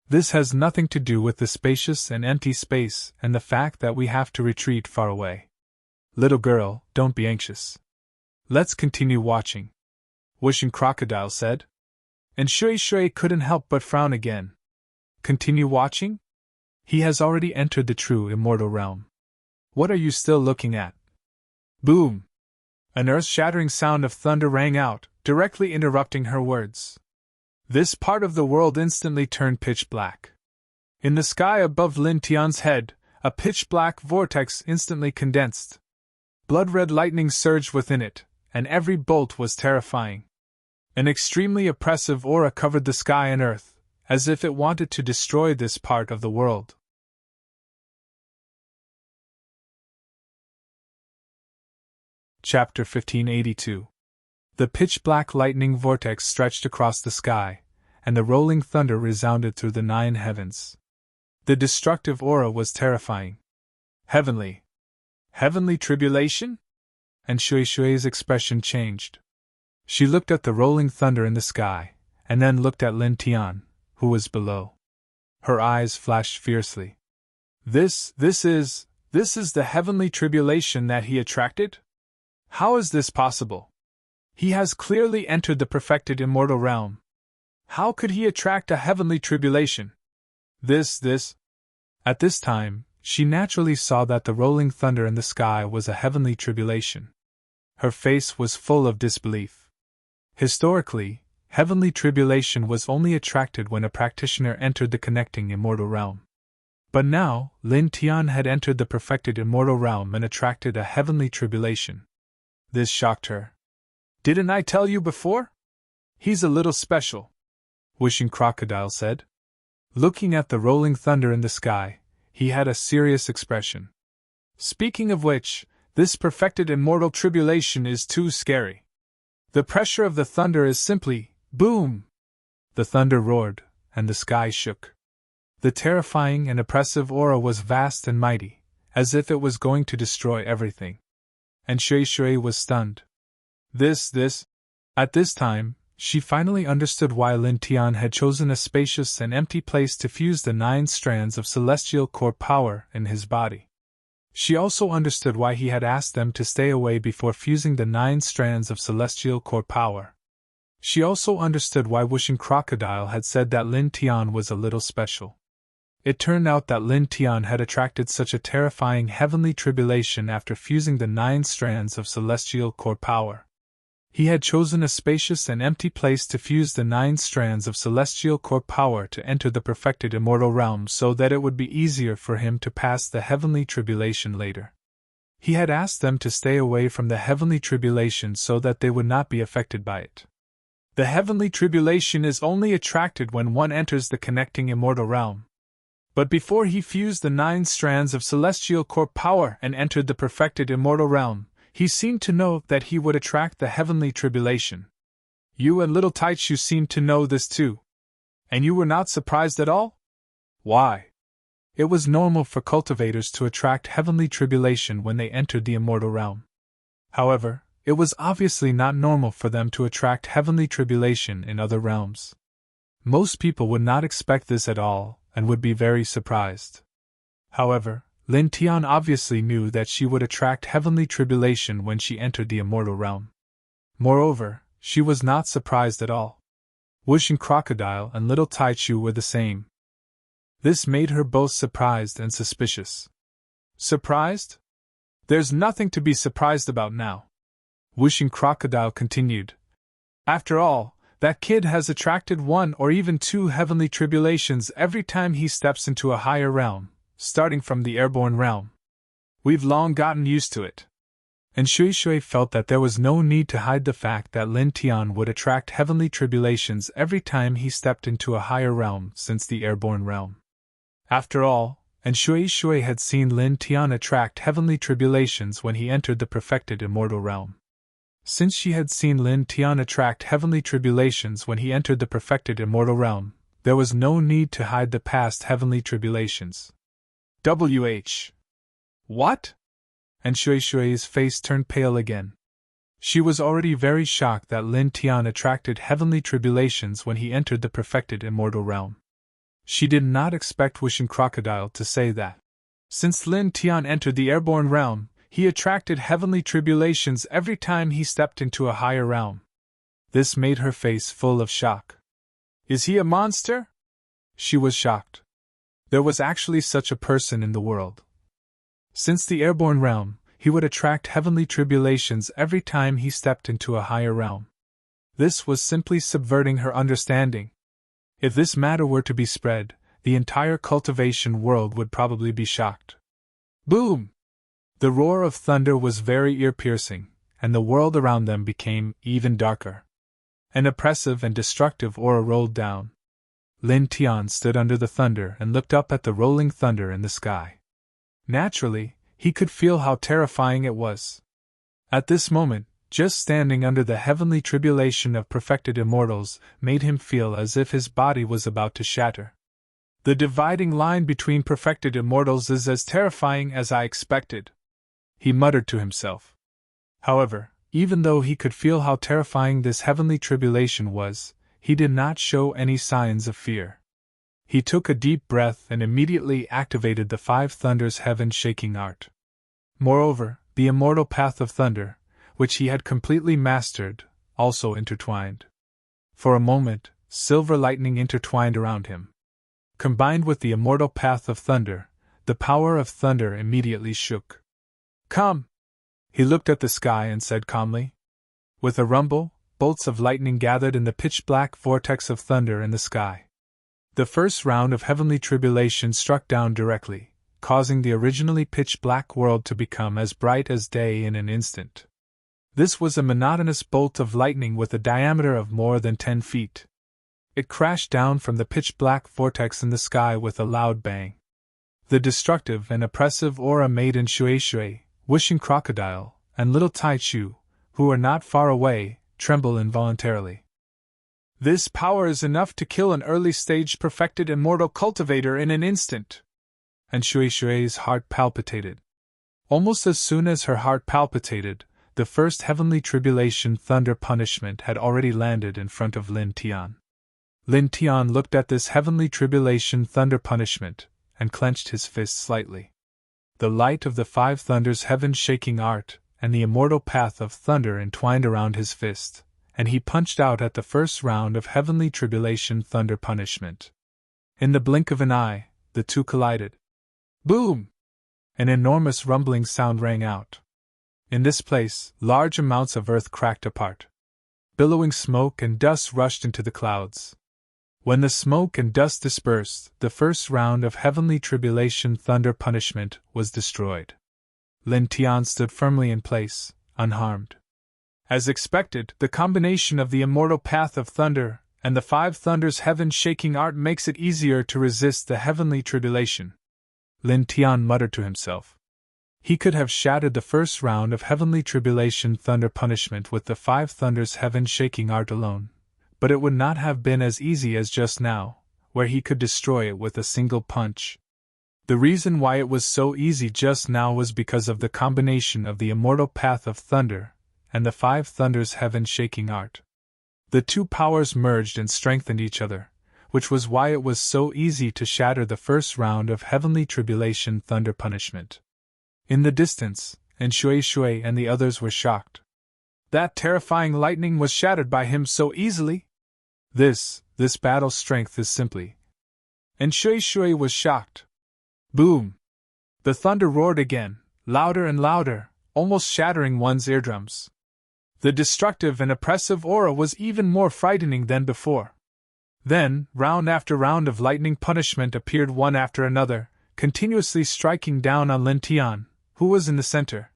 This has nothing to do with the spacious and empty space and the fact that we have to retreat far away. Little girl, don't be anxious. Let's continue watching, whooshing crocodile said. Shui couldn't help but frown again. Continue watching? He has already entered the true immortal realm. What are you still looking at? Boom! An earth-shattering sound of thunder rang out, directly interrupting her words. This part of the world instantly turned pitch black. In the sky above Lin Tian's head, a pitch-black vortex instantly condensed. Blood-red lightning surged within it, and every bolt was terrifying. An extremely oppressive aura covered the sky and earth, as if it wanted to destroy this part of the world. Chapter 1582. The pitch-black lightning vortex stretched across the sky, and the rolling thunder resounded through the 9 heavens. The destructive aura was terrifying. Heavenly tribulation? And Shui's expression changed. She looked at the rolling thunder in the sky, and then looked at Lin Tian, who was below. Her eyes flashed fiercely. This is the heavenly tribulation that he attracted? How is this possible? He has clearly entered the perfected immortal realm. How could he attract a heavenly tribulation? At this time, she naturally saw that the rolling thunder in the sky was a heavenly tribulation. Her face was full of disbelief. Historically, heavenly tribulation was only attracted when a practitioner entered the connecting immortal realm. But now, Lin Tian had entered the perfected immortal realm and attracted a heavenly tribulation. This shocked her. Didn't I tell you before? He's a little special, whooshing crocodile said. Looking at the rolling thunder in the sky, he had a serious expression. Speaking of which, this perfected immortal tribulation is too scary. The pressure of the thunder is simply, boom! The thunder roared, and the sky shook. The terrifying and oppressive aura was vast and mighty, as if it was going to destroy everything. And Shui was stunned. At this time, she finally understood why Lin Tian had chosen a spacious and empty place to fuse the 9 strands of celestial core power in his body. She also understood why he had asked them to stay away before fusing the 9 strands of celestial core power. She also understood why Wuxing Crocodile had said that Lin Tian was a little special. It turned out that Lin Tian had attracted such a terrifying heavenly tribulation after fusing the 9 strands of celestial core power. He had chosen a spacious and empty place to fuse the 9 strands of celestial core power to enter the perfected immortal realm so that it would be easier for him to pass the heavenly tribulation later. He had asked them to stay away from the heavenly tribulation so that they would not be affected by it. The heavenly tribulation is only attracted when one enters the connecting immortal realm. But before he fused the 9 strands of celestial core power and entered the perfected immortal realm, he seemed to know that he would attract the heavenly tribulation. You and little Taichu seemed to know this too. And you were not surprised at all? Why? It was normal for cultivators to attract heavenly tribulation when they entered the immortal realm. However, it was obviously not normal for them to attract heavenly tribulation in other realms. Most people would not expect this at all, and would be very surprised. However, Lin Tian obviously knew that she would attract heavenly tribulation when she entered the immortal realm. Moreover, she was not surprised at all. Wuxing Crocodile and little Taichu were the same. This made her both surprised and suspicious. Surprised? There's nothing to be surprised about now. Wuxing Crocodile continued. After all, that kid has attracted 1 or even 2 heavenly tribulations every time he steps into a higher realm, starting from the airborne realm. We've long gotten used to it. And Shui felt that there was no need to hide the fact that Lin Tian would attract heavenly tribulations every time he stepped into a higher realm since the airborne realm. After all, and Shui had seen Lin Tian attract heavenly tribulations when he entered the perfected immortal realm. Since she had seen Lin Tian attract heavenly tribulations when he entered the perfected immortal realm, there was no need to hide the past heavenly tribulations. What? And Shui's face turned pale again. She was already very shocked that Lin Tian attracted heavenly tribulations when he entered the perfected immortal realm. She did not expect Wuxing Crocodile to say that. Since Lin Tian entered the airborne realm, he attracted heavenly tribulations every time he stepped into a higher realm. This made her face full of shock. Is he a monster? She was shocked. There was actually such a person in the world. Since the airborne realm, he would attract heavenly tribulations every time he stepped into a higher realm. This was simply subverting her understanding. If this matter were to be spread, the entire cultivation world would probably be shocked. Boom! The roar of thunder was very ear-piercing, and the world around them became even darker. An oppressive and destructive aura rolled down. Lin Tian stood under the thunder and looked up at the rolling thunder in the sky. Naturally, he could feel how terrifying it was. At this moment, just standing under the heavenly tribulation of perfected immortals made him feel as if his body was about to shatter. The dividing line between perfected immortals is as terrifying as I expected, he muttered to himself. However, even though he could feel how terrifying this heavenly tribulation was, he did not show any signs of fear. He took a deep breath and immediately activated the 5 thunders heaven-shaking art. Moreover, the immortal path of thunder, which he had completely mastered, also intertwined. For a moment, silver lightning intertwined around him. Combined with the immortal path of thunder, the power of thunder immediately shook. Come! He looked at the sky and said calmly. With a rumble, bolts of lightning gathered in the pitch-black vortex of thunder in the sky. The first round of heavenly tribulation struck down directly, causing the originally pitch-black world to become as bright as day in an instant. This was a monotonous bolt of lightning with a diameter of more than 10 feet. it crashed down from the pitch-black vortex in the sky with a loud bang. The destructive and oppressive aura made Shui, Wishing Crocodile, and little Tai Chu, who were not far away, tremble involuntarily. This power is enough to kill an early-stage perfected immortal cultivator in an instant. And Shui's heart palpitated. Almost as soon as her heart palpitated, the first heavenly tribulation thunder punishment had already landed in front of Lin Tian. Lin Tian looked at this heavenly tribulation thunder punishment, and clenched his fist slightly. The light of the 5 thunders heaven-shaking art, and the immortal path of thunder entwined around his fist, and he punched out at the first round of heavenly tribulation thunder punishment. In the blink of an eye, the two collided. Boom! An enormous rumbling sound rang out. In this place, large amounts of earth cracked apart. Billowing smoke and dust rushed into the clouds. When the smoke and dust dispersed, the first round of heavenly tribulation thunder punishment was destroyed. Lin Tian stood firmly in place, unharmed. As expected, the combination of the immortal path of thunder and the 5 thunders heaven-shaking art makes it easier to resist the heavenly tribulation. Lin Tian muttered to himself. He could have shattered the first round of heavenly tribulation thunder punishment with the 5 thunders heaven-shaking art alone, but it would not have been as easy as just now, where he could destroy it with a single punch. The reason why it was so easy just now was because of the combination of the immortal path of thunder and the 5 thunders heaven-shaking art. The two powers merged and strengthened each other, which was why it was so easy to shatter the first round of heavenly tribulation thunder punishment. In the distance, Shui and the others were shocked. That terrifying lightning was shattered by him so easily? This battle strength is simply. Shui was shocked. Boom! The thunder roared again, louder and louder, almost shattering one's eardrums. The destructive and oppressive aura was even more frightening than before. Then, round after round of lightning punishment appeared one after another, continuously striking down on Lin Tian, who was in the center.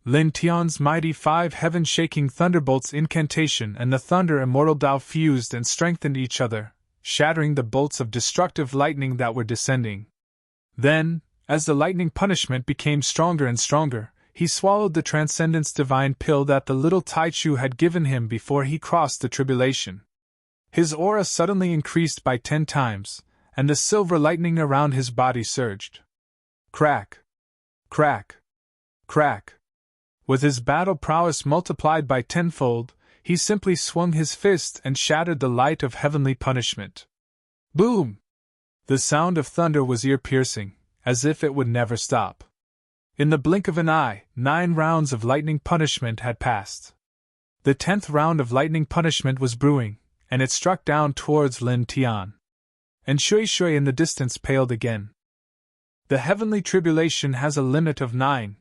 Lin Tian's mighty 5 heaven-shaking thunderbolts incantation and the thunder immortal Dao fused and strengthened each other, shattering the bolts of destructive lightning that were descending. Then, as the lightning punishment became stronger and stronger, he swallowed the Transcendence Divine pill that the little Taichu had given him before he crossed the tribulation. His aura suddenly increased by 10 times, and the silver lightning around his body surged. Crack! Crack! Crack! With his battle prowess multiplied by 10-fold, he simply swung his fist and shattered the light of heavenly punishment. Boom! The sound of thunder was ear-piercing, as if it would never stop. In the blink of an eye, 9 rounds of lightning punishment had passed. The 10th round of lightning punishment was brewing, and it struck down towards Lin Tian. And Shui in the distance paled again. The heavenly tribulation has a limit of 9.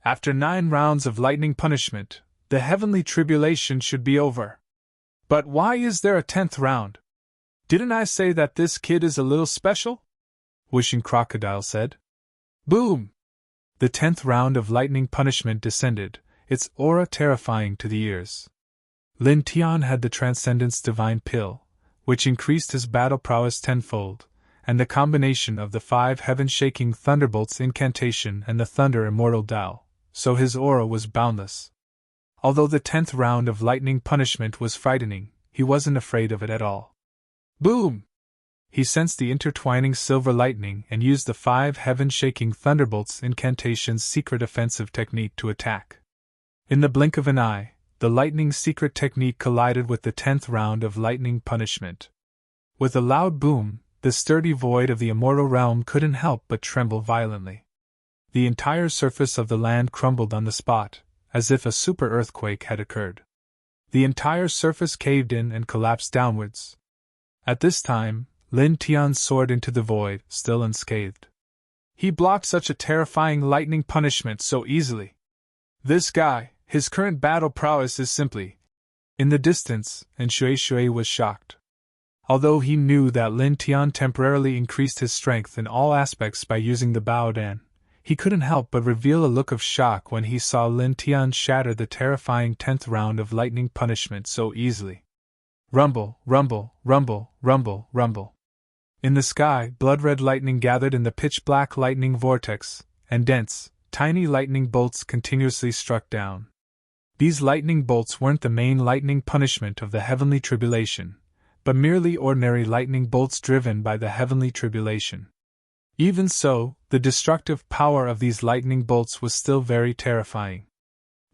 After 9 rounds of lightning punishment, the heavenly tribulation should be over. But why is there a 10th round? Didn't I say that this kid is a little special? Wishing Crocodile said. Boom! The 10th round of lightning punishment descended, its aura terrifying to the ears. Lin Tian had the Transcendence Divine pill, which increased his battle prowess 10-fold, and the combination of the 5 heaven-shaking thunderbolts incantation and the thunder immortal Dao, so his aura was boundless. Although the 10th round of lightning punishment was frightening, he wasn't afraid of it at all. Boom! He sensed the intertwining silver lightning and used the 5 heaven-shaking thunderbolts incantation's secret offensive technique to attack. In the blink of an eye, the lightning's secret technique collided with the 10th round of lightning punishment. With a loud boom, the sturdy void of the immortal realm couldn't help but tremble violently. The entire surface of the land crumbled on the spot, as if a super earthquake had occurred. The entire surface caved in and collapsed downwards. At this time, Lin Tian soared into the void, still unscathed. He blocked such a terrifying lightning punishment so easily. This guy, his current battle prowess is simply. In the distance, Shui was shocked. Although he knew that Lin Tian temporarily increased his strength in all aspects by using the Bao Dan, he couldn't help but reveal a look of shock when he saw Lin Tian shatter the terrifying 10th round of lightning punishment so easily. Rumble, rumble, rumble, rumble, rumble. In the sky, blood-red lightning gathered in the pitch-black lightning vortex, and dense, tiny lightning bolts continuously struck down. These lightning bolts weren't the main lightning punishment of the heavenly tribulation, but merely ordinary lightning bolts driven by the heavenly tribulation. Even so, the destructive power of these lightning bolts was still very terrifying.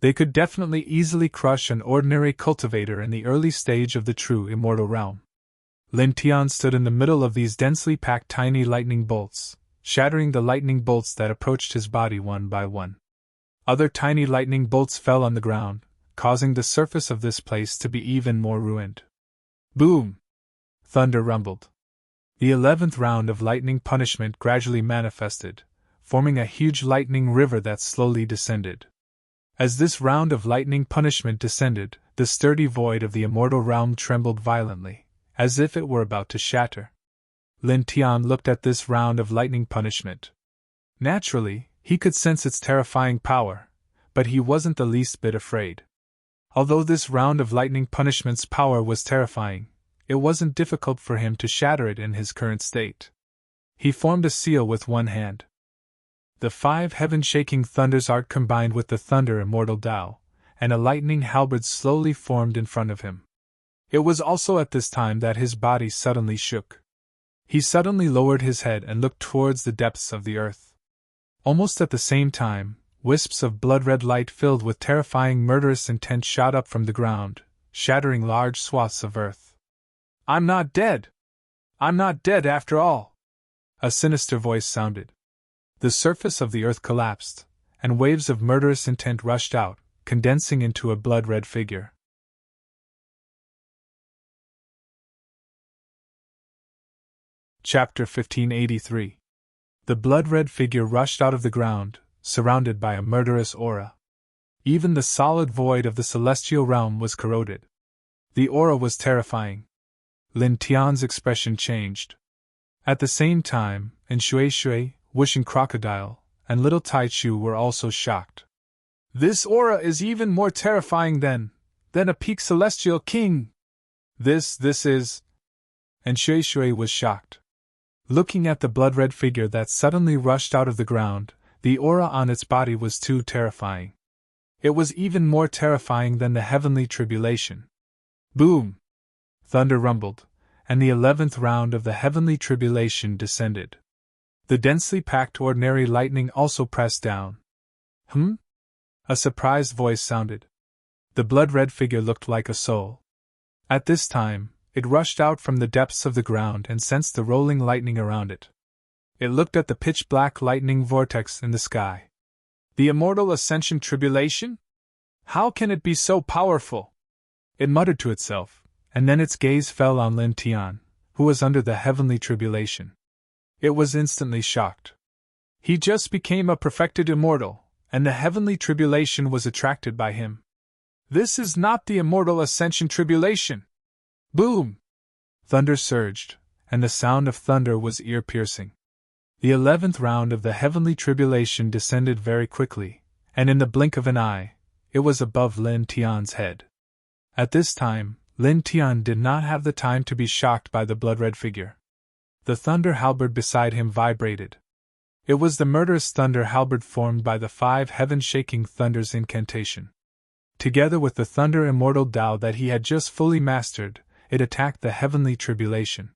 They could definitely easily crush an ordinary cultivator in the early stage of the true immortal realm. Lin Tian stood in the middle of these densely packed tiny lightning bolts, shattering the lightning bolts that approached his body one by one. Other tiny lightning bolts fell on the ground, causing the surface of this place to be even more ruined. Boom! Thunder rumbled. The 11th round of lightning punishment gradually manifested, forming a huge lightning river that slowly descended. As this round of lightning punishment descended, the sturdy void of the immortal realm trembled violently, as if it were about to shatter. Lin Tian looked at this round of lightning punishment. Naturally, he could sense its terrifying power, but he wasn't the least bit afraid. Although this round of lightning punishment's power was terrifying, it wasn't difficult for him to shatter it in his current state. He formed a seal with one hand. The 5 heaven-shaking thunders art combined with the thunder immortal Tao, and a lightning halberd slowly formed in front of him. It was also at this time that his body suddenly shook. He suddenly lowered his head and looked towards the depths of the earth. Almost at the same time, wisps of blood-red light filled with terrifying murderous intent shot up from the ground, shattering large swaths of earth. "I'm not dead! I'm not dead after all!" A sinister voice sounded. The surface of the earth collapsed, and waves of murderous intent rushed out, condensing into a blood-red figure. Chapter 1583. The blood-red figure rushed out of the ground, surrounded by a murderous aura. Even the solid void of the celestial realm was corroded. The aura was terrifying. Lin Tian's expression changed. At the same time, Shui, Wishing Crocodile, and Little Taichu were also shocked. "This aura is even more terrifying than a peak celestial king! This is..." And Shui was shocked. Looking at the blood-red figure that suddenly rushed out of the ground, the aura on its body was too terrifying. It was even more terrifying than the heavenly tribulation. Boom! Thunder rumbled, and the 11th round of the heavenly tribulation descended. The densely packed ordinary lightning also pressed down. A surprised voice sounded. The blood-red figure looked like a soul. At this time, it rushed out from the depths of the ground and sensed the rolling lightning around it. It looked at the pitch-black lightning vortex in the sky. The immortal ascension tribulation? How can it be so powerful? It muttered to itself, and then its gaze fell on Lin Tian, who was under the heavenly tribulation. It was instantly shocked. He just became a perfected immortal, and the heavenly tribulation was attracted by him. This is not the immortal ascension tribulation! Boom! Thunder surged, and the sound of thunder was ear-piercing. The 11th round of the heavenly tribulation descended very quickly, and in the blink of an eye, it was above Lin Tian's head. At this time, Lin Tian did not have the time to be shocked by the blood-red figure. The thunder halberd beside him vibrated. It was the murderous thunder halberd formed by the 5 heaven-shaking thunders incantation. Together with the thunder immortal Tao that he had just fully mastered, it attacked the heavenly tribulation.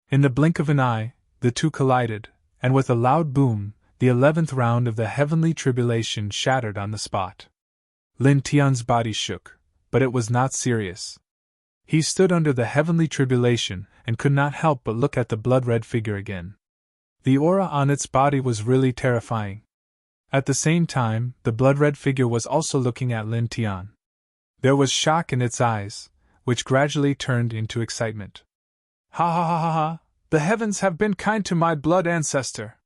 In the blink of an eye, the two collided, and with a loud boom, the 11th round of the heavenly tribulation shattered on the spot. Lin Tian's body shook, but it was not serious. He stood under the heavenly tribulation and could not help but look at the blood-red figure again. The aura on its body was really terrifying. At the same time, the blood-red figure was also looking at Lin Tian. There was shock in its eyes, which gradually turned into excitement. Ha ha ha ha ha! The heavens have been kind to my blood ancestor.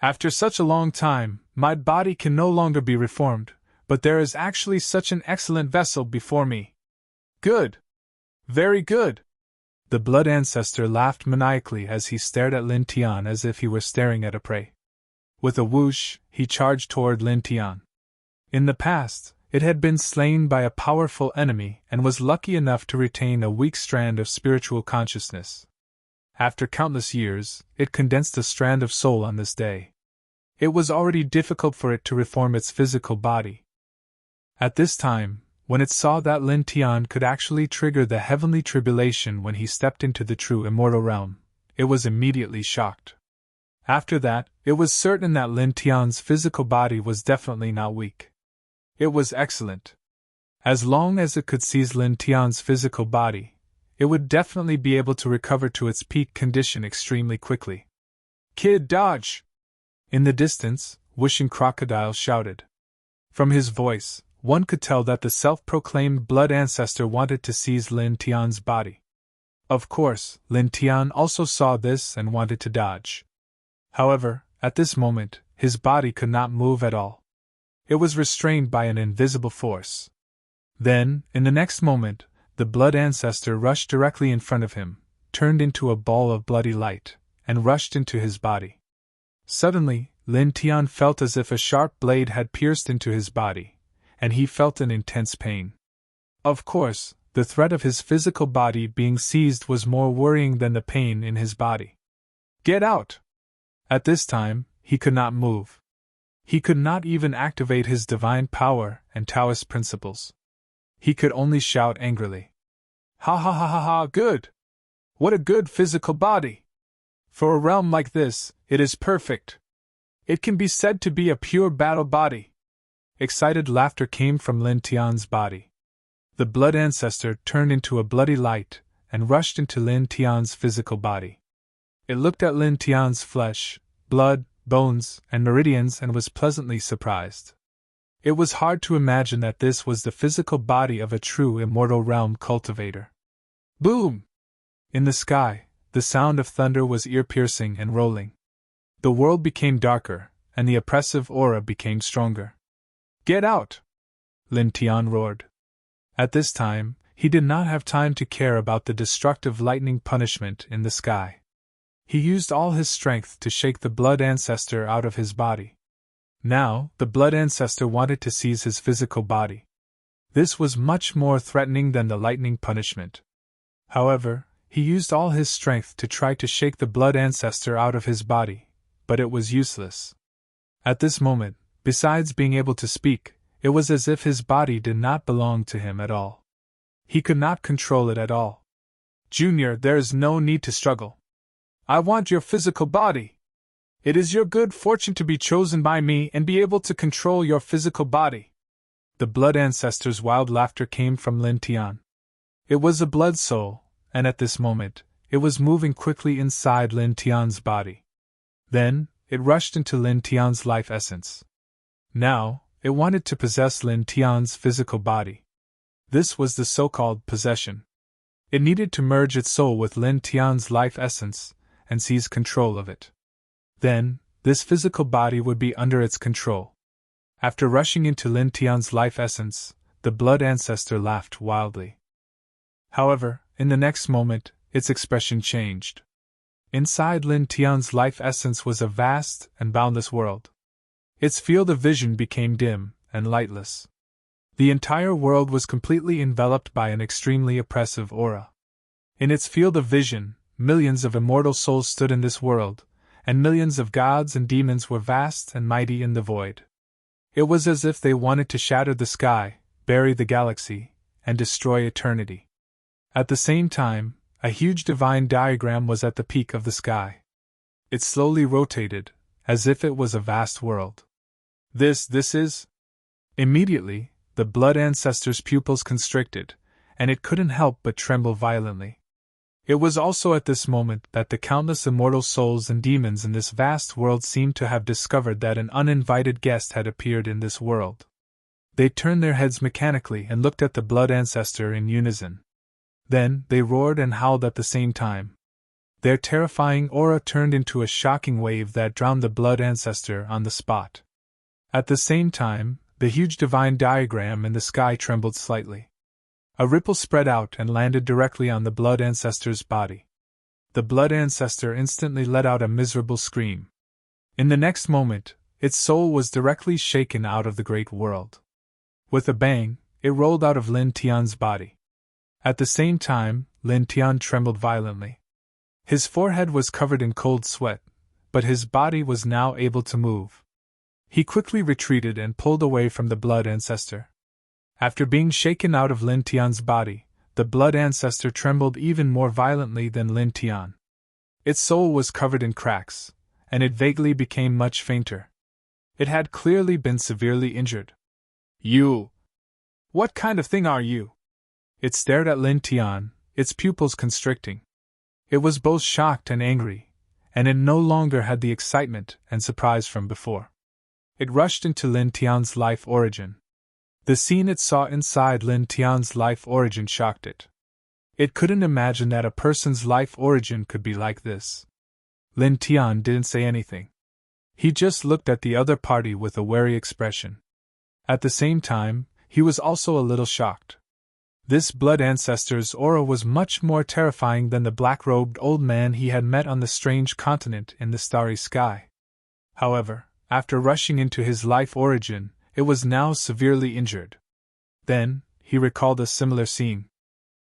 After such a long time, my body can no longer be reformed, but there is actually such an excellent vessel before me. Good! Very good! The blood ancestor laughed maniacally as he stared at Lin Tian as if he were staring at a prey. With a whoosh, he charged toward Lin Tian. In the past, It had been slain by a powerful enemy and was lucky enough to retain a weak strand of spiritual consciousness. After countless years, it condensed a strand of soul on this day. It was already difficult for it to reform its physical body. At this time, when it saw that Lin Tian could actually trigger the heavenly tribulation when he stepped into the true immortal realm, it was immediately shocked. After that, it was certain that Lin Tian's physical body was definitely not weak. It was excellent. As long as it could seize Lin Tian's physical body, it would definitely be able to recover to its peak condition extremely quickly. "Kid, dodge!" In the distance, Wishing Crocodile shouted. From his voice, one could tell that the self-proclaimed blood ancestor wanted to seize Lin Tian's body. Of course, Lin Tian also saw this and wanted to dodge. However, at this moment, his body could not move at all. It was restrained by an invisible force. Then, in the next moment, the blood ancestor rushed directly in front of him, turned into a ball of bloody light, and rushed into his body. Suddenly, Lin Tian felt as if a sharp blade had pierced into his body, and he felt an intense pain. Of course, the threat of his physical body being seized was more worrying than the pain in his body. "Get out!" At this time, he could not move. He could not even activate his divine power and Taoist principles. He could only shout angrily. "Ha ha ha ha ha, good! What a good physical body! For a realm like this, it is perfect. It can be said to be a pure battle body." Excited laughter came from Lin Tian's body. The blood ancestor turned into a bloody light and rushed into Lin Tian's physical body. It looked at Lin Tian's flesh, blood, bones, and meridians and was pleasantly surprised. It was hard to imagine that this was the physical body of a true immortal realm cultivator. Boom! In the sky, the sound of thunder was ear-piercing and rolling. The world became darker, and the oppressive aura became stronger. "Get out!" Lin Tian roared. At this time, he did not have time to care about the destructive lightning punishment in the sky. He used all his strength to shake the blood ancestor out of his body. Now, the blood ancestor wanted to seize his physical body. This was much more threatening than the lightning punishment. However, he used all his strength to try to shake the blood ancestor out of his body, but it was useless. At this moment, besides being able to speak, it was as if his body did not belong to him at all. He could not control it at all. "Junior, there is no need to struggle. I want your physical body. It is your good fortune to be chosen by me and be able to control your physical body." The blood ancestor's wild laughter came from Lin Tian. It was a blood soul, and at this moment, it was moving quickly inside Lin Tian's body. Then, it rushed into Lin Tian's life essence. Now, it wanted to possess Lin Tian's physical body. This was the so-called possession. It needed to merge its soul with Lin Tian's life essence and seize control of it. Then, this physical body would be under its control. After rushing into Lin Tian's life essence, the blood ancestor laughed wildly. However, in the next moment, its expression changed. Inside Lin Tian's life essence was a vast and boundless world. Its field of vision became dim and lightless. The entire world was completely enveloped by an extremely oppressive aura. In its field of vision, millions of immortal souls stood in this world, and millions of gods and demons were vast and mighty in the void. It was as if they wanted to shatter the sky, bury the galaxy, and destroy eternity. At the same time, a huge divine diagram was at the peak of the sky. It slowly rotated, as if it was a vast world. This is... Immediately, the blood ancestor's pupils constricted, and it couldn't help but tremble violently. It was also at this moment that the countless immortal souls and demons in this vast world seemed to have discovered that an uninvited guest had appeared in this world. They turned their heads mechanically and looked at the blood ancestor in unison. Then, they roared and howled at the same time. Their terrifying aura turned into a shocking wave that drowned the blood ancestor on the spot. At the same time, the huge divine diagram in the sky trembled slightly. A ripple spread out and landed directly on the blood ancestor's body. The blood ancestor instantly let out a miserable scream. In the next moment, its soul was directly shaken out of the great world. With a bang, it rolled out of Lin Tian's body. At the same time, Lin Tian trembled violently. His forehead was covered in cold sweat, but his body was now able to move. He quickly retreated and pulled away from the blood ancestor. After being shaken out of Lin Tian's body, the blood ancestor trembled even more violently than Lin Tian. Its soul was covered in cracks, and it vaguely became much fainter. It had clearly been severely injured. You! What kind of thing are you? It stared at Lin Tian, its pupils constricting. It was both shocked and angry, and it no longer had the excitement and surprise from before. It rushed into Lin Tian's life origin. The scene it saw inside Lin Tian's life origin shocked it. It couldn't imagine that a person's life origin could be like this. Lin Tian didn't say anything. He just looked at the other party with a wary expression. At the same time, he was also a little shocked. This blood ancestor's aura was much more terrifying than the black-robed old man he had met on the strange continent in the starry sky. However, after rushing into his life origin, it was now severely injured. Then, he recalled a similar scene.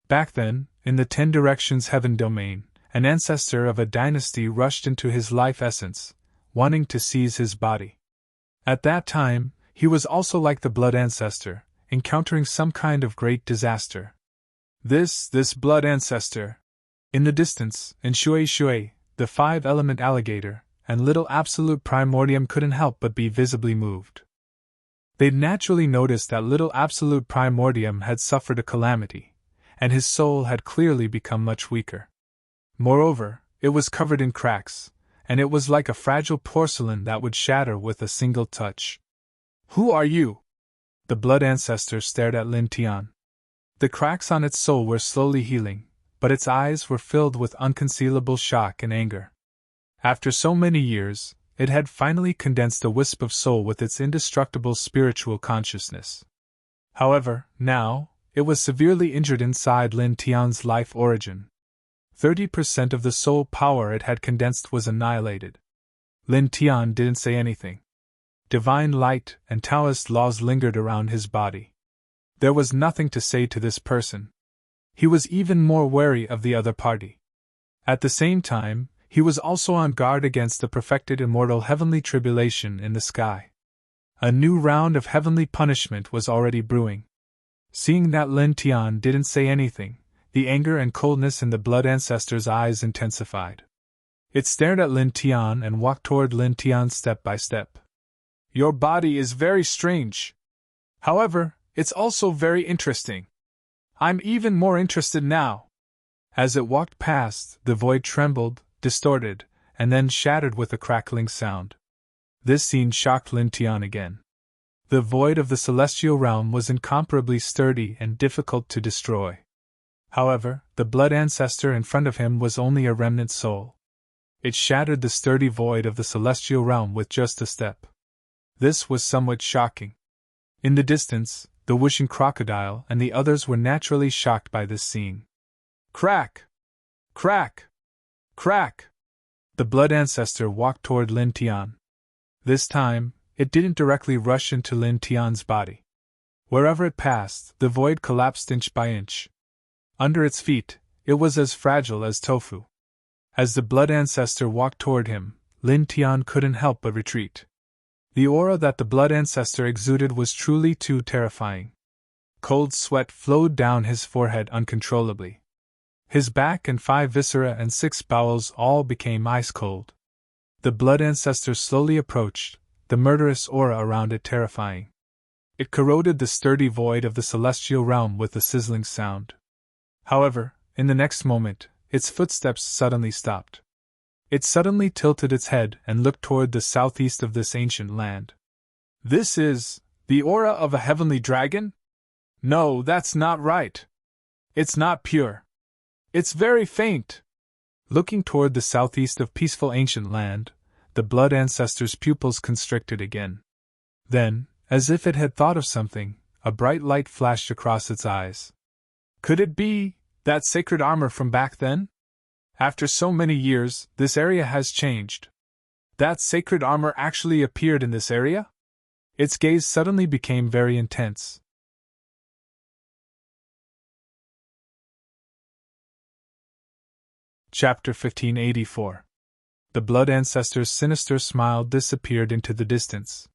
Back then, in the 10 Directions Heaven domain, an ancestor of a dynasty rushed into his life essence, wanting to seize his body. At that time, he was also like the blood ancestor, encountering some kind of great disaster. This blood ancestor. In the distance, in Shui Shui, the 5-element alligator, and little absolute primordium couldn't help but be visibly moved. They'd naturally noticed that little absolute primordium had suffered a calamity, and his soul had clearly become much weaker. Moreover, it was covered in cracks, and it was like a fragile porcelain that would shatter with a single touch. Who are you? The blood ancestor stared at Lin Tian. The cracks on its soul were slowly healing, but its eyes were filled with unconcealable shock and anger. After so many years, it had finally condensed a wisp of soul with its indestructible spiritual consciousness. However, now, it was severely injured inside Lin Tian's life origin. 30% of the soul power it had condensed was annihilated. Lin Tian didn't say anything. Divine light and Taoist laws lingered around his body. There was nothing to say to this person. He was even more wary of the other party. At the same time, he was also on guard against the perfected immortal heavenly tribulation in the sky. A new round of heavenly punishment was already brewing. Seeing that Lin Tian didn't say anything, the anger and coldness in the blood ancestor's eyes intensified. It stared at Lin Tian and walked toward Lin Tian step by step. Your body is very strange. However, it's also very interesting. I'm even more interested now. As it walked past, the void trembled, distorted, and then shattered with a crackling sound. This scene shocked Lin Tian again. The void of the celestial realm was incomparably sturdy and difficult to destroy. However, the blood ancestor in front of him was only a remnant soul. It shattered the sturdy void of the celestial realm with just a step. This was somewhat shocking. In the distance, the whooshing crocodile and the others were naturally shocked by this scene. Crack! Crack! Crack! The blood ancestor walked toward Lin Tian. This time, it didn't directly rush into Lin Tian's body. Wherever it passed, the void collapsed inch by inch. Under its feet, it was as fragile as tofu. As the blood ancestor walked toward him, Lin Tian couldn't help but retreat. The aura that the blood ancestor exuded was truly too terrifying. Cold sweat flowed down his forehead uncontrollably. His back and 5 viscera and 6 bowels all became ice cold. The blood ancestor slowly approached, the murderous aura around it terrifying. It corroded the sturdy void of the celestial realm with a sizzling sound. However, in the next moment, its footsteps suddenly stopped. It suddenly tilted its head and looked toward the southeast of this ancient land. This is the aura of a heavenly dragon? No, that's not right. It's not pure. It's very faint. Looking toward the southeast of peaceful ancient land, the blood ancestor's pupils constricted again. Then, as if it had thought of something, a bright light flashed across its eyes. Could it be that sacred armor from back then? After so many years, this area has changed. That sacred armor actually appeared in this area? Its gaze suddenly became very intense. Chapter 1584. The Blood Ancestor's sinister smile disappeared into the distance.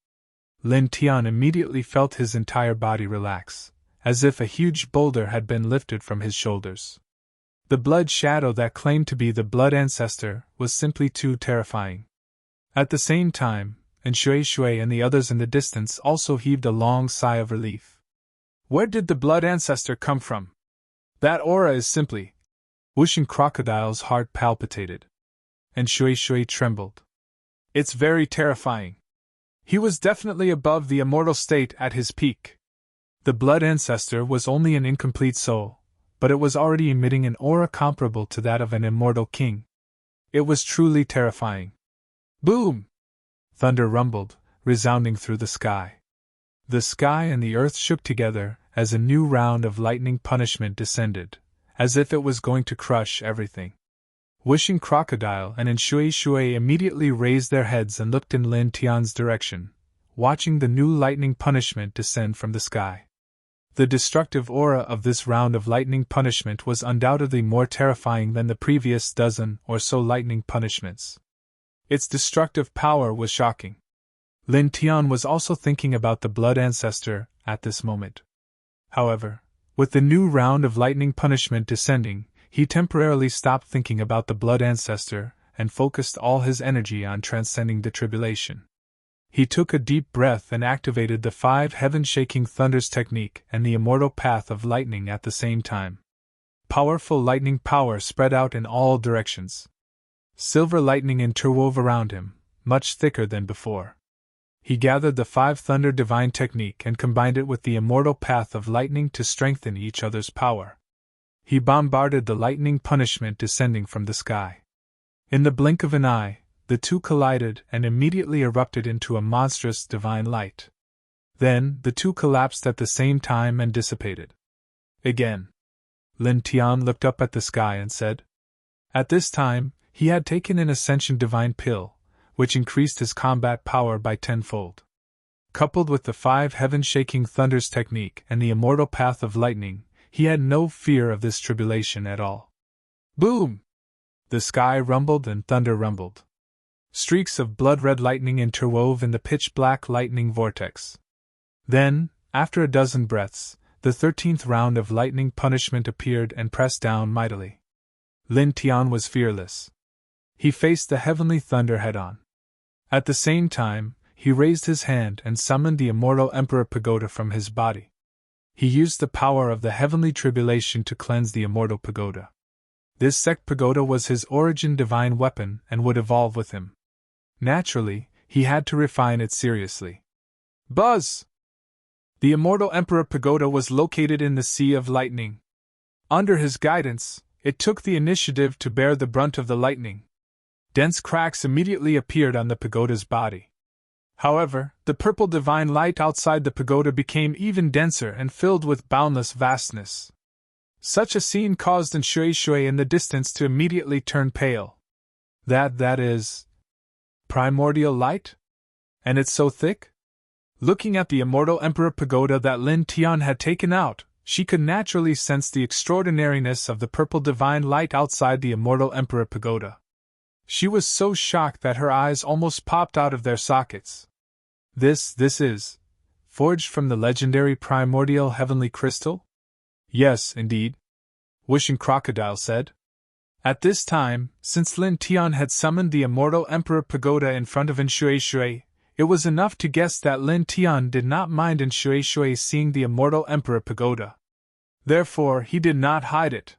Lin Tian immediately felt his entire body relax, as if a huge boulder had been lifted from his shoulders. The blood shadow that claimed to be the Blood Ancestor was simply too terrifying. At the same time, Shui and the others in the distance also heaved a long sigh of relief. Where did the Blood Ancestor come from? That aura is simply... Whooshing Crocodile's heart palpitated. And Shui trembled. It's very terrifying. He was definitely above the immortal state at his peak. The Blood Ancestor was only an incomplete soul, but it was already emitting an aura comparable to that of an immortal king. It was truly terrifying. Boom! Thunder rumbled, resounding through the sky. The sky and the earth shook together as a new round of lightning punishment descended, as if it was going to crush everything. Whooshing Crocodile and Shui immediately raised their heads and looked in Lin Tian's direction, watching the new lightning punishment descend from the sky. The destructive aura of this round of lightning punishment was undoubtedly more terrifying than the previous dozen or so lightning punishments. Its destructive power was shocking. Lin Tian was also thinking about the Blood Ancestor at this moment. However, with the new round of lightning punishment descending, he temporarily stopped thinking about the Blood Ancestor and focused all his energy on transcending the tribulation. He took a deep breath and activated the 5 heaven-shaking thunders technique and the immortal path of lightning at the same time. Powerful lightning power spread out in all directions. Silver lightning interwove around him, much thicker than before. He gathered the 5 thunder divine technique and combined it with the immortal path of lightning to strengthen each other's power. He bombarded the lightning punishment descending from the sky. In the blink of an eye, the two collided and immediately erupted into a monstrous divine light. Then, the two collapsed at the same time and dissipated. Again. Lin Tian looked up at the sky and said. At this time, he had taken an Ascension Divine Pill, which increased his combat power by 10-fold. Coupled with the 5 heaven-shaking thunders technique and the immortal path of lightning, he had no fear of this tribulation at all. Boom! The sky rumbled and thunder rumbled. Streaks of blood-red lightning interwove in the pitch-black lightning vortex. Then, after a dozen breaths, the 13th round of lightning punishment appeared and pressed down mightily. Lin Tian was fearless. He faced the heavenly thunder head-on. At the same time, he raised his hand and summoned the immortal Emperor Pagoda from his body. He used the power of the heavenly tribulation to cleanse the immortal pagoda. This sect pagoda was his origin divine weapon and would evolve with him. Naturally, he had to refine it seriously. Buzz! The immortal Emperor Pagoda was located in the Sea of Lightning. Under his guidance, it took the initiative to bear the brunt of the lightning. Dense cracks immediately appeared on the pagoda's body. However, the purple divine light outside the pagoda became even denser and filled with boundless vastness. Such a scene caused Shui in the distance to immediately turn pale. That is... primordial light? And it's so thick? Looking at the immortal Emperor Pagoda that Lin Tian had taken out, she could naturally sense the extraordinariness of the purple divine light outside the immortal Emperor Pagoda. She was so shocked that her eyes almost popped out of their sockets. This is forged from the legendary primordial heavenly crystal? Yes, indeed, Whooshing Crocodile said. At this time, since Lin Tian had summoned the immortal Emperor Pagoda in front of Shui, it was enough to guess that Lin Tian did not mind Shui seeing the immortal Emperor Pagoda. Therefore, he did not hide it.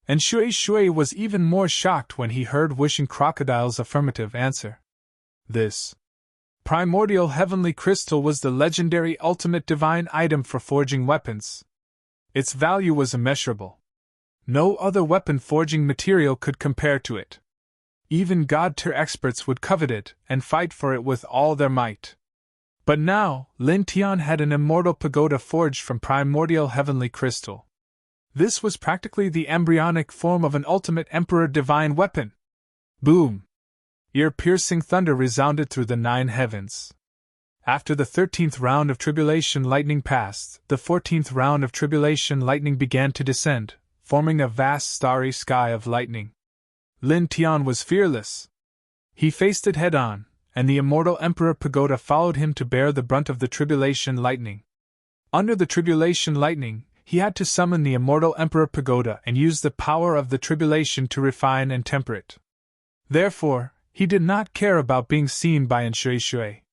And Shui was even more shocked when he heard Whooshing Crocodile's affirmative answer. This primordial heavenly crystal was the legendary ultimate divine item for forging weapons. Its value was immeasurable. No other weapon forging material could compare to it. Even god-tier experts would covet it and fight for it with all their might. But now, Lin Tian had an immortal pagoda forged from primordial heavenly crystal. This was practically the embryonic form of an ultimate emperor divine weapon. Boom! Ear-piercing thunder resounded through the 9 heavens. After the 13th round of tribulation lightning passed, the 14th round of tribulation lightning began to descend, forming a vast starry sky of lightning. Lin Tian was fearless. He faced it head on, and the immortal Emperor Pagoda followed him to bear the brunt of the tribulation lightning. Under the tribulation lightning, he had to summon the immortal Emperor Pagoda and use the power of the tribulation to refine and temper it. Therefore, he did not care about being seen by Shui.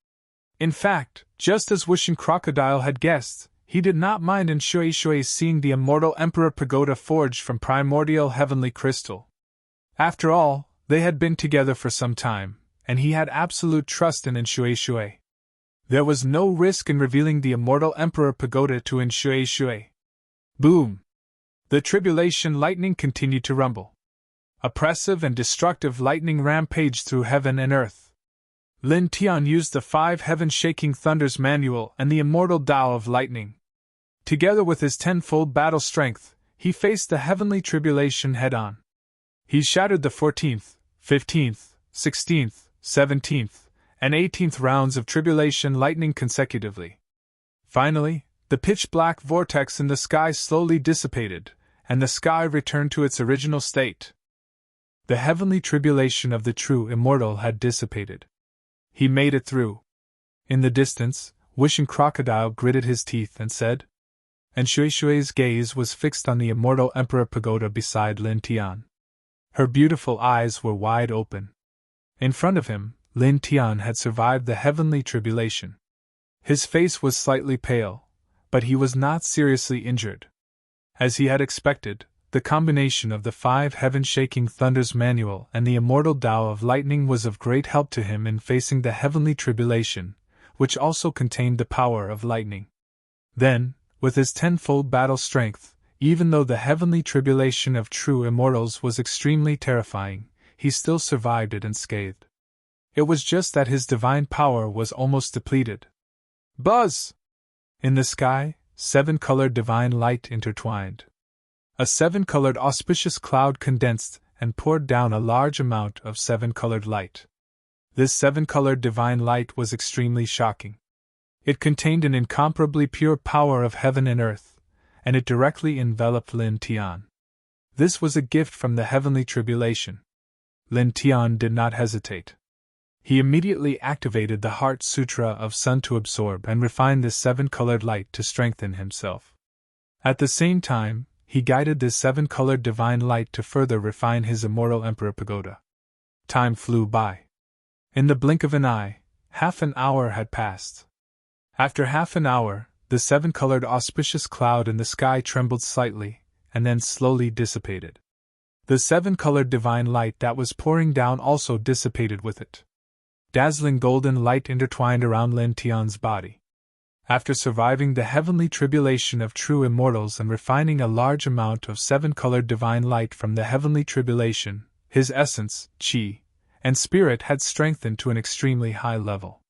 In fact, just as Wishing Crocodile had guessed, he did not mind Shui seeing the immortal Emperor Pagoda forged from primordial heavenly crystal. After all, they had been together for some time, and he had absolute trust in Shui. There was no risk in revealing the immortal Emperor Pagoda to Shui. Boom! The tribulation lightning continued to rumble. Oppressive and destructive lightning rampaged through heaven and earth. Lin Tian used the 5 heaven-shaking thunders manual and the immortal Tao of lightning. Together with his tenfold battle strength, he faced the heavenly tribulation head-on. He shattered the 14th, 15th, 16th, 17th, and 18th rounds of tribulation lightning consecutively. Finally, the pitch-black vortex in the sky slowly dissipated, and the sky returned to its original state. The heavenly tribulation of the true immortal had dissipated. He made it through. In the distance, Wishing Crocodile gritted his teeth and said, and Shui's gaze was fixed on the immortal Emperor Pagoda beside Lin Tian. Her beautiful eyes were wide open. In front of him, Lin Tian had survived the heavenly tribulation. His face was slightly pale, but he was not seriously injured. As he had expected, the combination of the 5 heaven-shaking thunders manual and the immortal Tao of lightning was of great help to him in facing the heavenly tribulation, which also contained the power of lightning. Then, with his tenfold battle strength, even though the heavenly tribulation of true immortals was extremely terrifying, he still survived it unscathed. It was just that his divine power was almost depleted. Buzz! In the sky, 7-colored divine light intertwined. A 7-colored auspicious cloud condensed and poured down a large amount of 7-colored light. This 7-colored divine light was extremely shocking. It contained an incomparably pure power of heaven and earth, and it directly enveloped Lin Tian. This was a gift from the heavenly tribulation. Lin Tian did not hesitate. He immediately activated the Heart Sutra of Sun to absorb and refine this 7-colored light to strengthen himself. At the same time, he guided this 7-colored divine light to further refine his immortal Emperor Pagoda. Time flew by. In the blink of an eye, half an hour had passed. After half an hour, the 7-colored auspicious cloud in the sky trembled slightly, and then slowly dissipated. The 7-colored divine light that was pouring down also dissipated with it. Dazzling golden light intertwined around Lin Tian's body. After surviving the heavenly tribulation of true immortals and refining a large amount of 7-colored divine light from the heavenly tribulation, his essence, qi, and spirit had strengthened to an extremely high level.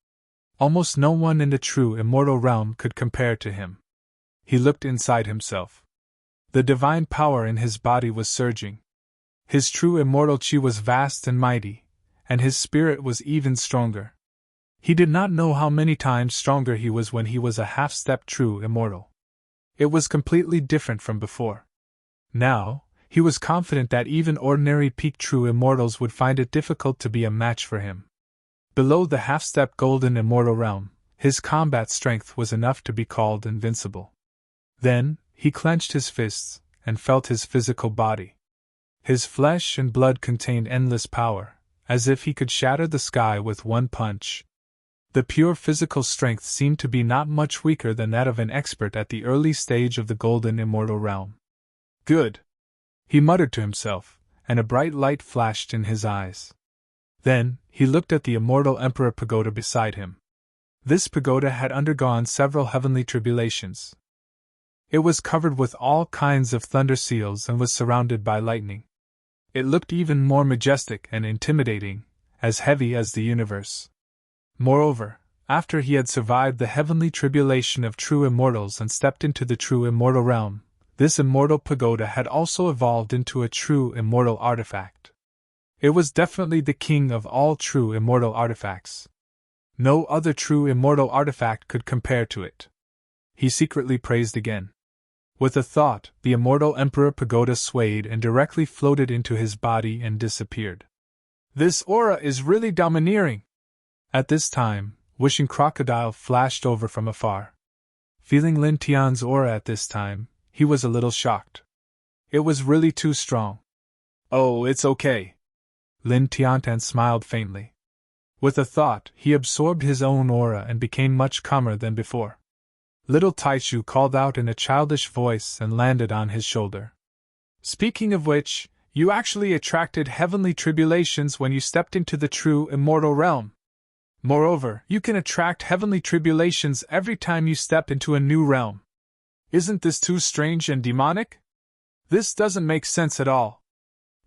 Almost no one in the true immortal realm could compare to him. He looked inside himself. The divine power in his body was surging. His true immortal qi was vast and mighty, and his spirit was even stronger. He did not know how many times stronger he was when he was a half-step true immortal. It was completely different from before. Now, he was confident that even ordinary peak true immortals would find it difficult to be a match for him. Below the half-step golden immortal realm, his combat strength was enough to be called invincible. Then, he clenched his fists and felt his physical body. His flesh and blood contained endless power, as if he could shatter the sky with one punch. The pure physical strength seemed to be not much weaker than that of an expert at the early stage of the golden immortal realm. Good! He muttered to himself, and a bright light flashed in his eyes. Then, he looked at the immortal Emperor Pagoda beside him. This pagoda had undergone several heavenly tribulations. It was covered with all kinds of thunder seals and was surrounded by lightning. It looked even more majestic and intimidating, as heavy as the universe. Moreover, after he had survived the heavenly tribulation of true immortals and stepped into the true immortal realm, this immortal pagoda had also evolved into a true immortal artifact. It was definitely the king of all true immortal artifacts. No other true immortal artifact could compare to it. He secretly praised again. With a thought, the immortal Emperor Pagoda swayed and directly floated into his body and disappeared. This aura is really domineering. At this time, Wishing Crocodile flashed over from afar. Feeling Lin Tian's aura at this time, he was a little shocked. It was really too strong. Oh, it's okay. Lin Tian smiled faintly. With a thought, he absorbed his own aura and became much calmer than before. Little Taichu called out in a childish voice and landed on his shoulder. Speaking of which, you actually attracted heavenly tribulations when you stepped into the true immortal realm. Moreover, you can attract heavenly tribulations every time you step into a new realm. Isn't this too strange and demonic? This doesn't make sense at all.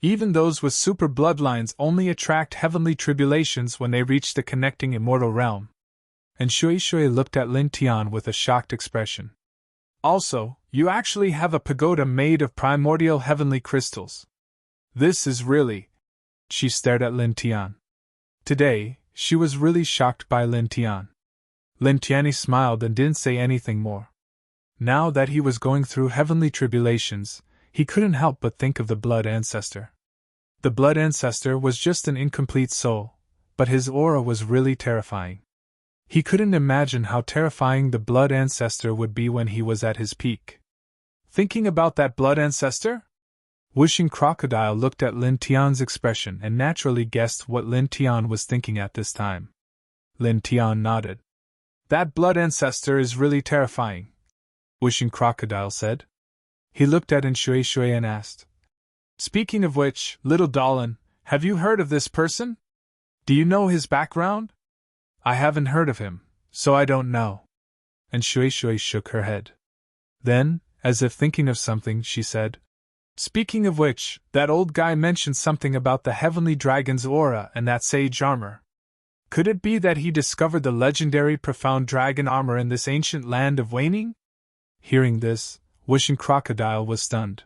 Even those with super bloodlines only attract heavenly tribulations when they reach the connecting immortal realm. And Shui Shui looked at Lin Tian with a shocked expression. Also, you actually have a pagoda made of primordial heavenly crystals. This is really... She stared at Lin Tian. Today, she was really shocked by Lin Tian. Lin Tian smiled and didn't say anything more. Now that he was going through heavenly tribulations, he couldn't help but think of the Blood Ancestor. The Blood Ancestor was just an incomplete soul, but his aura was really terrifying. He couldn't imagine how terrifying the Blood Ancestor would be when he was at his peak. Thinking about that Blood Ancestor? Wishing Crocodile looked at Lin Tian's expression and naturally guessed what Lin Tian was thinking at this time. Lin Tian nodded. That Blood Ancestor is really terrifying, Wishing Crocodile said. He looked at Shui Shui and asked, Speaking of which, little Dolan, have you heard of this person? Do you know his background? I haven't heard of him, so I don't know. And Shui Shui shook her head. Then, as if thinking of something, she said, Speaking of which, that old guy mentioned something about the heavenly dragon's aura and that sage armor. Could it be that he discovered the legendary profound dragon armor in this ancient land of waning? Hearing this, Wishing Crocodile was stunned.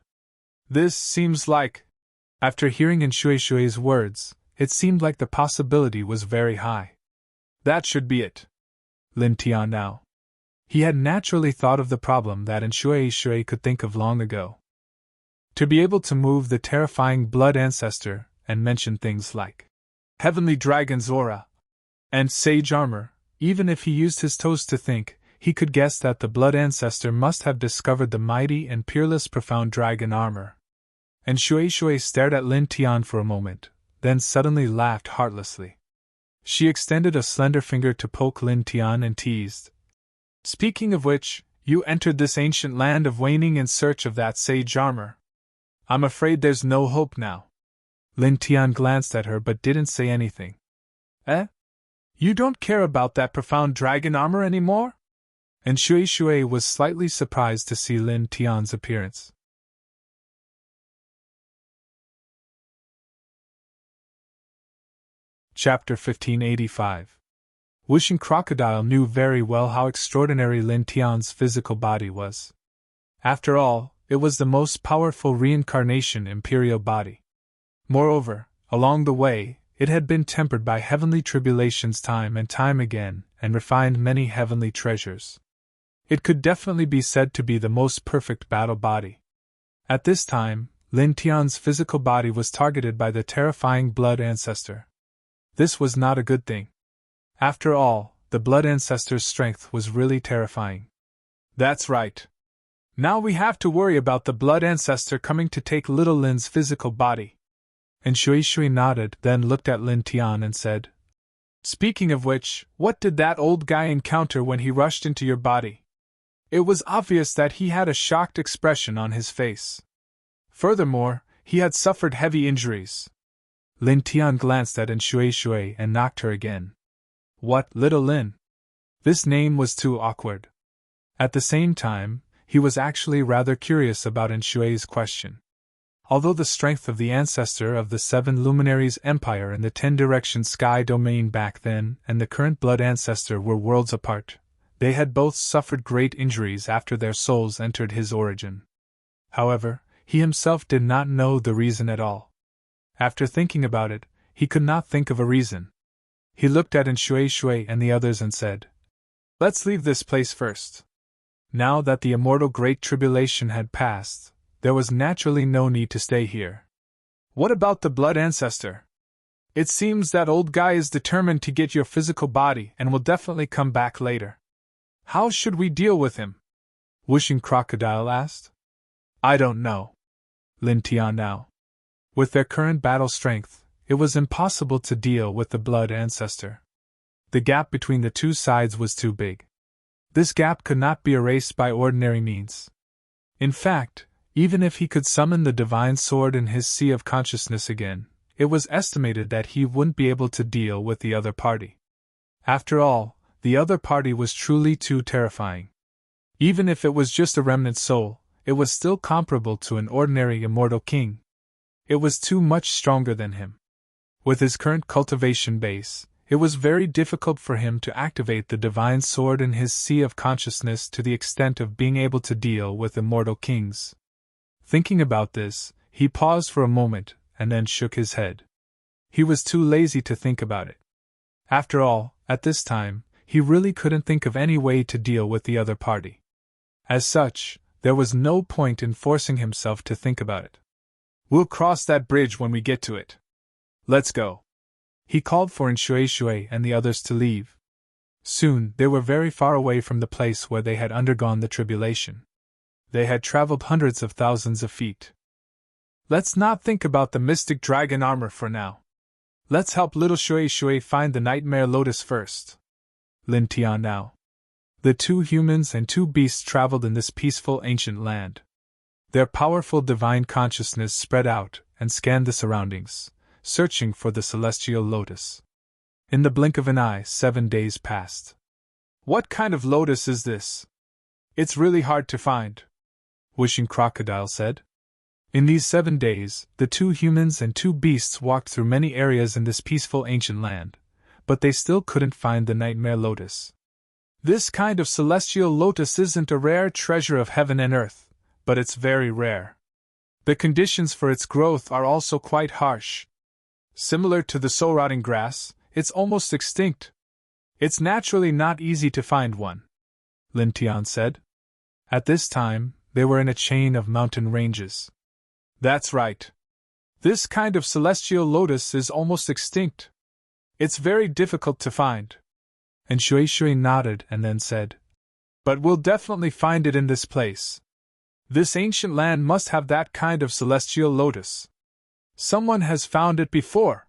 This seems like... After hearing Shui Shui's words, it seemed like the possibility was very high. That should be it. Lin Tian now. He had naturally thought of the problem that Shui Shui could think of long ago. To be able to move the terrifying Blood Ancestor and mention things like Heavenly Dragon's aura and Sage armor, even if he used his toes to think, he could guess that the Blood Ancestor must have discovered the mighty and peerless profound dragon armor. And Shui Shui stared at Lin Tian for a moment, then suddenly laughed heartlessly. She extended a slender finger to poke Lin Tian and teased. Speaking of which, you entered this ancient land of waning in search of that sage armor. I'm afraid there's no hope now. Lin Tian glanced at her but didn't say anything. Eh? You don't care about that profound dragon armor anymore? And Shui Shui was slightly surprised to see Lin Tian's appearance. Chapter 1585. Wishing Crocodile knew very well how extraordinary Lin Tian's physical body was. After all, it was the most powerful reincarnation imperial body. Moreover, along the way, it had been tempered by heavenly tribulations time and time again, and refined many heavenly treasures. It could definitely be said to be the most perfect battle body. At this time, Lin Tian's physical body was targeted by the terrifying Blood Ancestor. This was not a good thing. After all, the Blood Ancestor's strength was really terrifying. That's right. Now we have to worry about the Blood Ancestor coming to take little Lin's physical body. And Shui Shui nodded, then looked at Lin Tian and said, Speaking of which, what did that old guy encounter when he rushed into your body? It was obvious that he had a shocked expression on his face. Furthermore, he had suffered heavy injuries. Lin Tian glanced at Shui Shui and knocked her again. What, little Lin? This name was too awkward. At the same time, he was actually rather curious about Shui's question. Although the strength of the ancestor of the Seven Luminaries Empire and the 10 Direction Sky Domain back then and the current Blood Ancestor were worlds apart, they had both suffered great injuries after their souls entered his origin. However, he himself did not know the reason at all. After thinking about it, he could not think of a reason. He looked at Shui Shui and the others and said, Let's leave this place first. Now that the immortal Great Tribulation had passed, there was naturally no need to stay here. What about the blood ancestor? It seems that old guy is determined to get your physical body and will definitely come back later. How should we deal with him? Whooshing Crocodile asked. I don't know. Lin Tian now. With their current battle strength, it was impossible to deal with the blood ancestor. The gap between the two sides was too big. This gap could not be erased by ordinary means. In fact, even if he could summon the divine sword in his sea of consciousness again, it was estimated that he wouldn't be able to deal with the other party. After all, the other party was truly too terrifying. Even if it was just a remnant soul, it was still comparable to an ordinary immortal king. It was too much stronger than him. With his current cultivation base, it was very difficult for him to activate the divine sword in his sea of consciousness to the extent of being able to deal with immortal kings. Thinking about this, he paused for a moment and then shook his head. He was too lazy to think about it. After all, at this time, he really couldn't think of any way to deal with the other party. As such, there was no point in forcing himself to think about it. We'll cross that bridge when we get to it. Let's go. He called for Shui and the others to leave. Soon, they were very far away from the place where they had undergone the tribulation. They had traveled hundreds of thousands of feet. Let's not think about the mystic dragon armor for now. Let's help little Shui find the nightmare lotus first. Lin Tian now. The two humans and two beasts traveled in this peaceful ancient land. Their powerful divine consciousness spread out and scanned the surroundings, searching for the celestial lotus. In the blink of an eye, 7 days passed. What kind of lotus is this? It's really hard to find, Whooshing Crocodile said. In these 7 days, the two humans and two beasts walked through many areas in this peaceful ancient land, but they still couldn't find the nightmare lotus. This kind of celestial lotus isn't a rare treasure of heaven and earth, but it's very rare. The conditions for its growth are also quite harsh. Similar to the soul-rotting grass, it's almost extinct. It's naturally not easy to find one, Lin Tian said. At this time, they were in a chain of mountain ranges. That's right. This kind of celestial lotus is almost extinct. It's very difficult to find. And Shui nodded and then said, But we'll definitely find it in this place. This ancient land must have that kind of celestial lotus. Someone has found it before.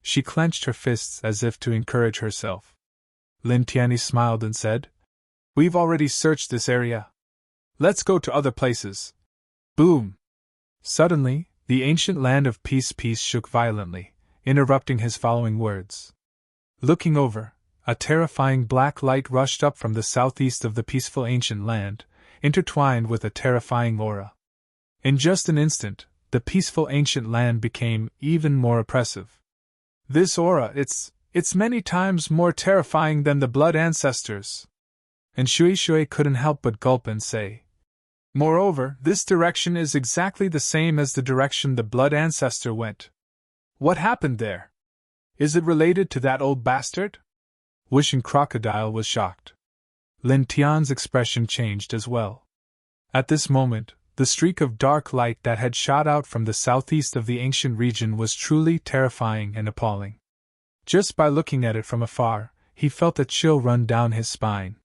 She clenched her fists as if to encourage herself. Lin Tian smiled and said, We've already searched this area. Let's go to other places. Boom! Suddenly, the ancient land of peace shook violently, interrupting his following words. Looking over, a terrifying black light rushed up from the southeast of the peaceful ancient land, intertwined with a terrifying aura. In just an instant, the peaceful ancient land became even more oppressive. This aura, it's many times more terrifying than the blood ancestors. And Shui couldn't help but gulp and say, Moreover, this direction is exactly the same as the direction the blood ancestor went. What happened there? Is it related to that old bastard? Whooshing Crocodile was shocked. Lin Tian's expression changed as well. At this moment, the streak of dark light that had shot out from the southeast of the ancient region was truly terrifying and appalling. Just by looking at it from afar, he felt a chill run down his spine.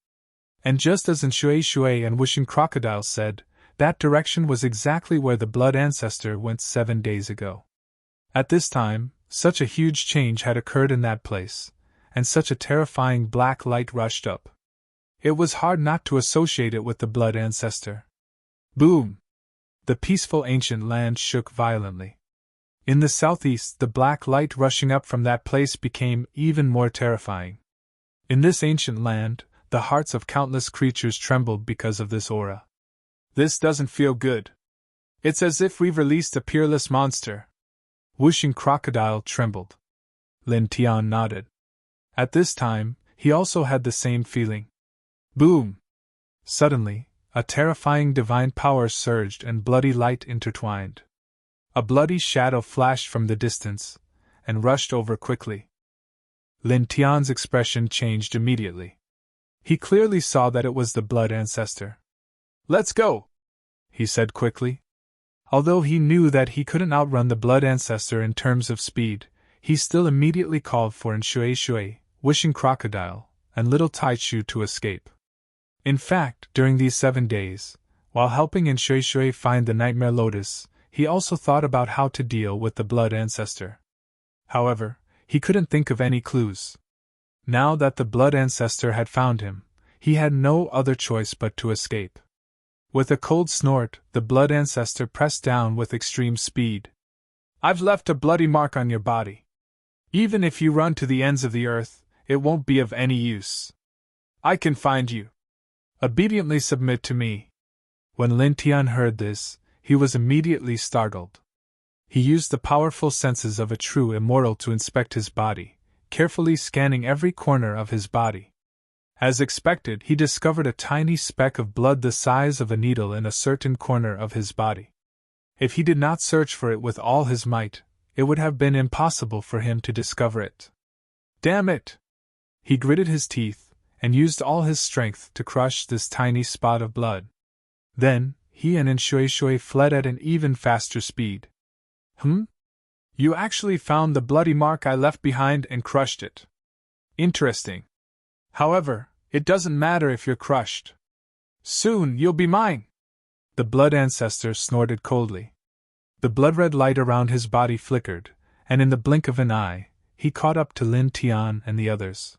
And just as Shui and Whooshing Crocodile said, that direction was exactly where the blood ancestor went 7 days ago. At this time, such a huge change had occurred in that place, and such a terrifying black light rushed up. It was hard not to associate it with the blood ancestor. Boom! The peaceful ancient land shook violently. In the southeast, the black light rushing up from that place became even more terrifying. In this ancient land, the hearts of countless creatures trembled because of this aura. This doesn't feel good. It's as if we've released a peerless monster. Whooshing Crocodile trembled. Lin Tian nodded. At this time, he also had the same feeling. Boom! Suddenly, a terrifying divine power surged and bloody light intertwined. A bloody shadow flashed from the distance, and rushed over quickly. Lin Tian's expression changed immediately. He clearly saw that it was the blood ancestor. Let's go, he said quickly. Although he knew that he couldn't outrun the blood ancestor in terms of speed, he still immediately called for Shui, wishing crocodile, and little Taichu to escape. In fact, during these 7 days, while helping Shui find the nightmare lotus, he also thought about how to deal with the blood ancestor. However, he couldn't think of any clues. Now that the blood ancestor had found him, he had no other choice but to escape. With a cold snort, the blood ancestor pressed down with extreme speed. I've left a bloody mark on your body. Even if you run to the ends of the earth, it won't be of any use. I can find you. Obediently submit to me. When Lin Tian heard this, he was immediately startled. He used the powerful senses of a true immortal to inspect his body, carefully scanning every corner of his body. As expected, he discovered a tiny speck of blood the size of a needle in a certain corner of his body. If he did not search for it with all his might, it would have been impossible for him to discover it. Damn it! He gritted his teeth, and used all his strength to crush this tiny spot of blood. Then, he and Shui fled at an even faster speed. You actually found the bloody mark I left behind and crushed it. Interesting. However, it doesn't matter if you're crushed. Soon you'll be mine. The blood ancestor snorted coldly. The blood-red light around his body flickered, and in the blink of an eye, he caught up to Lin Tian and the others.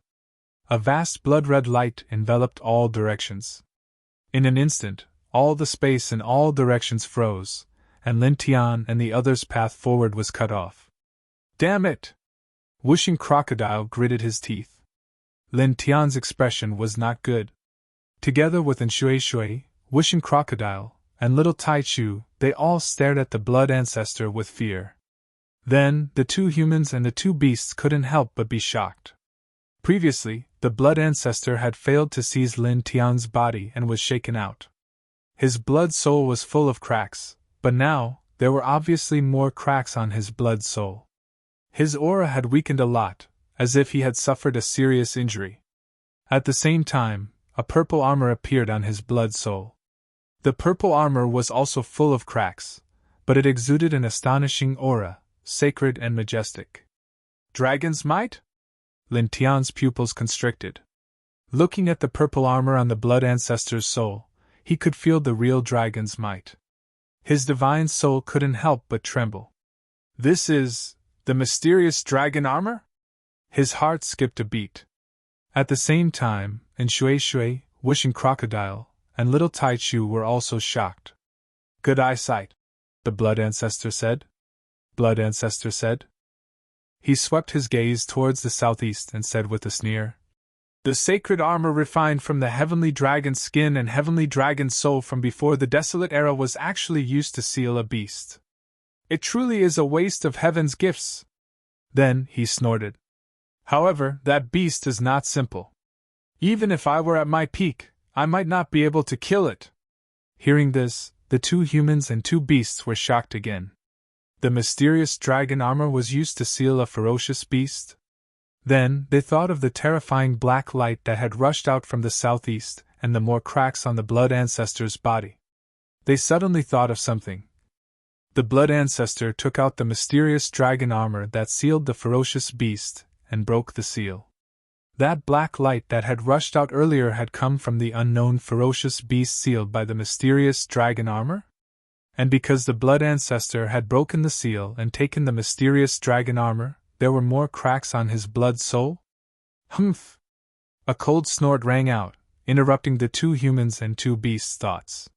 A vast blood-red light enveloped all directions. In an instant, all the space in all directions froze, and Lin Tian and the others' path forward was cut off. Damn it! Whooshing Crocodile gritted his teeth. Lin Tian's expression was not good. Together with Shui, Whooshing Crocodile, and little Taichu, they all stared at the blood ancestor with fear. Then, the 2 humans and the 2 beasts couldn't help but be shocked. Previously, the blood ancestor had failed to seize Lin Tian's body and was shaken out. His blood soul was full of cracks, but now, there were obviously more cracks on his blood soul. His aura had weakened a lot, as if he had suffered a serious injury. At the same time, a purple armor appeared on his blood soul. The purple armor was also full of cracks, but it exuded an astonishing aura, sacred and majestic. Dragon's might? Lin Tian's pupils constricted. Looking at the purple armor on the blood ancestor's soul, he could feel the real dragon's might. His divine soul couldn't help but tremble. This is the mysterious dragon armor? His heart skipped a beat. At the same time, Shui, Whooshing Crocodile, and little Taichu were also shocked. Good eyesight, the blood ancestor said. Blood ancestor said. He swept his gaze towards the southeast and said with a sneer, the sacred armor refined from the heavenly dragon's skin and heavenly dragon's soul from before the desolate era was actually used to seal a beast. It truly is a waste of heaven's gifts. Then he snorted. However, that beast is not simple. Even if I were at my peak, I might not be able to kill it. Hearing this, the 2 humans and 2 beasts were shocked again. The mysterious dragon armor was used to seal a ferocious beast? Then, they thought of the terrifying black light that had rushed out from the southeast and the more cracks on the blood ancestor's body. They suddenly thought of something. The blood ancestor took out the mysterious dragon armor that sealed the ferocious beast and broke the seal. That black light that had rushed out earlier had come from the unknown ferocious beast sealed by the mysterious dragon armor? And because the blood ancestor had broken the seal and taken the mysterious dragon armor, there were more cracks on his blood soul? Humph! A cold snort rang out, interrupting the 2 humans and 2 beasts' thoughts.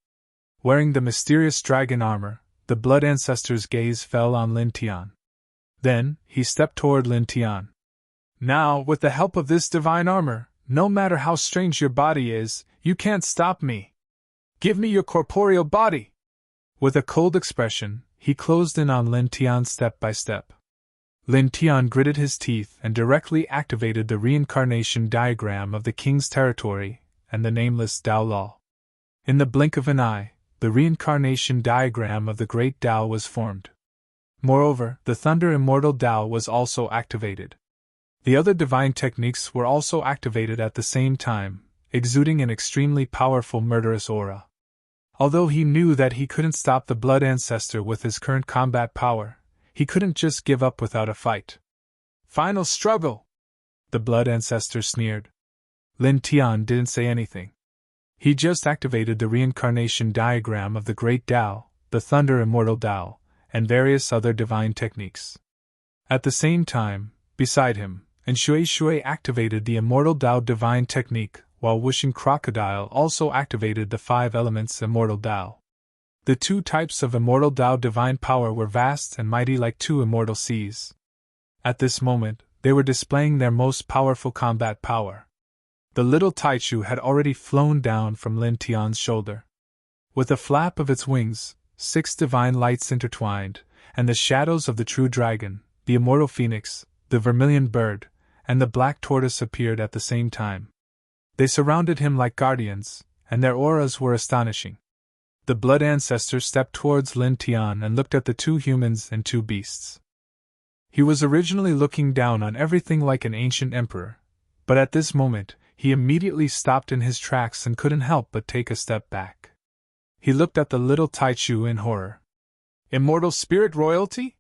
Wearing the mysterious dragon armor, the blood ancestor's gaze fell on Lin Tian. Then, he stepped toward Lin Tian. Now, with the help of this divine armor, no matter how strange your body is, you can't stop me. Give me your corporeal body! With a cold expression, he closed in on Lin Tian step by step. Lin Tian gritted his teeth and directly activated the reincarnation diagram of the king's territory and the nameless Dao Law. In the blink of an eye, the reincarnation diagram of the great Dao was formed. Moreover, the Thunder Immortal Dao was also activated. The other divine techniques were also activated at the same time, exuding an extremely powerful murderous aura. Although he knew that he couldn't stop the Blood Ancestor with his current combat power, he couldn't just give up without a fight. Final struggle! The Blood Ancestor sneered. Lin Tian didn't say anything. He just activated the reincarnation diagram of the Great Tao, the Thunder Immortal Tao, and various other divine techniques. At the same time, beside him, Shui activated the Immortal Tao divine technique, while Wishing Crocodile also activated the 5 elements Immortal Tao. The 2 types of Immortal Tao divine power were vast and mighty like 2 immortal seas. At this moment, they were displaying their most powerful combat power. The little Taichu had already flown down from Lin Tian's shoulder. With a flap of its wings, 6 divine lights intertwined, and the shadows of the true dragon, the immortal phoenix, the vermilion bird, and the black tortoise appeared at the same time. They surrounded him like guardians, and their auras were astonishing. The Blood Ancestor stepped towards Lin Tian and looked at the 2 humans and 2 beasts. He was originally looking down on everything like an ancient emperor, but at this moment, he immediately stopped in his tracks and couldn't help but take a step back. He looked at the little Taichu in horror. Immortal spirit royalty?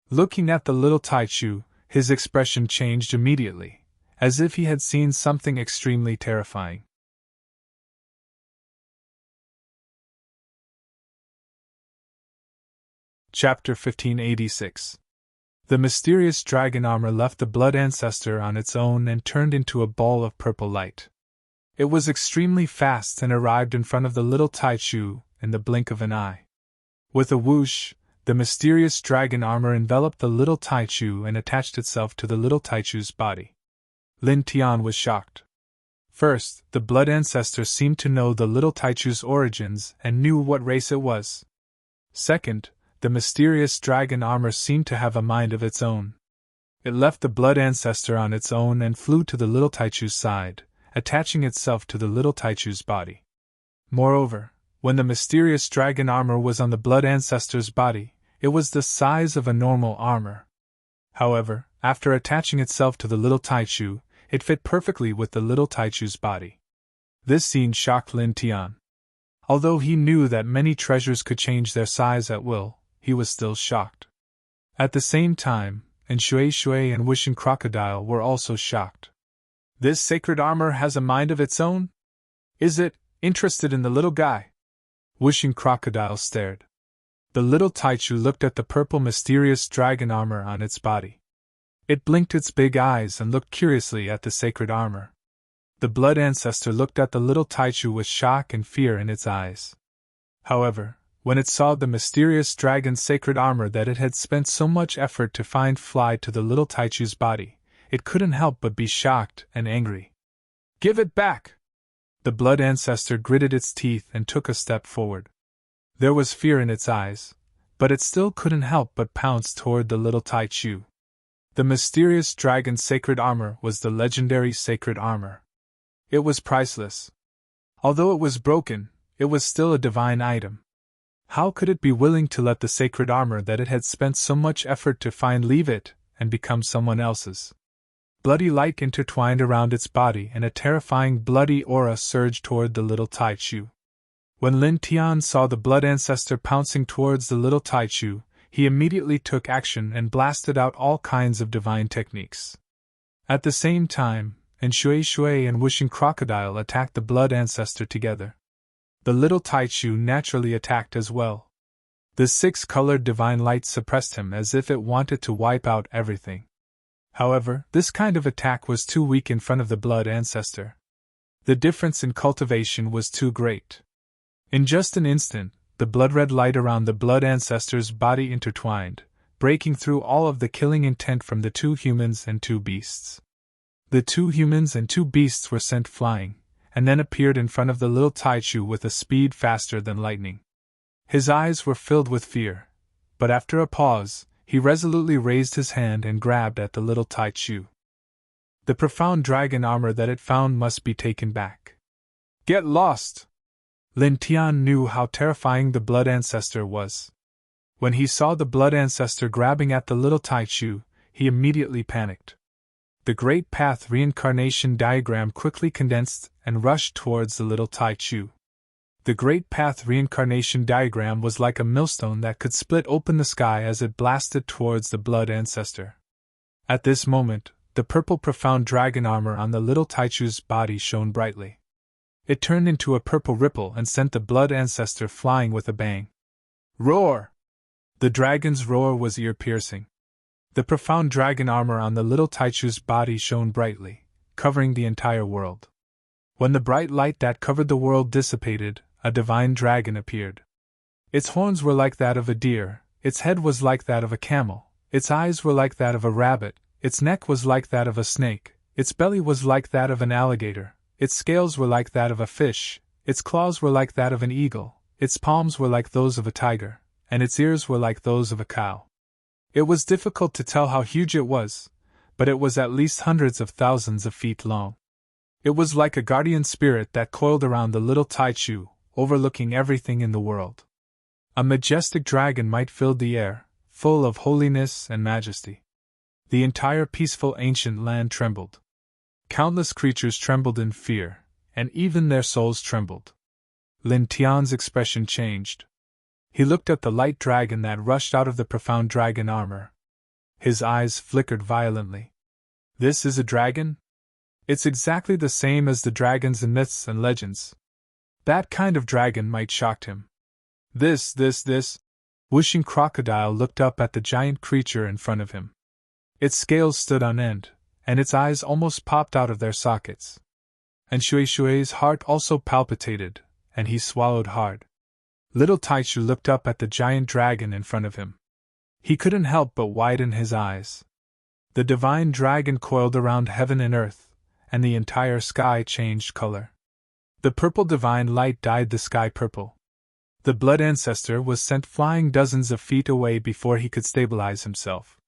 Looking at the little Taichu, his expression changed immediately, as if he had seen something extremely terrifying. Chapter 1586. The mysterious dragon armor left the Blood Ancestor on its own and turned into a ball of purple light. It was extremely fast and arrived in front of the little Taichu in the blink of an eye. With a whoosh, the mysterious dragon armor enveloped the little Taichu and attached itself to the little Taichu's body. Lin Tian was shocked. First, the Blood Ancestor seemed to know the little Taichu's origins and knew what race it was. Second, the mysterious dragon armor seemed to have a mind of its own. It left the Blood Ancestor on its own and flew to the little Taichu's side, attaching itself to the little Taichu's body. Moreover, when the mysterious dragon armor was on the Blood Ancestor's body, it was the size of a normal armor. However, after attaching itself to the little Taichu, it fit perfectly with the little Taichu's body. This scene shocked Lin Tian. Although he knew that many treasures could change their size at will, he was still shocked. At the same time, Shui and Wishing Crocodile were also shocked. This sacred armor has a mind of its own? Is it interested in the little guy? Wishing Crocodile stared. The little Taichu looked at the purple mysterious dragon armor on its body. It blinked its big eyes and looked curiously at the sacred armor. The Blood Ancestor looked at the little Taichu with shock and fear in its eyes. However, when it saw the mysterious dragon's sacred armor that it had spent so much effort to find fly to the little Taichu's body, it couldn't help but be shocked and angry. Give it back! The Blood Ancestor gritted its teeth and took a step forward. There was fear in its eyes, but it still couldn't help but pounce toward the little Taichu. The mysterious dragon's sacred armor was the legendary sacred armor. It was priceless. Although it was broken, it was still a divine item. How could it be willing to let the sacred armor that it had spent so much effort to find leave it and become someone else's? Bloody light intertwined around its body and a terrifying bloody aura surged toward the little Taichu. When Lin Tian saw the Blood Ancestor pouncing towards the little Taichu, he immediately took action and blasted out all kinds of divine techniques. At the same time, Shui and Wishing Crocodile attacked the Blood Ancestor together. The little Taichu naturally attacked as well. The 6-colored divine light suppressed him as if it wanted to wipe out everything. However, this kind of attack was too weak in front of the Blood Ancestor. The difference in cultivation was too great. In just an instant, the blood-red light around the Blood Ancestor's body intertwined, breaking through all of the killing intent from the 2 humans and 2 beasts. The 2 humans and 2 beasts were sent flying, and then appeared in front of the little Taichu with a speed faster than lightning. His eyes were filled with fear, but after a pause, he resolutely raised his hand and grabbed at the little Taichu. The profound dragon armor that it found must be taken back. Get lost! Lin Tian knew how terrifying the Blood Ancestor was. When he saw the Blood Ancestor grabbing at the little Taichu, he immediately panicked. The Great Path reincarnation diagram quickly condensed and rushed towards the little Taichu. The Great Path reincarnation diagram was like a millstone that could split open the sky as it blasted towards the blood ancestor. At this moment, the purple profound dragon armor on the little Taichu's body shone brightly. It turned into a purple ripple and sent the blood ancestor flying with a bang. Roar! The dragon's roar was ear-piercing. The profound dragon armor on the little Taichu's body shone brightly, covering the entire world. When the bright light that covered the world dissipated, a divine dragon appeared. Its horns were like that of a deer, its head was like that of a camel, its eyes were like that of a rabbit, its neck was like that of a snake, its belly was like that of an alligator, its scales were like that of a fish, its claws were like that of an eagle, its palms were like those of a tiger, and its ears were like those of a cow. It was difficult to tell how huge it was, but it was at least hundreds of thousands of feet long. It was like a guardian spirit that coiled around the little Taichu, overlooking everything in the world. A majestic dragon might fill the air, full of holiness and majesty. The entire peaceful ancient land trembled. Countless creatures trembled in fear, and even their souls trembled. Lin Tian's expression changed. He looked at the light dragon that rushed out of the profound dragon armor. His eyes flickered violently. This is a dragon? It's exactly the same as the dragons in myths and legends. That kind of dragon might shock him. This. Whooshing Crocodile looked up at the giant creature in front of him. Its scales stood on end, and its eyes almost popped out of their sockets. And Shui's heart also palpitated, and he swallowed hard. Little Taichu looked up at the giant dragon in front of him. He couldn't help but widen his eyes. The divine dragon coiled around heaven and earth, and the entire sky changed color. The purple divine light dyed the sky purple. The blood ancestor was sent flying dozens of feet away before he could stabilize himself.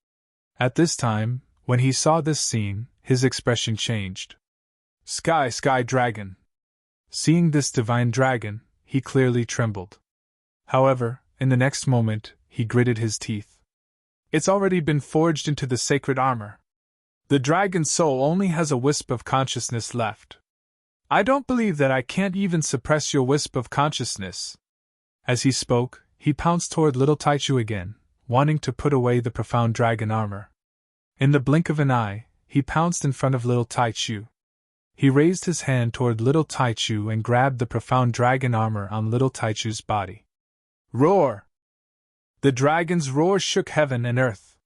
At this time, when he saw this scene, his expression changed. Sky dragon! Seeing this divine dragon, he clearly trembled. However, in the next moment, he gritted his teeth. It's already been forged into the sacred armor. The dragon's soul only has a wisp of consciousness left. I don't believe that I can't even suppress your wisp of consciousness. As he spoke, he pounced toward little Taichu again, wanting to put away the profound dragon armor. In the blink of an eye, he pounced in front of little Taichu. He raised his hand toward little Taichu and grabbed the profound dragon armor on little Taichu's body. Roar! The dragon's roar shook heaven and earth.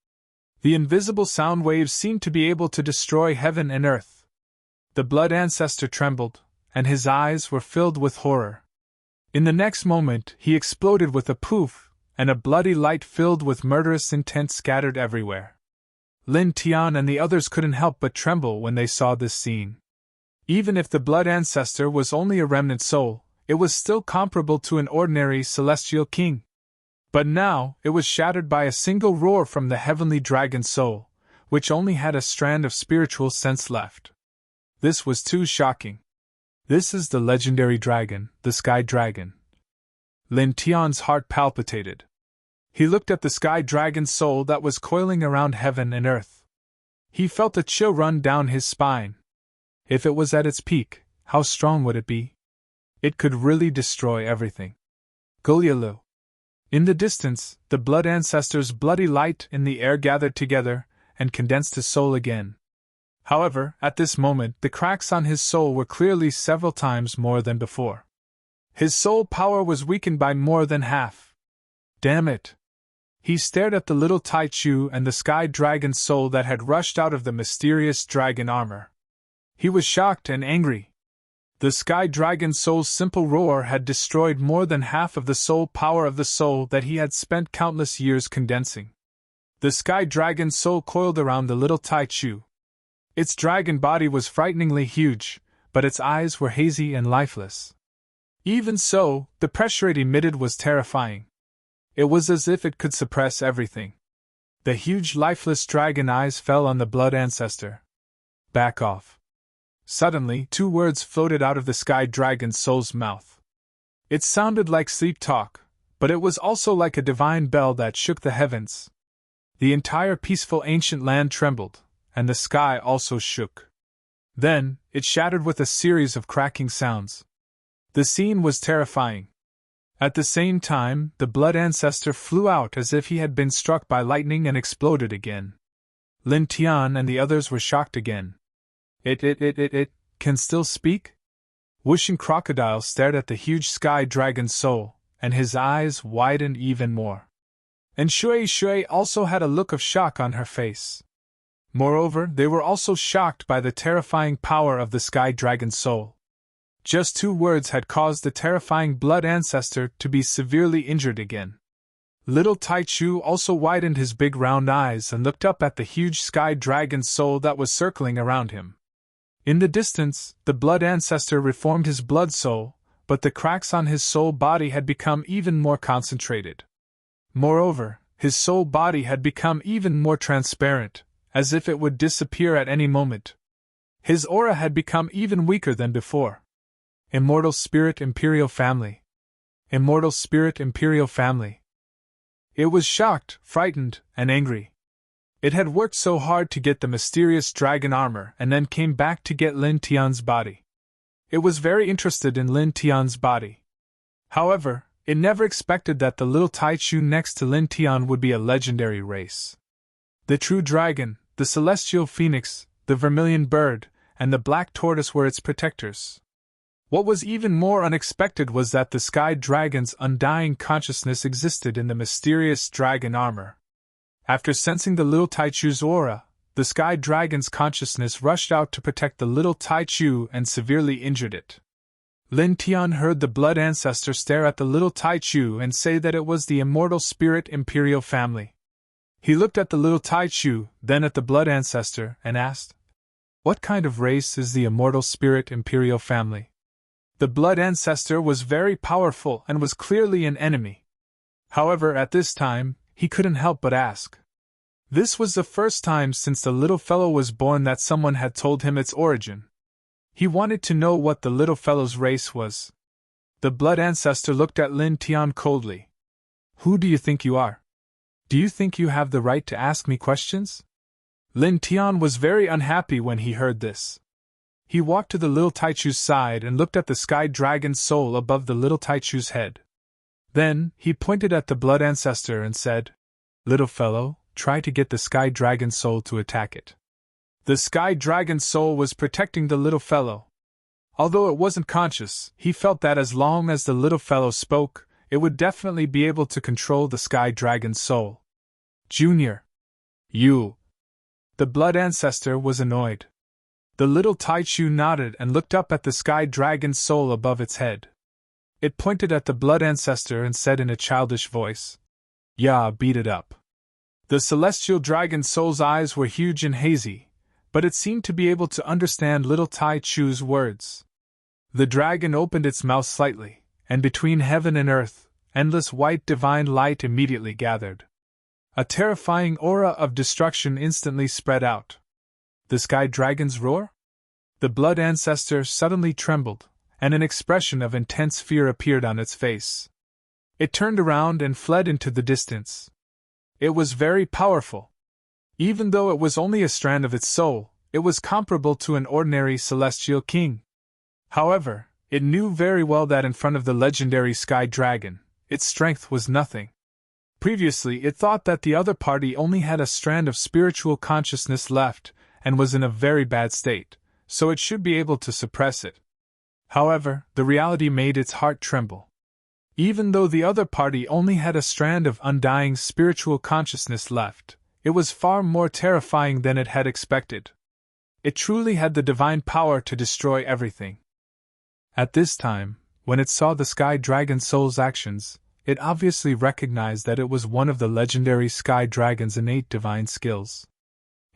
The invisible sound waves seemed to be able to destroy heaven and earth. The blood ancestor trembled, and his eyes were filled with horror. In the next moment, he exploded with a poof, and a bloody light filled with murderous intent scattered everywhere. Lin Tian and the others couldn't help but tremble when they saw this scene. Even if the blood ancestor was only a remnant soul, it was still comparable to an ordinary celestial king. But now, it was shattered by a single roar from the heavenly dragon soul, which only had a strand of spiritual sense left. This was too shocking. This is the legendary dragon, the Sky Dragon. Lin Tian's heart palpitated. He looked at the Sky Dragon's soul that was coiling around heaven and earth. He felt a chill run down his spine. If it was at its peak, how strong would it be? It could really destroy everything. Gulyalu. In the distance, the blood ancestor's bloody light in the air gathered together and condensed his soul again. However, at this moment, the cracks on his soul were clearly several times more than before. His soul power was weakened by more than half. Damn it! He stared at the little Taichu and the Sky Dragon's soul that had rushed out of the mysterious dragon armor. He was shocked and angry. The Sky Dragon's soul's simple roar had destroyed more than half of the soul power of the soul that he had spent countless years condensing. The Sky Dragon's soul coiled around the little Taichu. Its dragon body was frighteningly huge, but its eyes were hazy and lifeless. Even so, the pressure it emitted was terrifying. It was as if it could suppress everything. The huge lifeless dragon eyes fell on the blood ancestor. Back off. Suddenly, 2 words floated out of the Sky Dragon's soul's mouth. It sounded like sleep talk, but it was also like a divine bell that shook the heavens. The entire peaceful ancient land trembled, and the sky also shook. Then, it shattered with a series of cracking sounds. The scene was terrifying. At the same time, the blood ancestor flew out as if he had been struck by lightning and exploded again. Lin Tian and the others were shocked again. It can still speak? Whooshing Crocodile stared at the huge sky dragon's soul, and his eyes widened even more. And Shui also had a look of shock on her face. Moreover, they were also shocked by the terrifying power of the sky dragon's soul. Just 2 words had caused the terrifying blood ancestor to be severely injured again. Little Taichu also widened his big round eyes and looked up at the huge sky dragon's soul that was circling around him. In the distance, the blood ancestor reformed his blood soul, but the cracks on his soul body had become even more concentrated. Moreover, his soul body had become even more transparent, as if it would disappear at any moment. His aura had become even weaker than before. Immortal Spirit Imperial Family. Immortal Spirit Imperial Family. It was shocked, frightened, and angry. It had worked so hard to get the mysterious dragon armor and then came back to get Lin Tian's body. It was very interested in Lin Tian's body. However, it never expected that the little Taichu next to Lin Tian would be a legendary race. The true dragon, the celestial phoenix, the vermilion bird, and the black tortoise were its protectors. What was even more unexpected was that the sky dragon's undying consciousness existed in the mysterious dragon armor. After sensing the little Taichu's aura, the sky dragon's consciousness rushed out to protect the little Taichu and severely injured it. Lin Tian heard the blood ancestor stare at the little Taichu and say that it was the immortal spirit imperial family. He looked at the little Taichu, then at the blood ancestor, and asked, "What kind of race is the immortal spirit imperial family?" The blood ancestor was very powerful and was clearly an enemy. However, at this time, he couldn't help but ask. This was the first time since the little fellow was born that someone had told him its origin. He wanted to know what the little fellow's race was. The blood ancestor looked at Lin Tian coldly. "Who do you think you are? Do you think you have the right to ask me questions?" Lin Tian was very unhappy when he heard this. He walked to the little Taichu's side and looked at the sky dragon's soul above the little Taichu's head. Then, he pointed at the blood ancestor and said, "Little fellow, try to get the sky dragon's soul to attack it." The sky dragon's soul was protecting the little fellow. Although it wasn't conscious, he felt that as long as the little fellow spoke, it would definitely be able to control the sky dragon's soul. "Junior. You." The blood ancestor was annoyed. The little Taichu nodded and looked up at the sky dragon's soul above its head. It pointed at the blood ancestor and said in a childish voice, "Yeah, beat it up." The celestial dragon's soul's eyes were huge and hazy, but it seemed to be able to understand little Taichu's words. The dragon opened its mouth slightly, and between heaven and earth, endless white divine light immediately gathered. A terrifying aura of destruction instantly spread out. The sky dragon's roar? The blood ancestor suddenly trembled, and an expression of intense fear appeared on its face. It turned around and fled into the distance. It was very powerful. Even though it was only a strand of its soul, it was comparable to an ordinary celestial king. However, it knew very well that in front of the legendary sky dragon, its strength was nothing. Previously, it thought that the other party only had a strand of spiritual consciousness left and was in a very bad state, so it should be able to suppress it. However, the reality made its heart tremble. Even though the other party only had a strand of undying spiritual consciousness left, it was far more terrifying than it had expected. It truly had the divine power to destroy everything. At this time, when it saw the sky dragon's soul's actions, it obviously recognized that it was one of the legendary sky dragon's innate divine skills.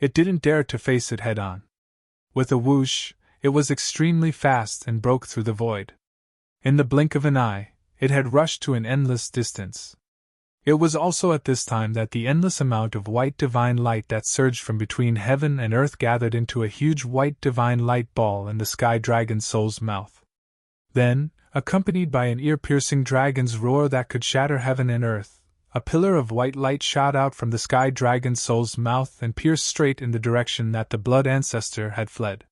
It didn't dare to face it head-on. With a whoosh, it was extremely fast and broke through the void. In the blink of an eye, it had rushed to an endless distance. It was also at this time that the endless amount of white divine light that surged from between heaven and earth gathered into a huge white divine light ball in the sky dragon's soul's mouth. Then, accompanied by an ear-piercing dragon's roar that could shatter heaven and earth, a pillar of white light shot out from the sky dragon's soul's mouth and pierced straight in the direction that the blood ancestor had fled.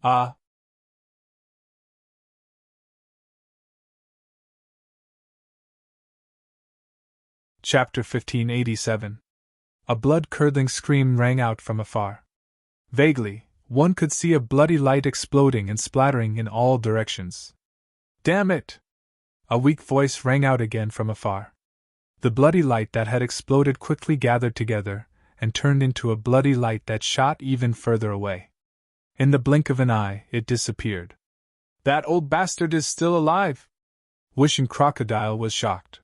Ah! Chapter 1587. A blood-curdling scream rang out from afar. Vaguely, one could see a bloody light exploding and splattering in all directions. "Damn it!" A weak voice rang out again from afar. The bloody light that had exploded quickly gathered together, and turned into a bloody light that shot even further away. In the blink of an eye, it disappeared. "That old bastard is still alive!" Wishing Crocodile was shocked.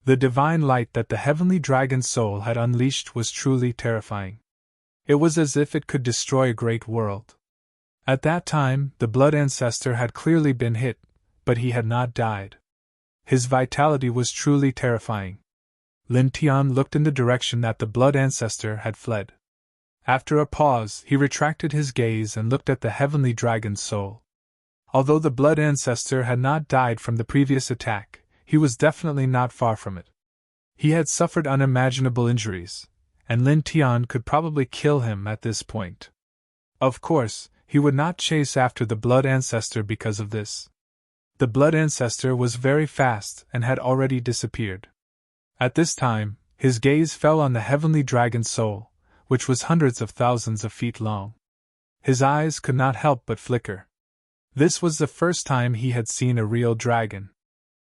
The divine light that the heavenly dragon's soul had unleashed was truly terrifying. It was as if it could destroy a great world. At that time, the blood ancestor had clearly been hit, but he had not died. His vitality was truly terrifying. Lin Tian looked in the direction that the blood ancestor had fled. After a pause, he retracted his gaze and looked at the heavenly dragon's soul. Although the blood ancestor had not died from the previous attack, he was definitely not far from it. He had suffered unimaginable injuries, and Lin Tian could probably kill him at this point. Of course, he would not chase after the blood ancestor because of this. The blood ancestor was very fast and had already disappeared. At this time, his gaze fell on the heavenly dragon's soul, which was hundreds of thousands of feet long. His eyes could not help but flicker. This was the first time he had seen a real dragon.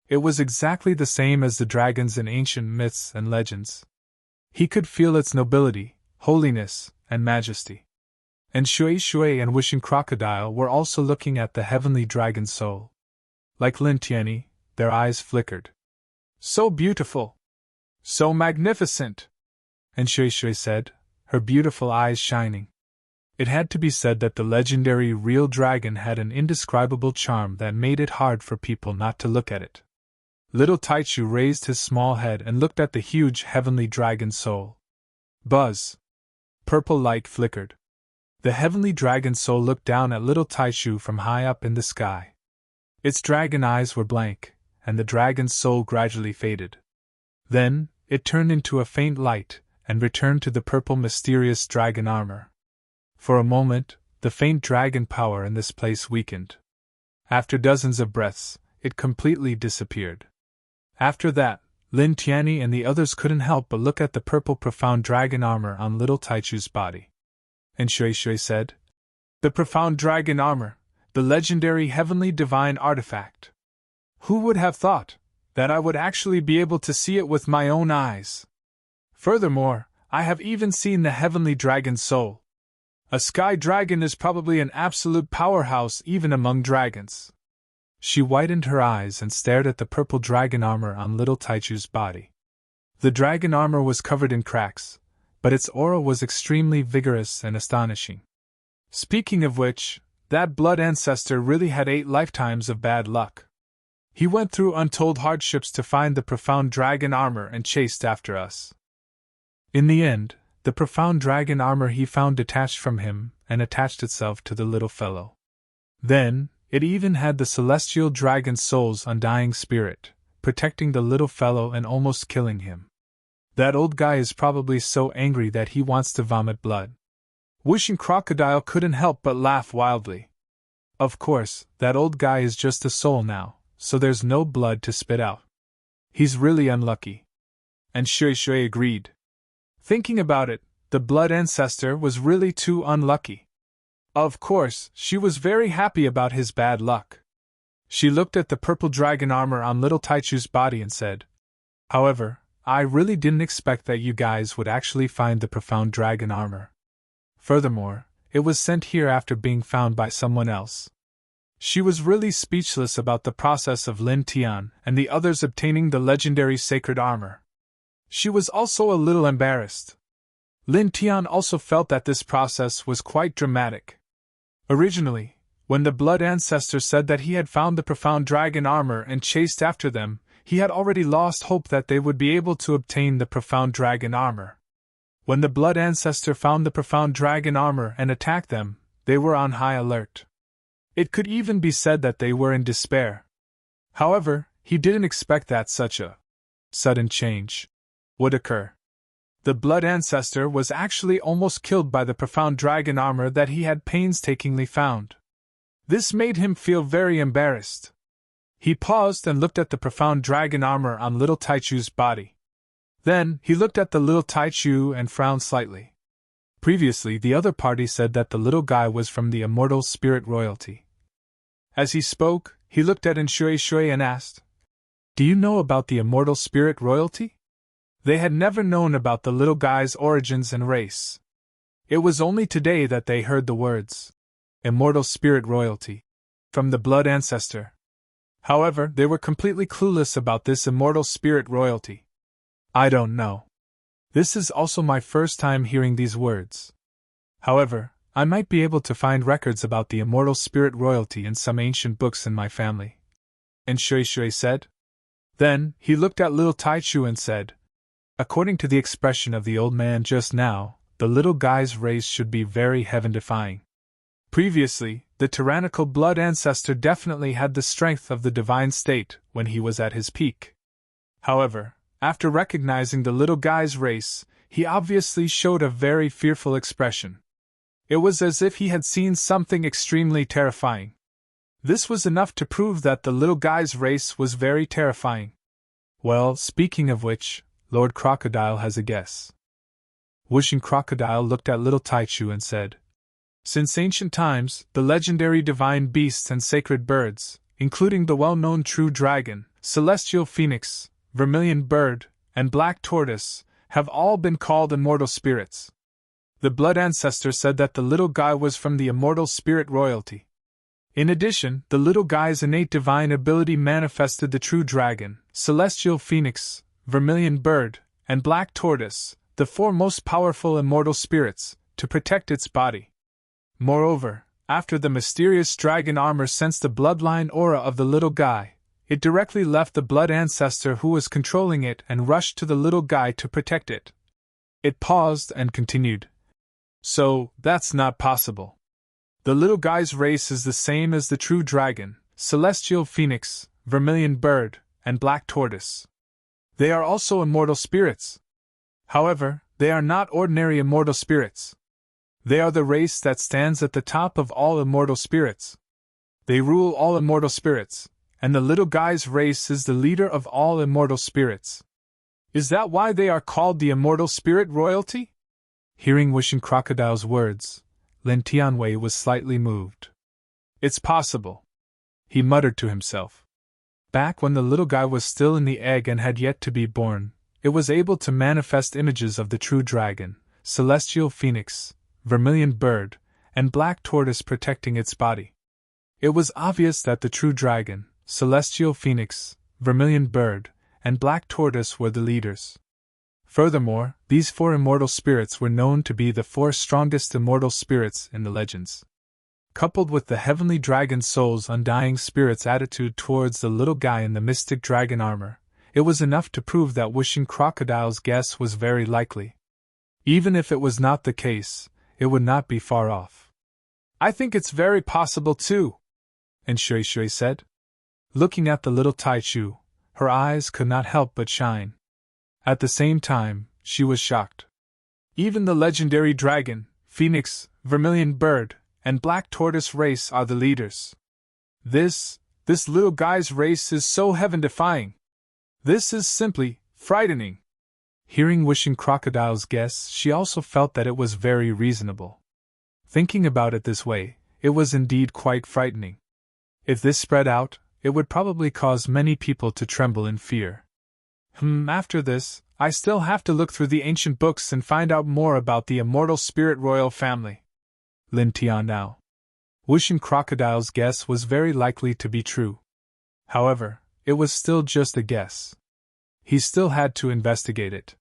It was exactly the same as the dragons in ancient myths and legends. He could feel its nobility, holiness, and majesty. And Shui and Wishing Crocodile were also looking at the heavenly dragon's soul. Like Lin Tianyi, their eyes flickered. "So beautiful! So magnificent!" And Shui said, her beautiful eyes shining. It had to be said that the legendary real dragon had an indescribable charm that made it hard for people not to look at it. Little Taichu raised his small head and looked at the huge heavenly dragon's soul. Buzz! Purple light flickered. The heavenly dragon's soul looked down at little Taichu from high up in the sky. Its dragon eyes were blank, and the dragon's soul gradually faded. Then, it turned into a faint light, and returned to the purple mysterious dragon armor. For a moment, the faint dragon power in this place weakened. After dozens of breaths, it completely disappeared. After that, Lin Tianyi and the others couldn't help but look at the purple profound dragon armor on little Taichu's body. And Shui said, "The profound dragon armor, the legendary heavenly divine artifact. Who would have thought that I would actually be able to see it with my own eyes? Furthermore, I have even seen the heavenly dragon's soul. A sky dragon is probably an absolute powerhouse even among dragons." She widened her eyes and stared at the purple dragon armor on little Taichu's body. The dragon armor was covered in cracks, but its aura was extremely vigorous and astonishing. Speaking of which, that blood ancestor really had 8 lifetimes of bad luck. He went through untold hardships to find the profound dragon armor and chased after us. In the end, the profound dragon armor he found detached from him and attached itself to the little fellow. Then, it even had the celestial dragon soul's undying spirit, protecting the little fellow and almost killing him. That old guy is probably so angry that he wants to vomit blood. Wishing Crocodile couldn't help but laugh wildly. Of course, that old guy is just a soul now, so there's no blood to spit out. He's really unlucky. And Shui agreed. Thinking about it, the blood ancestor was really too unlucky. Of course, she was very happy about his bad luck. She looked at the purple dragon armor on little Taichu's body and said, "However, I really didn't expect that you guys would actually find the profound dragon armor. Furthermore, it was sent here after being found by someone else." She was really speechless about the process of Lin Tian and the others obtaining the legendary sacred armor. She was also a little embarrassed. Lin Tian also felt that this process was quite dramatic. Originally, when the blood ancestor said that he had found the profound dragon armor and chased after them, he had already lost hope that they would be able to obtain the profound dragon armor. When the blood ancestor found the profound dragon armor and attacked them, they were on high alert. It could even be said that they were in despair. However, he didn't expect that such a sudden change would occur. The blood ancestor was actually almost killed by the profound dragon armor that he had painstakingly found. This made him feel very embarrassed. He paused and looked at the profound dragon armor on little Taichu's body. Then, he looked at the little Taichu and frowned slightly. Previously, the other party said that the little guy was from the immortal spirit royalty. As he spoke, he looked at Shui and asked, "Do you know about the immortal spirit royalty?" They had never known about the little guy's origins and race. It was only today that they heard the words, immortal spirit royalty, from the blood ancestor. However, they were completely clueless about this immortal spirit royalty. "I don't know. This is also my first time hearing these words. However, I might be able to find records about the immortal spirit royalty in some ancient books in my family," and Shui said. Then, he looked at little Taichu and said, "According to the expression of the old man just now, the little guy's race should be very heaven-defying. Previously, the tyrannical blood ancestor definitely had the strength of the divine state when he was at his peak. However, after recognizing the little guy's race, he obviously showed a very fearful expression. It was as if he had seen something extremely terrifying. This was enough to prove that the little guy's race was very terrifying. Well, speaking of which, Lord Crocodile has a guess." Whooshing Crocodile looked at little Taichu and said, "Since ancient times, the legendary divine beasts and sacred birds, including the well-known true dragon, celestial phoenix, vermilion bird, and black tortoise, have all been called immortal spirits. The blood ancestor said that the little guy was from the immortal spirit royalty. In addition, the little guy's innate divine ability manifested the true dragon, celestial phoenix, vermilion bird, and black tortoise, the four most powerful immortal spirits, to protect its body. Moreover, after the mysterious dragon armor sensed the bloodline aura of the little guy, it directly left the blood ancestor who was controlling it and rushed to the little guy to protect it." It paused and continued, "So, that's not possible. The little guy's race is the same as the true dragon, celestial phoenix, vermilion bird, and black tortoise. They are also immortal spirits. However, they are not ordinary immortal spirits. They are the race that stands at the top of all immortal spirits. They rule all immortal spirits, and the little guy's race is the leader of all immortal spirits. Is that why they are called the immortal spirit royalty?" Hearing Wishing Crocodile's words, Lin Tianwei was slightly moved. "It's possible," he muttered to himself. Back when the little guy was still in the egg and had yet to be born, it was able to manifest images of the true dragon, celestial phoenix, vermilion bird, and black tortoise protecting its body. It was obvious that the true dragon, celestial phoenix, vermilion bird, and black tortoise were the leaders. Furthermore, these four immortal spirits were known to be the four strongest immortal spirits in the legends. Coupled with the heavenly dragon soul's undying spirit's attitude towards the little guy in the mystic dragon armor, it was enough to prove that Wishing Crocodile's guess was very likely. Even if it was not the case, it would not be far off. "I think it's very possible too," and Shui said. Looking at the little Taichu, her eyes could not help but shine. At the same time, she was shocked. Even the legendary dragon, phoenix, vermilion bird, and black tortoise race are the leaders. This little guy's race is so heaven-defying. This is simply frightening. Hearing Wishing Crocodile's guess, she also felt that it was very reasonable. Thinking about it this way, it was indeed quite frightening. If this spread out, it would probably cause many people to tremble in fear. After this, I still have to look through the ancient books and find out more about the immortal spirit royal family. Lin Tian now. Wishing Crocodile's guess was very likely to be true. However, it was still just a guess. He still had to investigate it.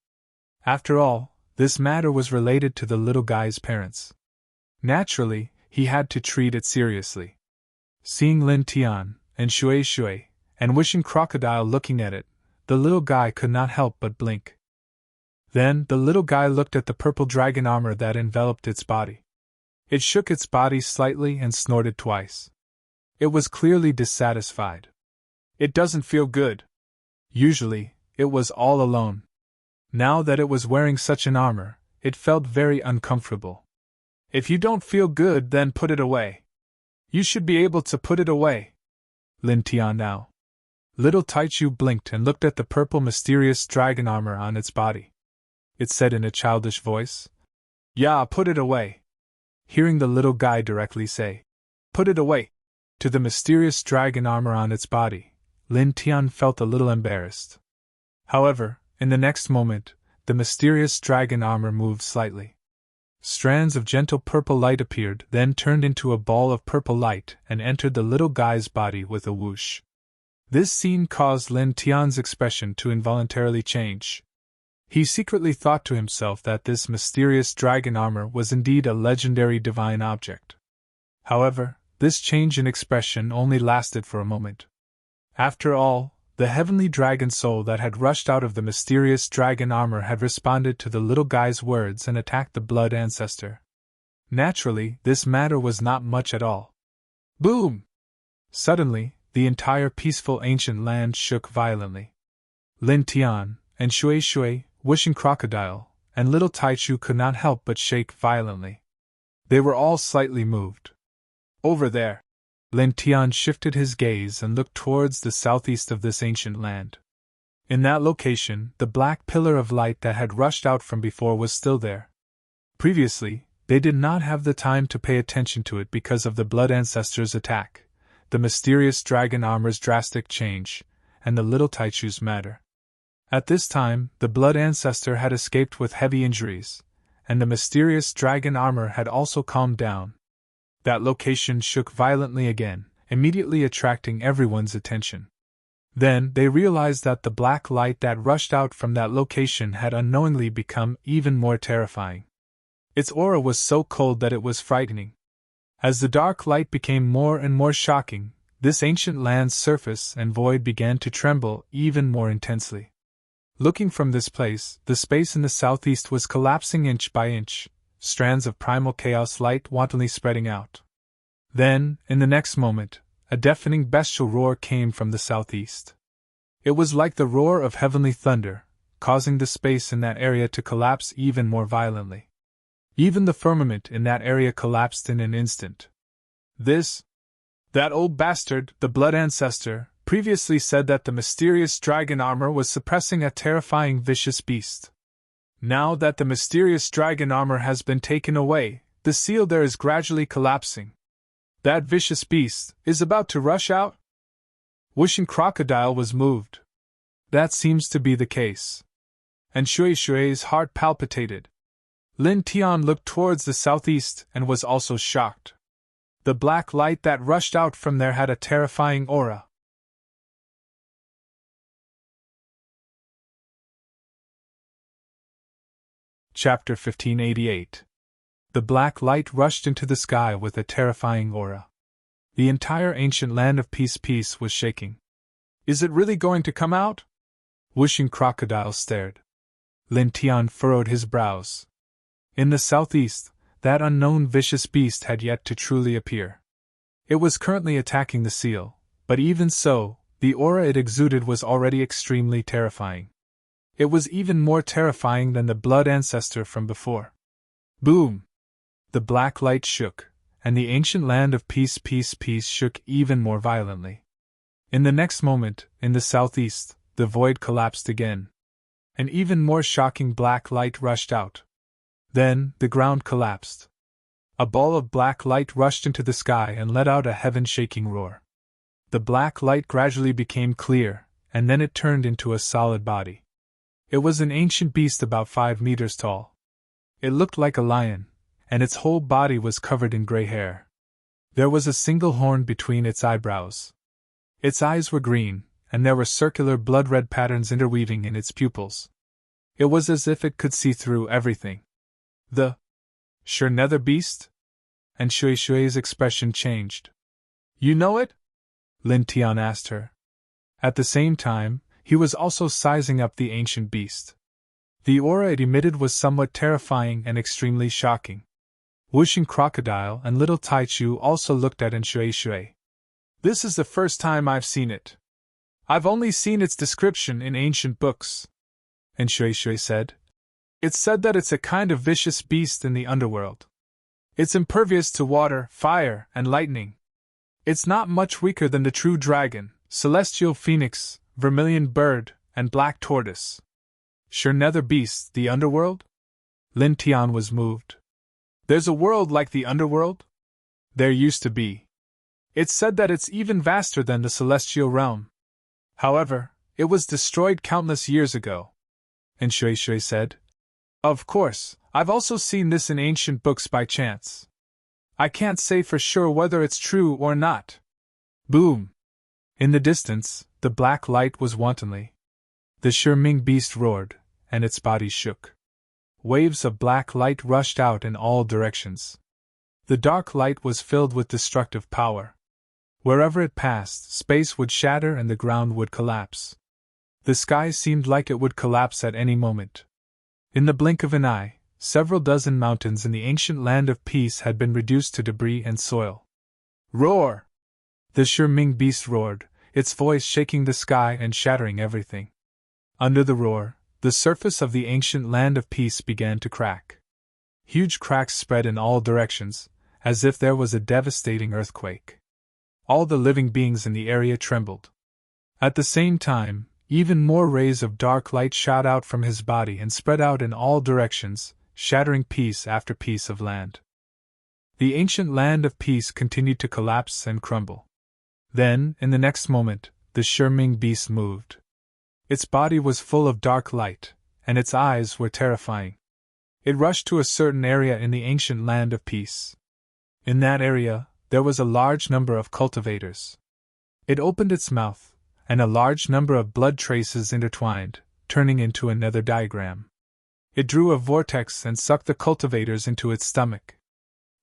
After all, this matter was related to the little guy's parents. Naturally, he had to treat it seriously. Seeing Lin Tian, and Shui, and Wishing Crocodile looking at it, the little guy could not help but blink. Then the little guy looked at the purple dragon armor that enveloped its body. It shook its body slightly and snorted twice. It was clearly dissatisfied. "It doesn't feel good." Usually, it was all alone. Now that it was wearing such an armor, it felt very uncomfortable. "If you don't feel good, then put it away. You should be able to put it away." Lin Tian now. Little Taichu blinked and looked at the purple mysterious dragon armor on its body. It said in a childish voice, "Yeah, put it away." Hearing the little guy directly say, "Put it away," to the mysterious dragon armor on its body, Lin Tian felt a little embarrassed. However, in the next moment, the mysterious dragon armor moved slightly. Strands of gentle purple light appeared, then turned into a ball of purple light and entered the little guy's body with a whoosh. This scene caused Lin Tian's expression to involuntarily change. He secretly thought to himself that this mysterious dragon armor was indeed a legendary divine object. However, this change in expression only lasted for a moment. After all, the heavenly dragon soul that had rushed out of the mysterious dragon armor had responded to the little guy's words and attacked the blood ancestor. Naturally, this matter was not much at all. Boom! Suddenly, the entire peaceful ancient land shook violently. Lin Tian, and Shui Shui, Wishing Crocodile, and Little Taichu could not help but shake violently. They were all slightly moved. Over there! Lin Tian shifted his gaze and looked towards the southeast of this ancient land. In that location, the black pillar of light that had rushed out from before was still there. Previously, they did not have the time to pay attention to it because of the blood ancestor's attack, the mysterious dragon armor's drastic change, and the little Taichu's matter. At this time, the blood ancestor had escaped with heavy injuries, and the mysterious dragon armor had also calmed down. That location shook violently again, immediately attracting everyone's attention. Then they realized that the black light that rushed out from that location had unknowingly become even more terrifying. Its aura was so cold that it was frightening. As the dark light became more and more shocking, this ancient land's surface and void began to tremble even more intensely. Looking from this place, the space in the southeast was collapsing inch by inch, strands of primal chaos light wantonly spreading out. Then, in the next moment, a deafening bestial roar came from the southeast. It was like the roar of heavenly thunder, causing the space in that area to collapse even more violently. Even the firmament in that area collapsed in an instant. That old bastard, the blood ancestor, previously said that the mysterious dragon armor was suppressing a terrifying vicious beast. Now that the mysterious dragon armor has been taken away, the seal there is gradually collapsing. That vicious beast is about to rush out? Wishing Crocodile was moved. That seems to be the case. And Shui Shui's heart palpitated. Lin Tian looked towards the southeast and was also shocked. The black light that rushed out from there had a terrifying aura. Chapter 1588. The black light rushed into the sky with a terrifying aura. The entire ancient land of Peace was shaking. Is it really going to come out? Wishing Crocodile stared. Lin Tian furrowed his brows. In the southeast, that unknown vicious beast had yet to truly appear. It was currently attacking the seal, but even so, the aura it exuded was already extremely terrifying. It was even more terrifying than the blood ancestor from before. Boom! The black light shook, and the ancient land of Peace shook even more violently. In the next moment, in the southeast, the void collapsed again. An even more shocking black light rushed out. Then, the ground collapsed. A ball of black light rushed into the sky and let out a heaven-shaking roar. The black light gradually became clear, and then it turned into a solid body. It was an ancient beast about 5 meters tall. It looked like a lion, and its whole body was covered in gray hair. There was a single horn between its eyebrows. Its eyes were green, and there were circular blood-red patterns interweaving in its pupils. It was as if it could see through everything. The sure nether beast? And Shui Shui's expression changed. You know it? Lin Tian asked her. At the same time, he was also sizing up the ancient beast. The aura it emitted was somewhat terrifying and extremely shocking. Wishing Crocodile and Little Taichu also looked at Shui Shui. This is the first time I've seen it. I've only seen its description in ancient books. And Shui Shui said. It's said that it's a kind of vicious beast in the underworld. It's impervious to water, fire, and lightning. It's not much weaker than the true dragon, celestial phoenix, vermilion bird, and black tortoise. Sure nether beasts, the underworld? Lin Tian was moved. There's a world like the underworld? There used to be. It's said that it's even vaster than the celestial realm. However, it was destroyed countless years ago. And Shui Shui said, Of course, I've also seen this in ancient books by chance. I can't say for sure whether it's true or not. Boom! In the distance, the black light was wantonly. The Shiming beast roared, and its body shook. Waves of black light rushed out in all directions. The dark light was filled with destructive power. Wherever it passed, space would shatter and the ground would collapse. The sky seemed like it would collapse at any moment. In the blink of an eye, several dozen mountains in the ancient land of peace had been reduced to debris and soil. Roar! The Shiming beast roared, its voice shaking the sky and shattering everything. Under the roar, the surface of the ancient land of peace began to crack. Huge cracks spread in all directions, as if there was a devastating earthquake. All the living beings in the area trembled. At the same time, even more rays of dark light shot out from his body and spread out in all directions, shattering piece after piece of land. The ancient land of peace continued to collapse and crumble. Then, in the next moment, the Shiming beast moved. Its body was full of dark light, and its eyes were terrifying. It rushed to a certain area in the ancient land of peace. In that area, there was a large number of cultivators. It opened its mouth, and a large number of blood traces intertwined, turning into a nether diagram. It drew a vortex and sucked the cultivators into its stomach.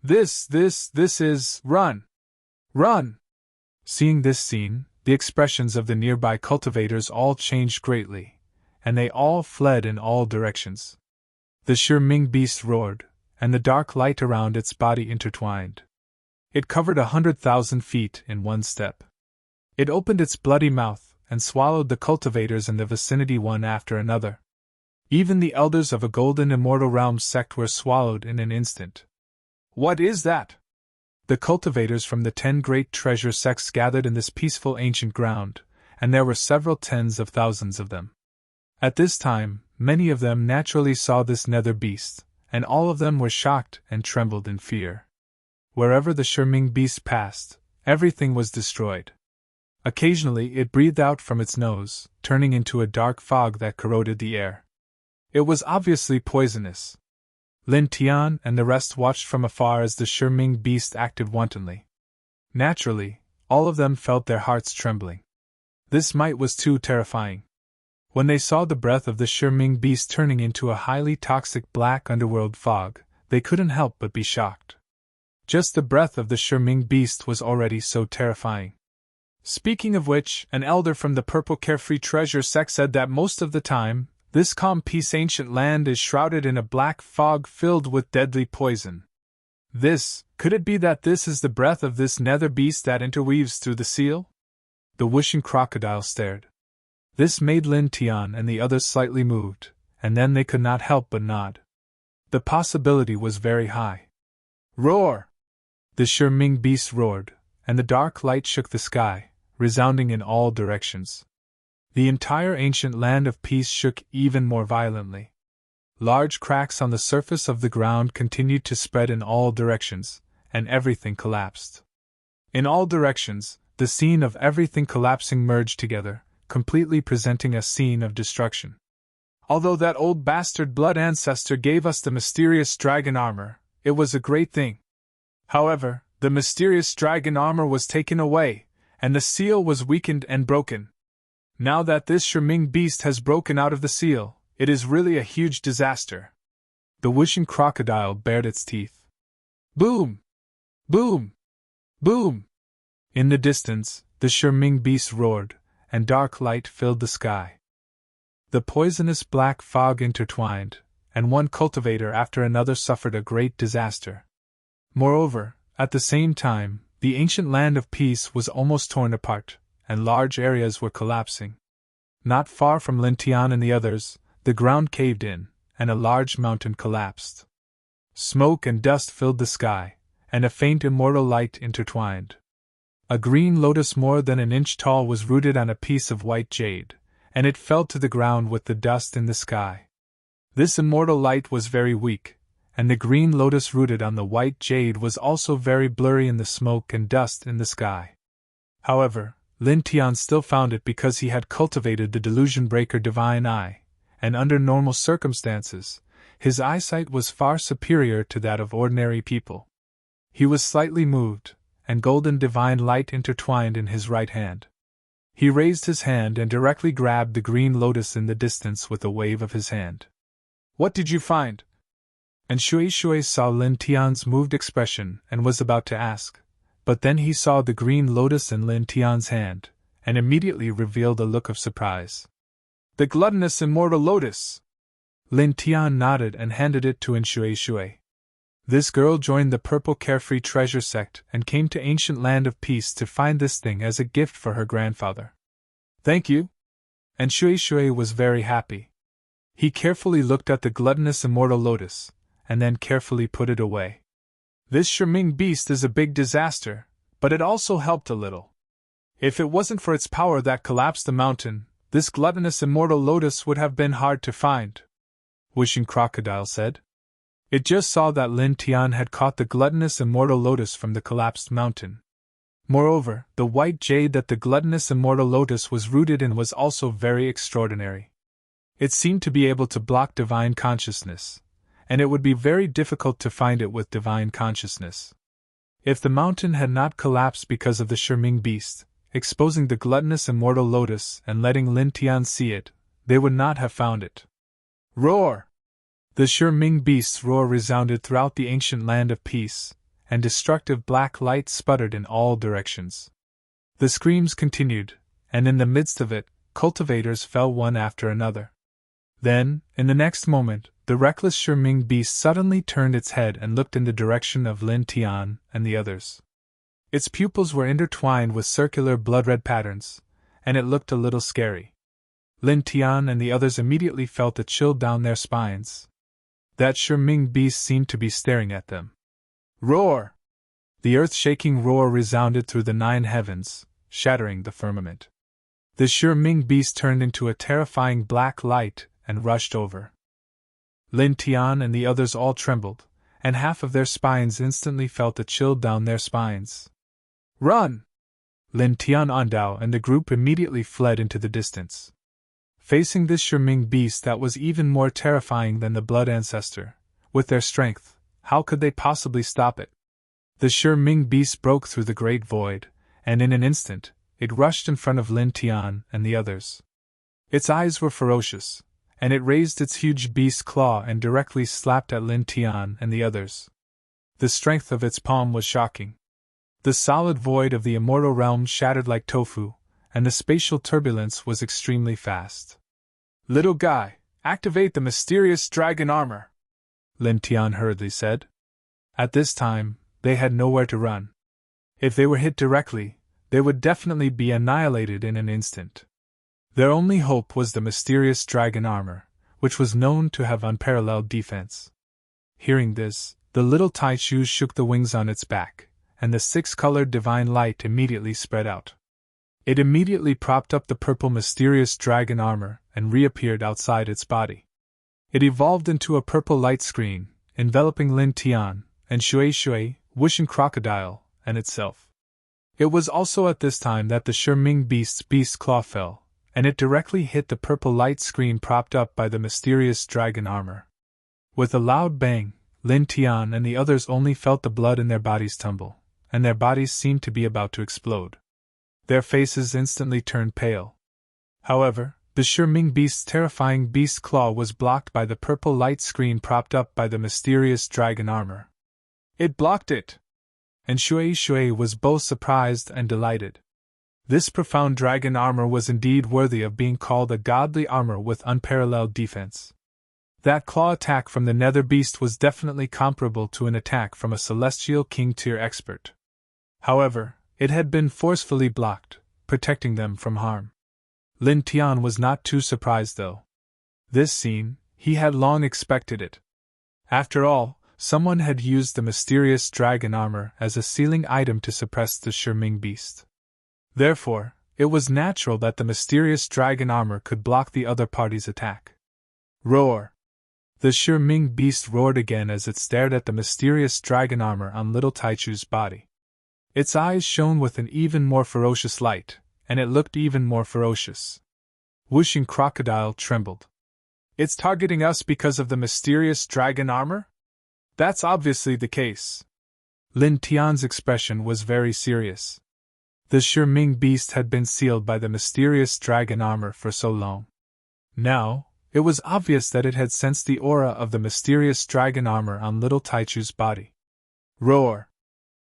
This is, run! Run! Seeing this scene, the expressions of the nearby cultivators all changed greatly, and they all fled in all directions. The Shiming beast roared, and the dark light around its body intertwined. It covered 100,000 feet in one step. It opened its bloody mouth and swallowed the cultivators in the vicinity one after another. Even the elders of a golden immortal realm sect were swallowed in an instant. What is that? The cultivators from the 10 great treasure sects gathered in this peaceful ancient ground, and there were several tens of thousands of them. At this time, many of them naturally saw this nether beast, and all of them were shocked and trembled in fear. Wherever the Shiming beast passed, everything was destroyed. Occasionally it breathed out from its nose, turning into a dark fog that corroded the air. It was obviously poisonous. Lin Tian and the rest watched from afar as the Shiming beast acted wantonly. Naturally, all of them felt their hearts trembling. This might was too terrifying. When they saw the breath of the Shiming beast turning into a highly toxic black underworld fog, they couldn't help but be shocked. Just the breath of the Shiming beast was already so terrifying. Speaking of which, an elder from the Purple Carefree Treasure sect said that most of the time, this calm peace ancient land is shrouded in a black fog filled with deadly poison. Could it be that this is the breath of this nether beast that interweaves through the seal? The wishing crocodile stared. This made Lin Tian and the others slightly moved, and then they could not help but nod. The possibility was very high. Roar! The Shiming beast roared, and the dark light shook the sky, resounding in all directions. The entire ancient land of peace shook even more violently. Large cracks on the surface of the ground continued to spread in all directions, and everything collapsed. In all directions, the scene of everything collapsing merged together, completely presenting a scene of destruction. Although that old bastard blood ancestor gave us the mysterious dragon armor, it was a great thing. However, the mysterious dragon armor was taken away, and the seal was weakened and broken. Now that this Shiming beast has broken out of the seal, it is really a huge disaster. The wishing crocodile bared its teeth. Boom! Boom! Boom! In the distance, the Shiming beast roared, and dark light filled the sky. The poisonous black fog intertwined, and one cultivator after another suffered a great disaster. Moreover, at the same time, the ancient land of peace was almost torn apart, and large areas were collapsing. Not far from Lin Tian and the others, the ground caved in, and a large mountain collapsed. Smoke and dust filled the sky, and a faint immortal light intertwined. A green lotus more than an inch tall was rooted on a piece of white jade, and it fell to the ground with the dust in the sky. This immortal light was very weak, and the green lotus rooted on the white jade was also very blurry in the smoke and dust in the sky. However, Lin Tian still found it because he had cultivated the delusion breaker divine eye, and under normal circumstances, his eyesight was far superior to that of ordinary people. He was slightly moved, and golden divine light intertwined in his right hand. He raised his hand and directly grabbed the green lotus in the distance with a wave of his hand. "What did you find?" And Shui Shui saw Lin Tian's moved expression and was about to ask, but then he saw the green lotus in Lin Tian's hand, and immediately revealed a look of surprise. "The gluttonous immortal lotus!" Lin Tian nodded and handed it to Shui Shui. This girl joined the Purple Carefree Treasure sect and came to Ancient Land of Peace to find this thing as a gift for her grandfather. "Thank you." And Shui Shui was very happy. He carefully looked at the gluttonous immortal lotus, and then carefully put it away. "This Shiming beast is a big disaster, but it also helped a little. If it wasn't for its power that collapsed the mountain, this gluttonous immortal lotus would have been hard to find," Wishing Crocodile said. It just saw that Lin Tian had caught the gluttonous immortal lotus from the collapsed mountain. Moreover, the white jade that the gluttonous immortal lotus was rooted in was also very extraordinary. It seemed to be able to block divine consciousness, and it would be very difficult to find it with divine consciousness. If the mountain had not collapsed because of the Shiming beast, exposing the gluttonous immortal lotus and letting Lin Tian see it, they would not have found it. Roar! The Shiming beast's roar resounded throughout the Ancient Land of Peace, and destructive black light sputtered in all directions. The screams continued, and in the midst of it, cultivators fell one after another. Then, in the next moment, the reckless Shiming beast suddenly turned its head and looked in the direction of Lin Tian and the others. Its pupils were intertwined with circular blood-red patterns, and it looked a little scary. Lin Tian and the others immediately felt a chill down their spines. That Shiming beast seemed to be staring at them. Roar! The earth-shaking roar resounded through the 9 heavens, shattering the firmament. The Shiming beast turned into a terrifying black light and rushed over. Lin Tian and the others all trembled, and half of their spines instantly felt a chill down their spines. "Run!" Lin Tian Andao and the group immediately fled into the distance. Facing this Shiming beast that was even more terrifying than the Blood Ancestor, with their strength, how could they possibly stop it? The Shiming beast broke through the great void, and in an instant, it rushed in front of Lin Tian and the others. Its eyes were ferocious, and it raised its huge beast claw and directly slapped at Lin Tian and the others. The strength of its palm was shocking. The solid void of the immortal realm shattered like tofu, and the spatial turbulence was extremely fast. "Little guy, activate the mysterious dragon armor," Lin Tian hurriedly said. At this time, they had nowhere to run. If they were hit directly, they would definitely be annihilated in an instant. Their only hope was the mysterious dragon armor, which was known to have unparalleled defense. Hearing this, the little Taichu shook the wings on its back, and the 6-colored divine light immediately spread out. It immediately propped up the purple mysterious dragon armor and reappeared outside its body. It evolved into a purple light screen, enveloping Lin Tian, and Shui Shui, Wishing Crocodile, and itself. It was also at this time that the Shiming beast's beast claw fell, and it directly hit the purple light screen propped up by the mysterious dragon armor. With a loud bang, Lin Tian and the others only felt the blood in their bodies tumble, and their bodies seemed to be about to explode. Their faces instantly turned pale. However, the Shiming beast's terrifying beast claw was blocked by the purple light screen propped up by the mysterious dragon armor. It blocked it! And Shui Shui was both surprised and delighted. This profound dragon armor was indeed worthy of being called a godly armor with unparalleled defense. That claw attack from the nether beast was definitely comparable to an attack from a celestial king-tier expert. However, it had been forcefully blocked, protecting them from harm. Lin Tian was not too surprised though. This scene, he had long expected it. After all, Someone had used the mysterious dragon armor as a sealing item to suppress the Shiming beast. Therefore, it was natural that the mysterious dragon armor could block the other party's attack. Roar! The Shiming beast roared again as it stared at the mysterious dragon armor on little Taichu's body. Its eyes shone with an even more ferocious light, and it looked even more ferocious. Whooshing Crocodile trembled. It's targeting us because of the mysterious dragon armor? That's obviously the case. Lin Tian's expression was very serious. The Shiming beast had been sealed by the mysterious dragon armor for so long. Now, it was obvious that it had sensed the aura of the mysterious dragon armor on little Taichu's body. Roar!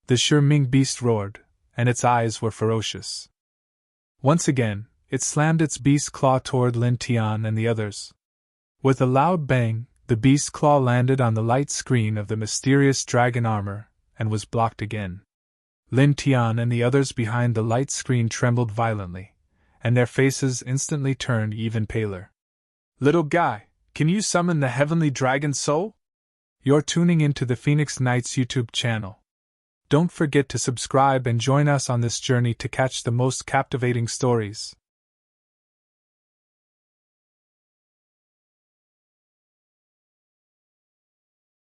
The Shiming beast roared, and its eyes were ferocious. Once again, it slammed its beast claw toward Lin Tian and the others. With a loud bang, the beast claw landed on the light screen of the mysterious dragon armor, and was blocked again. Lin Tian and the others behind the light screen trembled violently, and their faces instantly turned even paler. Little guy, can you summon the heavenly dragon soul? You're tuning into the Phoenix Knights YouTube channel. Don't forget to subscribe and join us on this journey to catch the most captivating stories.